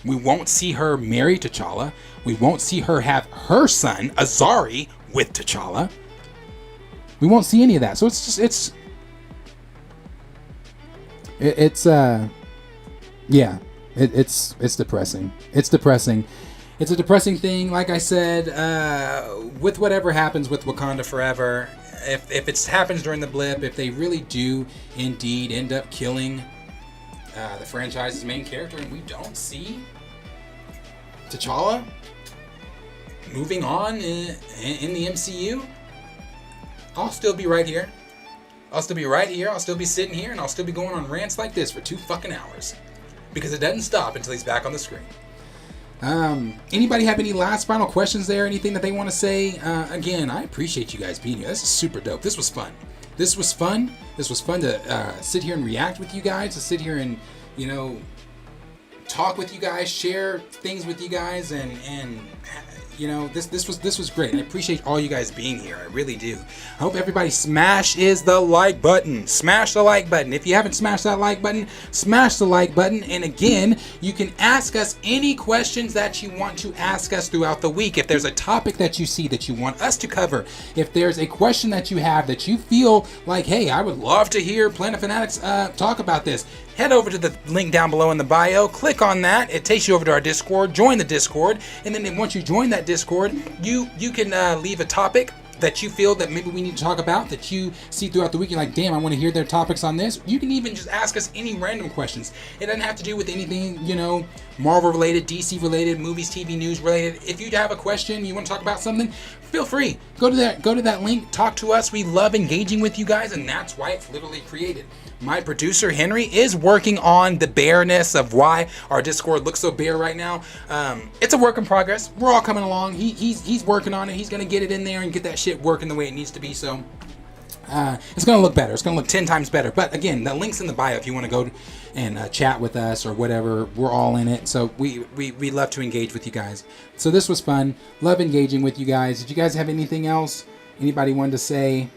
We won't see her marry T'Challa. We won't see her have her son, Azari, with T'Challa. We won't see any of that. So it's depressing. It's depressing. It's a depressing thing. Like I said, with whatever happens with Wakanda Forever, if it happens during the blip, if they really do indeed end up killing the franchise's main character and we don't see T'Challa moving on in the MCU, I'll still be right here. I'll still be sitting here, and I'll still be going on rants like this for 2 fucking hours. Because it doesn't stop until he's back on the screen. Anybody have any last final questions there? Anything that they want to say? Again, I appreciate you guys being here. This is super dope. This was fun. This was fun to sit here and react with you guys, to sit here and, you know, talk with you guys, share things with you guys, and you know, this was great. I appreciate all you guys being here. I really do. I hope everybody smashes the like button. Smash the like button. If you haven't smashed that like button, smash the like button. And again, you can ask us any questions that you want to ask us throughout the week. If there's a topic that you see that you want us to cover, if there's a question that you have that you feel like, hey, I would love to hear Planet Fanatics talk about this, head over to the link down below in the bio, click on that, it takes you over to our Discord, join the Discord, and then once you join that Discord, you can leave a topic that you feel that maybe we need to talk about, that you see throughout the week, you're like, damn, I want to hear their topics on this. You can even just ask us any random questions. It doesn't have to do with anything, you know, Marvel related, DC related, movies, TV news related. If you have a question, you want to talk about something, feel free. Go to that link, talk to us. We love engaging with you guys, and that's why it's literally created. My producer, Henry, is working on the bareness of why our Discord looks so bare right now. It's a work in progress. We're all coming along. He's working on it. He's going to get it in there and get that shit working the way it needs to be. So it's going to look better. It's going to look 10 times better. But again, the link's in the bio if you want to go and chat with us or whatever. We're all in it. So we love to engage with you guys. So this was fun. Love engaging with you guys. Did you guys have anything else? Anybody wanted to say?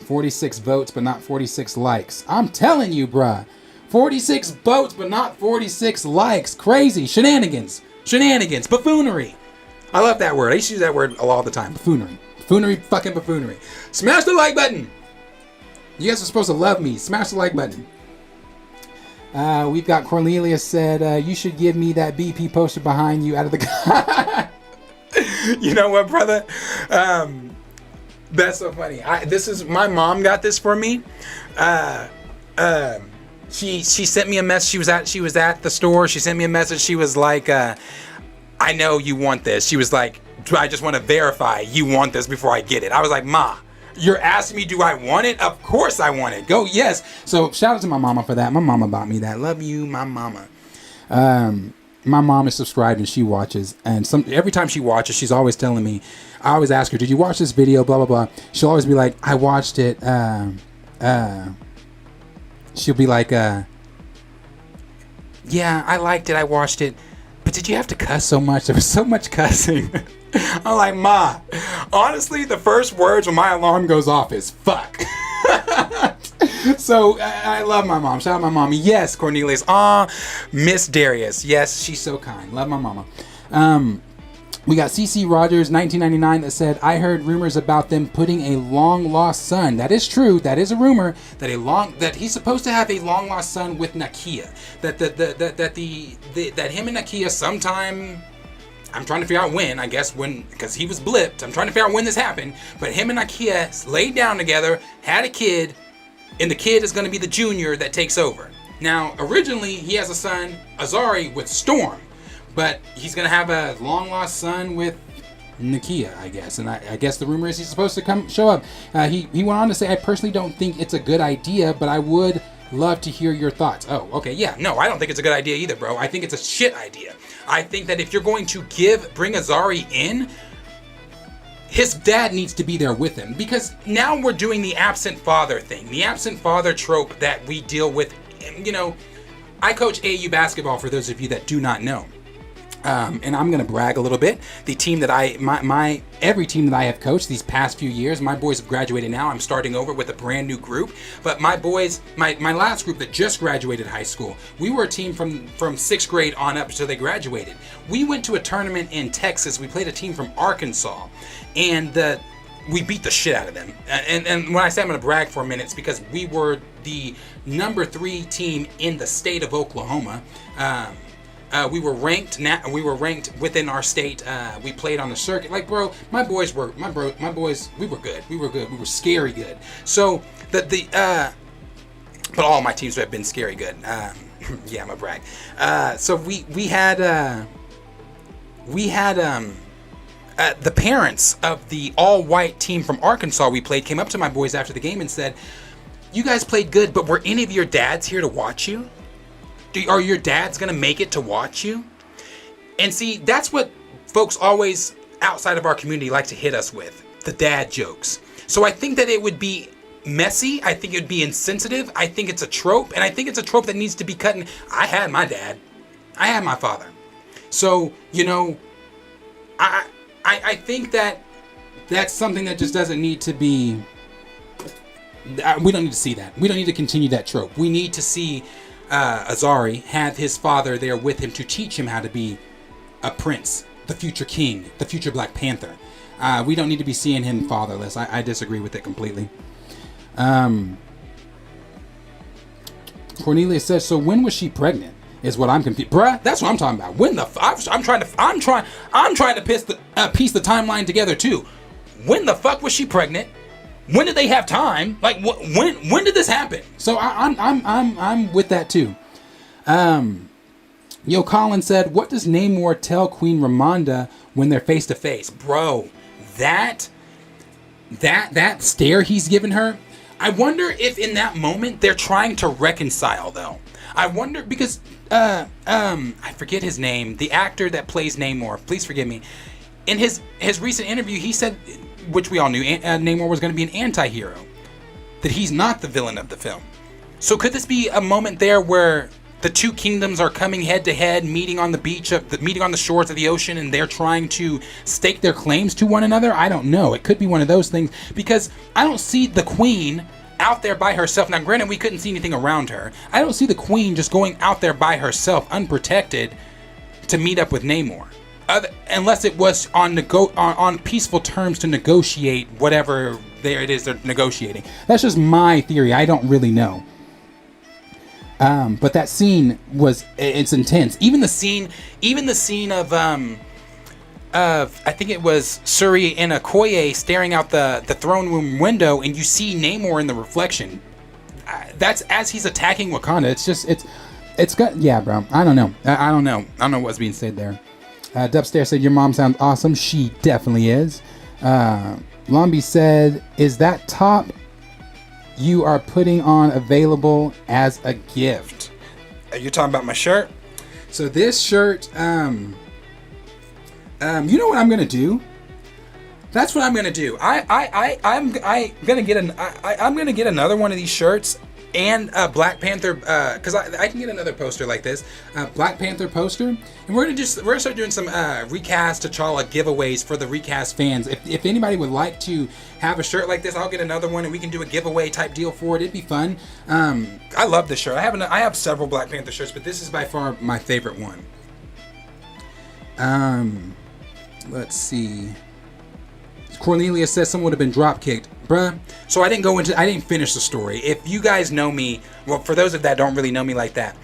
46 votes, but not 46 likes. I'm telling you, bruh. 46 votes, but not 46 likes. Crazy. Shenanigans. Buffoonery. I love that word. I used to use that word all the time. Buffoonery. Fucking buffoonery. Smash the like button. You guys are supposed to love me. Smash the like button. We've got Cornelius said, you should give me that BP poster behind you out of the... You know what, brother? That's so funny. My mom got this for me. She sent me a message. She was at the store. She sent me a message. She was like, I know you want this. She was like, I just want to verify you want this before I get it. I was like, Ma, you're asking me, do I want it? Of course I want it. Go, yes. So shout out to my mama for that. My mama bought me that. Love you, my mama. My mom is subscribed and she watches, and every time she watches, she's always telling me, I always ask her, did you watch this video, blah, blah, blah. She'll always be like, I watched it. She'll be like, yeah, I liked it, I watched it, but did you have to cuss so much? There was so much cussing. I'm like, Ma, honestly, the first words when my alarm goes off is fuck. So I love my mom. Shout out my mom. Yes, Cornelius. Miss Darius. Yes, she's so kind. Love my mama. We got CC Rogers 1999 that said, I heard rumors about them putting a long lost son. That is true. That is a rumor that he's supposed to have a long lost son with Nakia. That him and Nakia sometime, I'm trying to figure out when, I guess when, because he was blipped. I'm trying to figure out when this happened. But him and Nakia laid down together, had a kid, and the kid is going to be the junior that takes over. Now, originally, he has a son, Azari, with Storm. But he's going to have a long-lost son with Nakia, I guess. And I guess the rumor is he's supposed to show up. He went on to say, I personally don't think it's a good idea, but I would love to hear your thoughts. Oh, okay, yeah. No, I don't think it's a good idea either, bro. I think it's a shit idea. I think that if you're going to bring Azari in, his dad needs to be there with him. Because now we're doing the absent father thing. The absent father trope that we deal with. You know, I coach AAU basketball, for those of you that do not know. And I'm going to brag a little bit. The team that every team that I have coached these past few years, my boys have graduated now. I'm starting over with a brand new group. But my boys, my last group that just graduated high school, we were a team from 6th grade on up until they graduated. We went to a tournament in Texas. We played a team from Arkansas. And we beat the shit out of them. And when I say I'm going to brag for a minute, it's because we were the number 3 team in the state of Oklahoma. We were ranked within our state. We played on the circuit. Like, bro, my boys, we were good. We were scary good. So but all my teams have been scary good. Yeah, I'm a brag. So we had the parents of the all-white team from Arkansas we played came up to my boys after the game and said, "You guys played good, but were any of your dads here to watch you? Are your dads going to make it to watch you?" And see, that's what folks always outside of our community like to hit us with, the dad jokes. So I think that it would be messy. I think it would be insensitive. I think it's a trope, and I think it's a trope that needs to be cut. And I had my dad. I had my father. So, you know, I think that that's something that just doesn't need to be... we don't need to see that. We don't need to continue that trope. We need to see... Azari have his father there with him to teach him how to be a prince, the future king, the future Black Panther. We don't need to be seeing him fatherless. I disagree with it completely. Cornelia says, so when was she pregnant? Is what I'm confused. Bruh, that's what I'm talking about. When the I'm trying to piece the timeline together too. When the fuck was she pregnant? When did they have time? Like, when did this happen? So I'm with that too. Yo, Colin said, what does Namor tell Queen Ramonda when they're face to face? Bro, that stare he's given her. I wonder if in that moment they're trying to reconcile though. I wonder because I forget his name. The actor that plays Namor, please forgive me. In his recent interview, he said, which we all knew, Namor was going to be an anti-hero, that he's not the villain of the film. So could this be a moment there where the two kingdoms are coming head to head, meeting on the shores of the ocean, and they're trying to stake their claims to one another? I don't know. It could be one of those things, because I don't see the queen out there by herself. Now, granted, we couldn't see anything around her. I don't see the queen just going out there by herself, unprotected, to meet up with Namor. Unless it was on peaceful terms to negotiate whatever it is they're negotiating. That's just my theory. I don't really know. But that scene it's intense. Even the scene of I think it was Suri and Okoye staring out the throne room window, and you see Namor in the reflection. That's as he's attacking Wakanda. It's got, yeah, bro. I don't know. I don't know what's being said there. Dubstare said, your mom sounds awesome. She definitely is. Lombi said, is that top you are putting on available as a gift? Are you talking about my shirt? So this shirt, you know what I'm gonna do? That's what I'm gonna do. I'm gonna get another one of these shirts and a Black Panther, because I can get another poster like this, Black Panther poster, and we're gonna start doing some Recast T'Challa giveaways for the Recast fans. If anybody would like to have a shirt like this, I'll get another one and we can do a giveaway type deal for it. It'd be fun. I love this shirt. I have several Black Panther shirts, but this is by far my favorite one. Let's see. Cornelia says someone would have been drop kicked. Bruh. So I didn't finish the story. If you guys know me, well, for those of that don't really know me like that,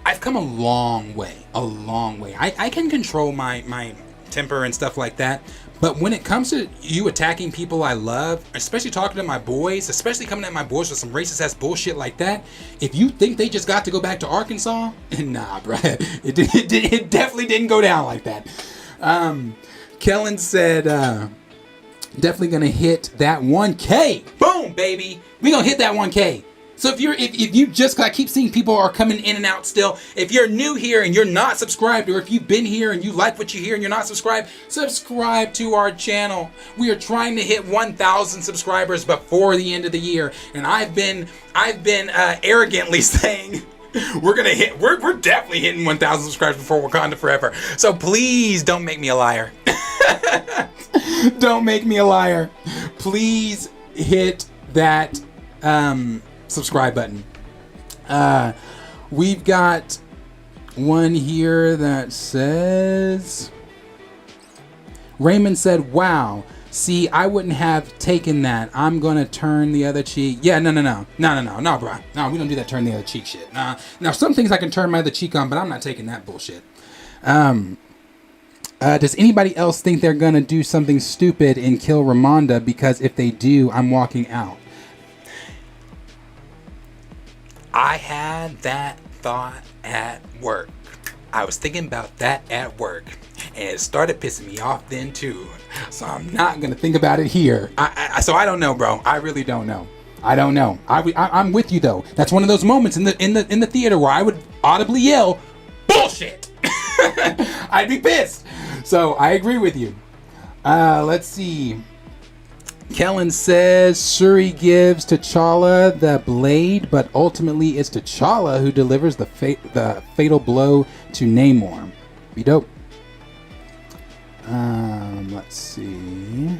I've come a long way. I can control my temper and stuff like that. But when it comes to you attacking people I love, especially talking to my boys, especially coming at my boys with some racist ass bullshit like that, if you think they just got to go back to Arkansas, nah, bruh. It definitely didn't go down like that. Kellen said, definitely gonna hit that 1K. Boom, baby. We gonna hit that 1K. So if you just, I keep seeing people are coming in and out still. If you're new here and you're not subscribed, or if you've been here and you like what you hear and you're not subscribed, subscribe to our channel. We are trying to hit 1,000 subscribers before the end of the year, and I've been arrogantly saying we're definitely hitting 1,000 subscribers before Wakanda Forever. So please don't make me a liar. Don't make me a liar. Please hit that subscribe button. We've got one here that says, Raymond said, wow, see, I wouldn't have taken that. I'm gonna turn the other cheek. Yeah, no, bro. No, we don't do that turn the other cheek shit. Nah. Now, some things I can turn my other cheek on, but I'm not taking that bullshit. Does anybody else think they're gonna do something stupid and kill Ramonda? Because if they do, I'm walking out. I had that thought at work. I was thinking about that at work, and it started pissing me off then too. So I'm not gonna think about it here. So I don't know, bro. I really don't know. I don't know. I'm with you though. That's one of those moments in the theater where I would audibly yell, "Bullshit!" I'd be pissed. So I agree with you. Let's see. Kellen says Shuri gives T'Challa the blade, but ultimately it's T'Challa who delivers the fatal blow to Namor. Be dope. Let's see.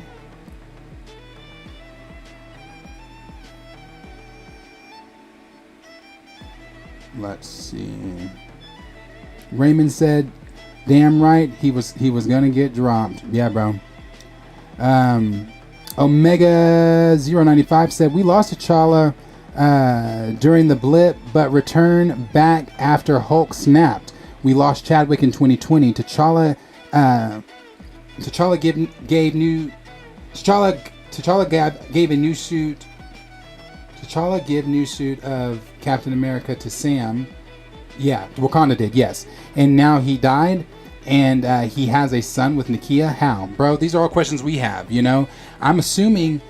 Let's see. Raymond said, "Damn right, he was gonna get dropped." Yeah, bro. Omega 095 said, "We lost T'Challa during the blip, but returned back after Hulk snapped. We lost Chadwick in 2020. T'Challa gave a new suit. T'Challa gave new suit of Captain America to Sam. Yeah, Wakanda did, yes. And now he died, and he has a son with Nakia. How, bro? These are all questions we have. You know, I'm assuming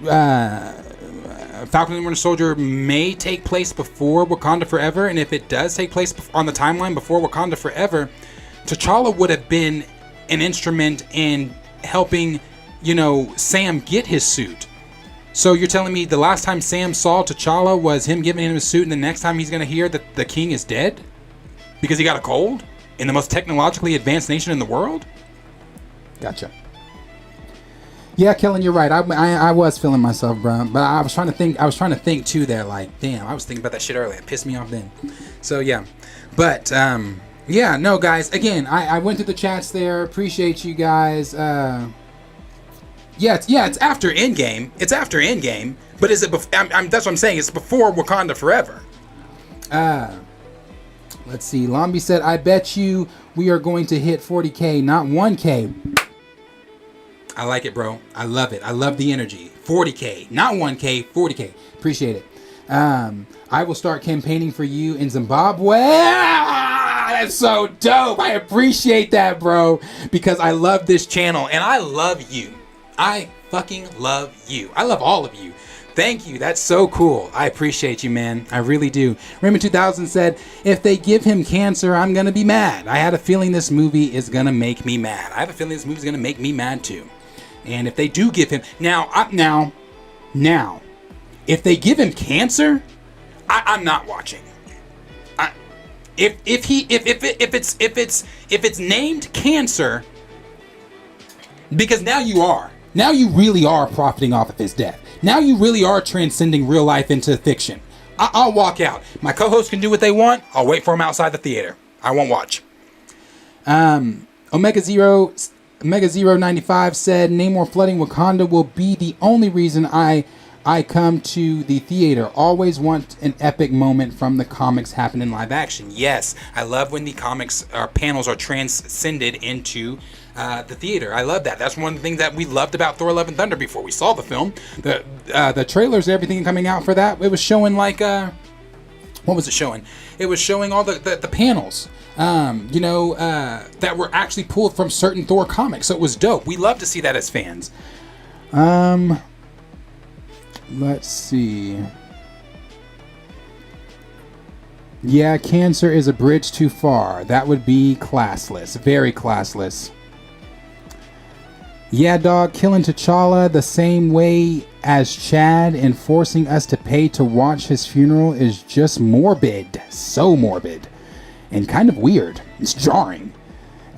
Falcon and the Winter Soldier may take place before Wakanda Forever, and if it does take place on the timeline before Wakanda Forever, T'Challa would have been an instrument in helping, you know, Sam get his suit. So you're telling me the last time Sam saw T'Challa was him giving him his suit, and the next time he's going to hear that the king is dead because he got a cold in the most technologically advanced nation in the world? Gotcha. Yeah, Kellen, you're right. I was feeling myself, bro. But I was trying to think too there, like, damn, I was thinking about that shit earlier. It pissed me off then. So yeah. But yeah, no, guys, again, I went to the chats there. Appreciate you guys. Yeah, it's after Endgame. It's after Endgame. But is it that's what I'm saying. It's before Wakanda Forever. Let's see. Lombi said, "I bet you we are going to hit 40K, not 1K." I like it, bro. I love it. I love the energy. 40K, not 1K, 40K. Appreciate it. I will start campaigning for you in Zimbabwe. That's so dope. I appreciate that, bro. Because I love this channel and I love you. I fucking love you. I love all of you. Thank you. That's so cool. I appreciate you, man. I really do. Raymond 2000 said, "If they give him cancer, I'm going to be mad. I had a feeling this movie is going to make me mad. I have a feeling this movie is going to make me mad too." And if they do give him now, if they give him cancer, I'm not watching. If it's named cancer, because now you really are profiting off of his death. Now you really are transcending real life into fiction. I'll walk out. My co-hosts can do what they want. I'll wait for them outside the theater. I won't watch. Omega Zero 95 said, Namor flooding Wakanda will be the only reason I come to the theater. Always want an epic moment from the comics happen in live action. Yes, I love when the comics panels are transcended into the theater. I love that. That's one of the things that we loved about Thor: Love and Thunder before we saw the film. The trailers, everything coming out for that, it was showing like what was it showing? It was showing all the panels, that were actually pulled from certain Thor comics. So it was dope. We love to see that as fans. Let's see. Yeah, cancer is a bridge too far. That would be classless. Very classless. Yeah, dog, killing T'Challa the same way as Chad and forcing us to pay to watch his funeral is just morbid. So morbid. And kind of weird. It's jarring.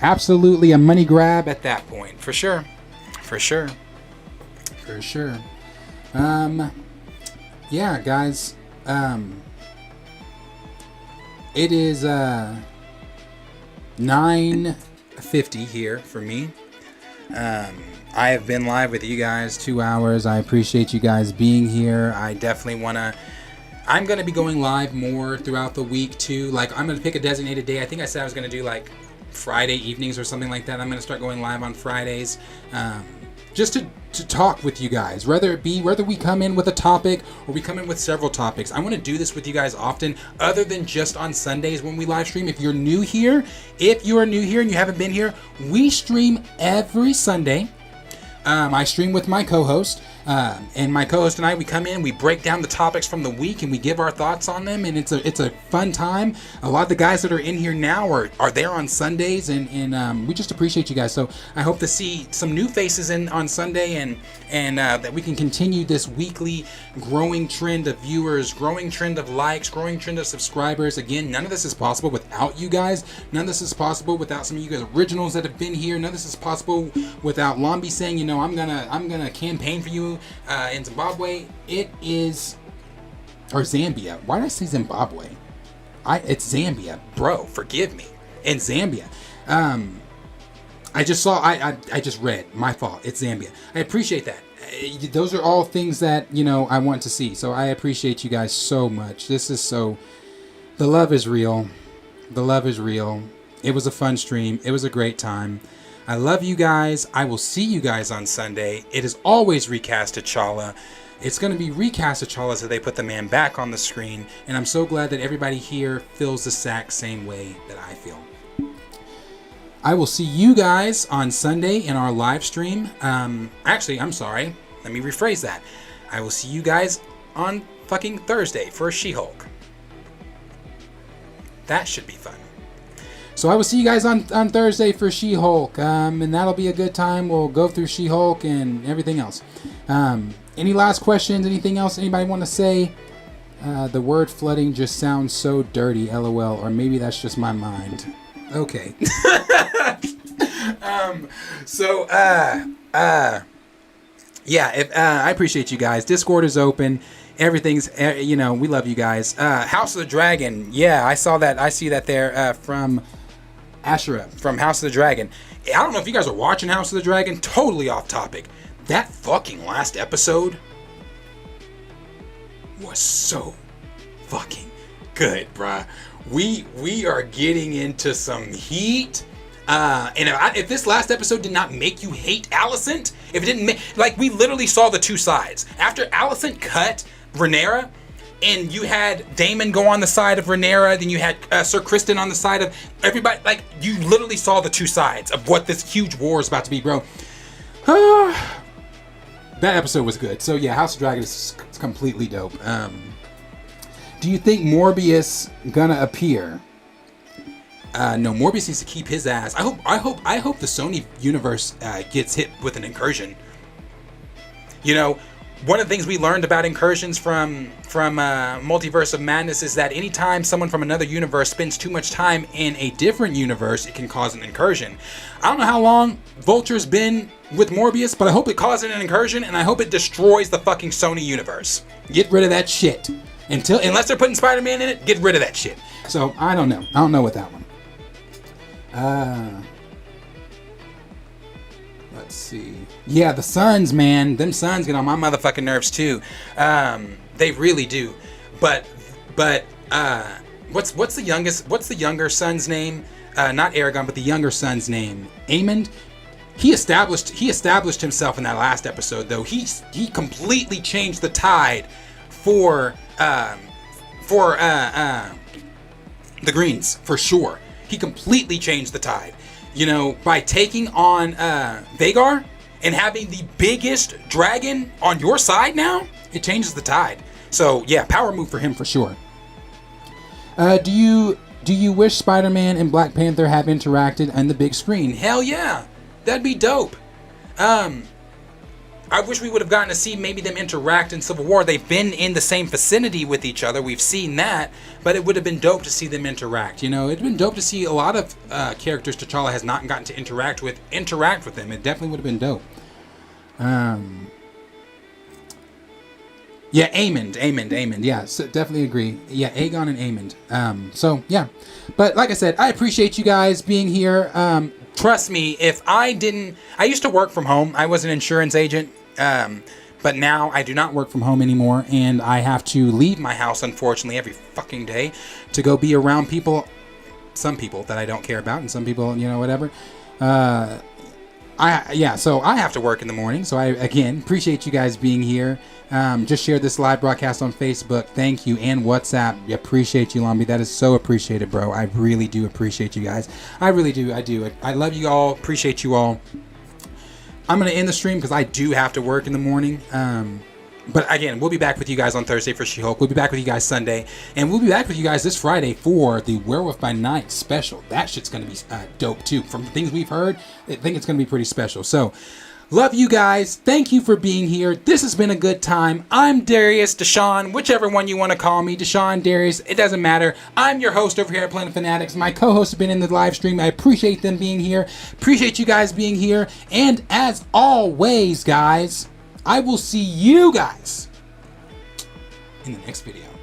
Absolutely a money grab at that point. For sure. For sure. For sure. Yeah, guys, it is, 9:50 here for me. I have been live with you guys 2 hours. I appreciate you guys being here. I definitely I'm going to be going live more throughout the week too. Like, I'm going to pick a designated day. I think I said I was going to do like Friday evenings or something like that. I'm going to start going live on Fridays. Just to talk with you guys, whether we come in with a topic or we come in with several topics. I want to do this with you guys often, other than just on Sundays when we live stream. If you are new here and you haven't been here, we stream every Sunday. I stream with my co-host, and my co-host and I, we come in, we break down the topics from the week, and we give our thoughts on them, and it's a fun time. A lot of the guys that are in here now are there on Sundays, and we just appreciate you guys. So I hope to see some new faces in on Sunday, and that we can continue this weekly growing trend of viewers, growing trend of likes, growing trend of subscribers. Again, none of this is possible without you guys. None of this is possible without some of you guys originals that have been here. None of this is possible without Lombi saying, I'm gonna campaign for you in Zimbabwe. It is, or Zambia. Why did I say Zimbabwe? It's Zambia, bro. Forgive me. In Zambia. I just read. My fault. It's Zambia. I appreciate that. Those are all things that, I want to see. So I appreciate you guys so much. The love is real. The love is real. It was a fun stream. It was a great time. I love you guys. I will see you guys on Sunday. It is always Recast T'Challa. It's going to be Recast T'Challa so they put the man back on the screen. And I'm so glad that everybody here feels the exact same way that I feel. I will see you guys on Sunday in our live stream. Actually, I'm sorry. Let me rephrase that. I will see you guys on fucking Thursday for She-Hulk. That should be fun. So I will see you guys on Thursday for She-Hulk, and that'll be a good time. We'll go through She-Hulk and everything else. Any last questions? Anything else anybody want to say? The word flooding just sounds so dirty, LOL, or maybe that's just my mind. Okay. I appreciate you guys. Discord is open. Everything's, we love you guys. House of the Dragon. Yeah, I saw that. I see that there from Ashura from House of the Dragon. I don't know if you guys are watching House of the Dragon. Totally off topic. That fucking last episode was so fucking good, bruh. We are getting into some heat. And if this last episode did not make you hate Alicent, if it didn't we literally saw the two sides. After Alicent cut Rhaenyra, and you had Daemon go on the side of Rhaenyra, then you had Sir Criston on the side of everybody. Like, you literally saw the two sides of what this huge war is about to be, bro. That episode was good. So yeah, House of Dragon is completely dope. Do you think Morbius gonna appear? No, Morbius needs to keep his ass. I hope the Sony universe gets hit with an incursion. One of the things we learned about incursions from Multiverse of Madness is that anytime someone from another universe spends too much time in a different universe, it can cause an incursion. I don't know how long Vulture's been with Morbius, but I hope it causes an incursion, and I hope it destroys the fucking Sony universe. Get rid of that shit. Unless they're putting Spider-Man in it, get rid of that shit. So, I don't know. I don't know with that one. Let's see. Yeah, the Suns, man. Them Suns get on my motherfucking nerves too. They really do. But what's the younger son's name? Not Aragon, but the younger son's name. Aemond. He established himself in that last episode, though. He completely changed the tide for the Greens, for sure. He completely changed the tide. You know, by taking on Vhagar and having the biggest dragon on your side now, it changes the tide. So yeah, power move for him for sure. Do you wish Spider-Man and Black Panther have interacted on the big screen? Hell yeah, that'd be dope. I wish we would have gotten to see maybe them interact in Civil War. They've been in the same vicinity with each other. We've seen that, but it would have been dope to see them interact. You know, it'd been dope to see a lot of characters T'Challa has not gotten to interact with them. It definitely would have been dope. Yeah, Aemond. Yeah, so definitely agree. Yeah, Aegon and Aemond. So yeah, but like I said, I appreciate you guys being here. Trust me, I used to work from home. I was an insurance agent, but now I do not work from home anymore, and I have to leave my house, unfortunately, every fucking day to go be around people, some people that I don't care about, and some people, you know, whatever. So I have to work in the morning, so I, again, appreciate you guys being here. Just share this live broadcast on Facebook. Thank you. And WhatsApp. Appreciate you, Lambi. That is so appreciated, bro. I really do appreciate you guys. I really do. I do. I love you all. Appreciate you all. I'm going to end the stream because I do have to work in the morning. But again, we'll be back with you guys on Thursday for She-Hulk. We'll be back with you guys Sunday. And we'll be back with you guys this Friday for the Werewolf by Night special. That shit's going to be dope, too. From the things we've heard, I think it's going to be pretty special. So, love you guys. Thank you for being here. This has been a good time. I'm Darius, Deshaun, whichever one you want to call me. Deshaun, Darius, it doesn't matter. I'm your host over here at Planet Fanatics. My co-hosts have been in the live stream. I appreciate them being here. Appreciate you guys being here. And as always, guys, I will see you guys in the next video.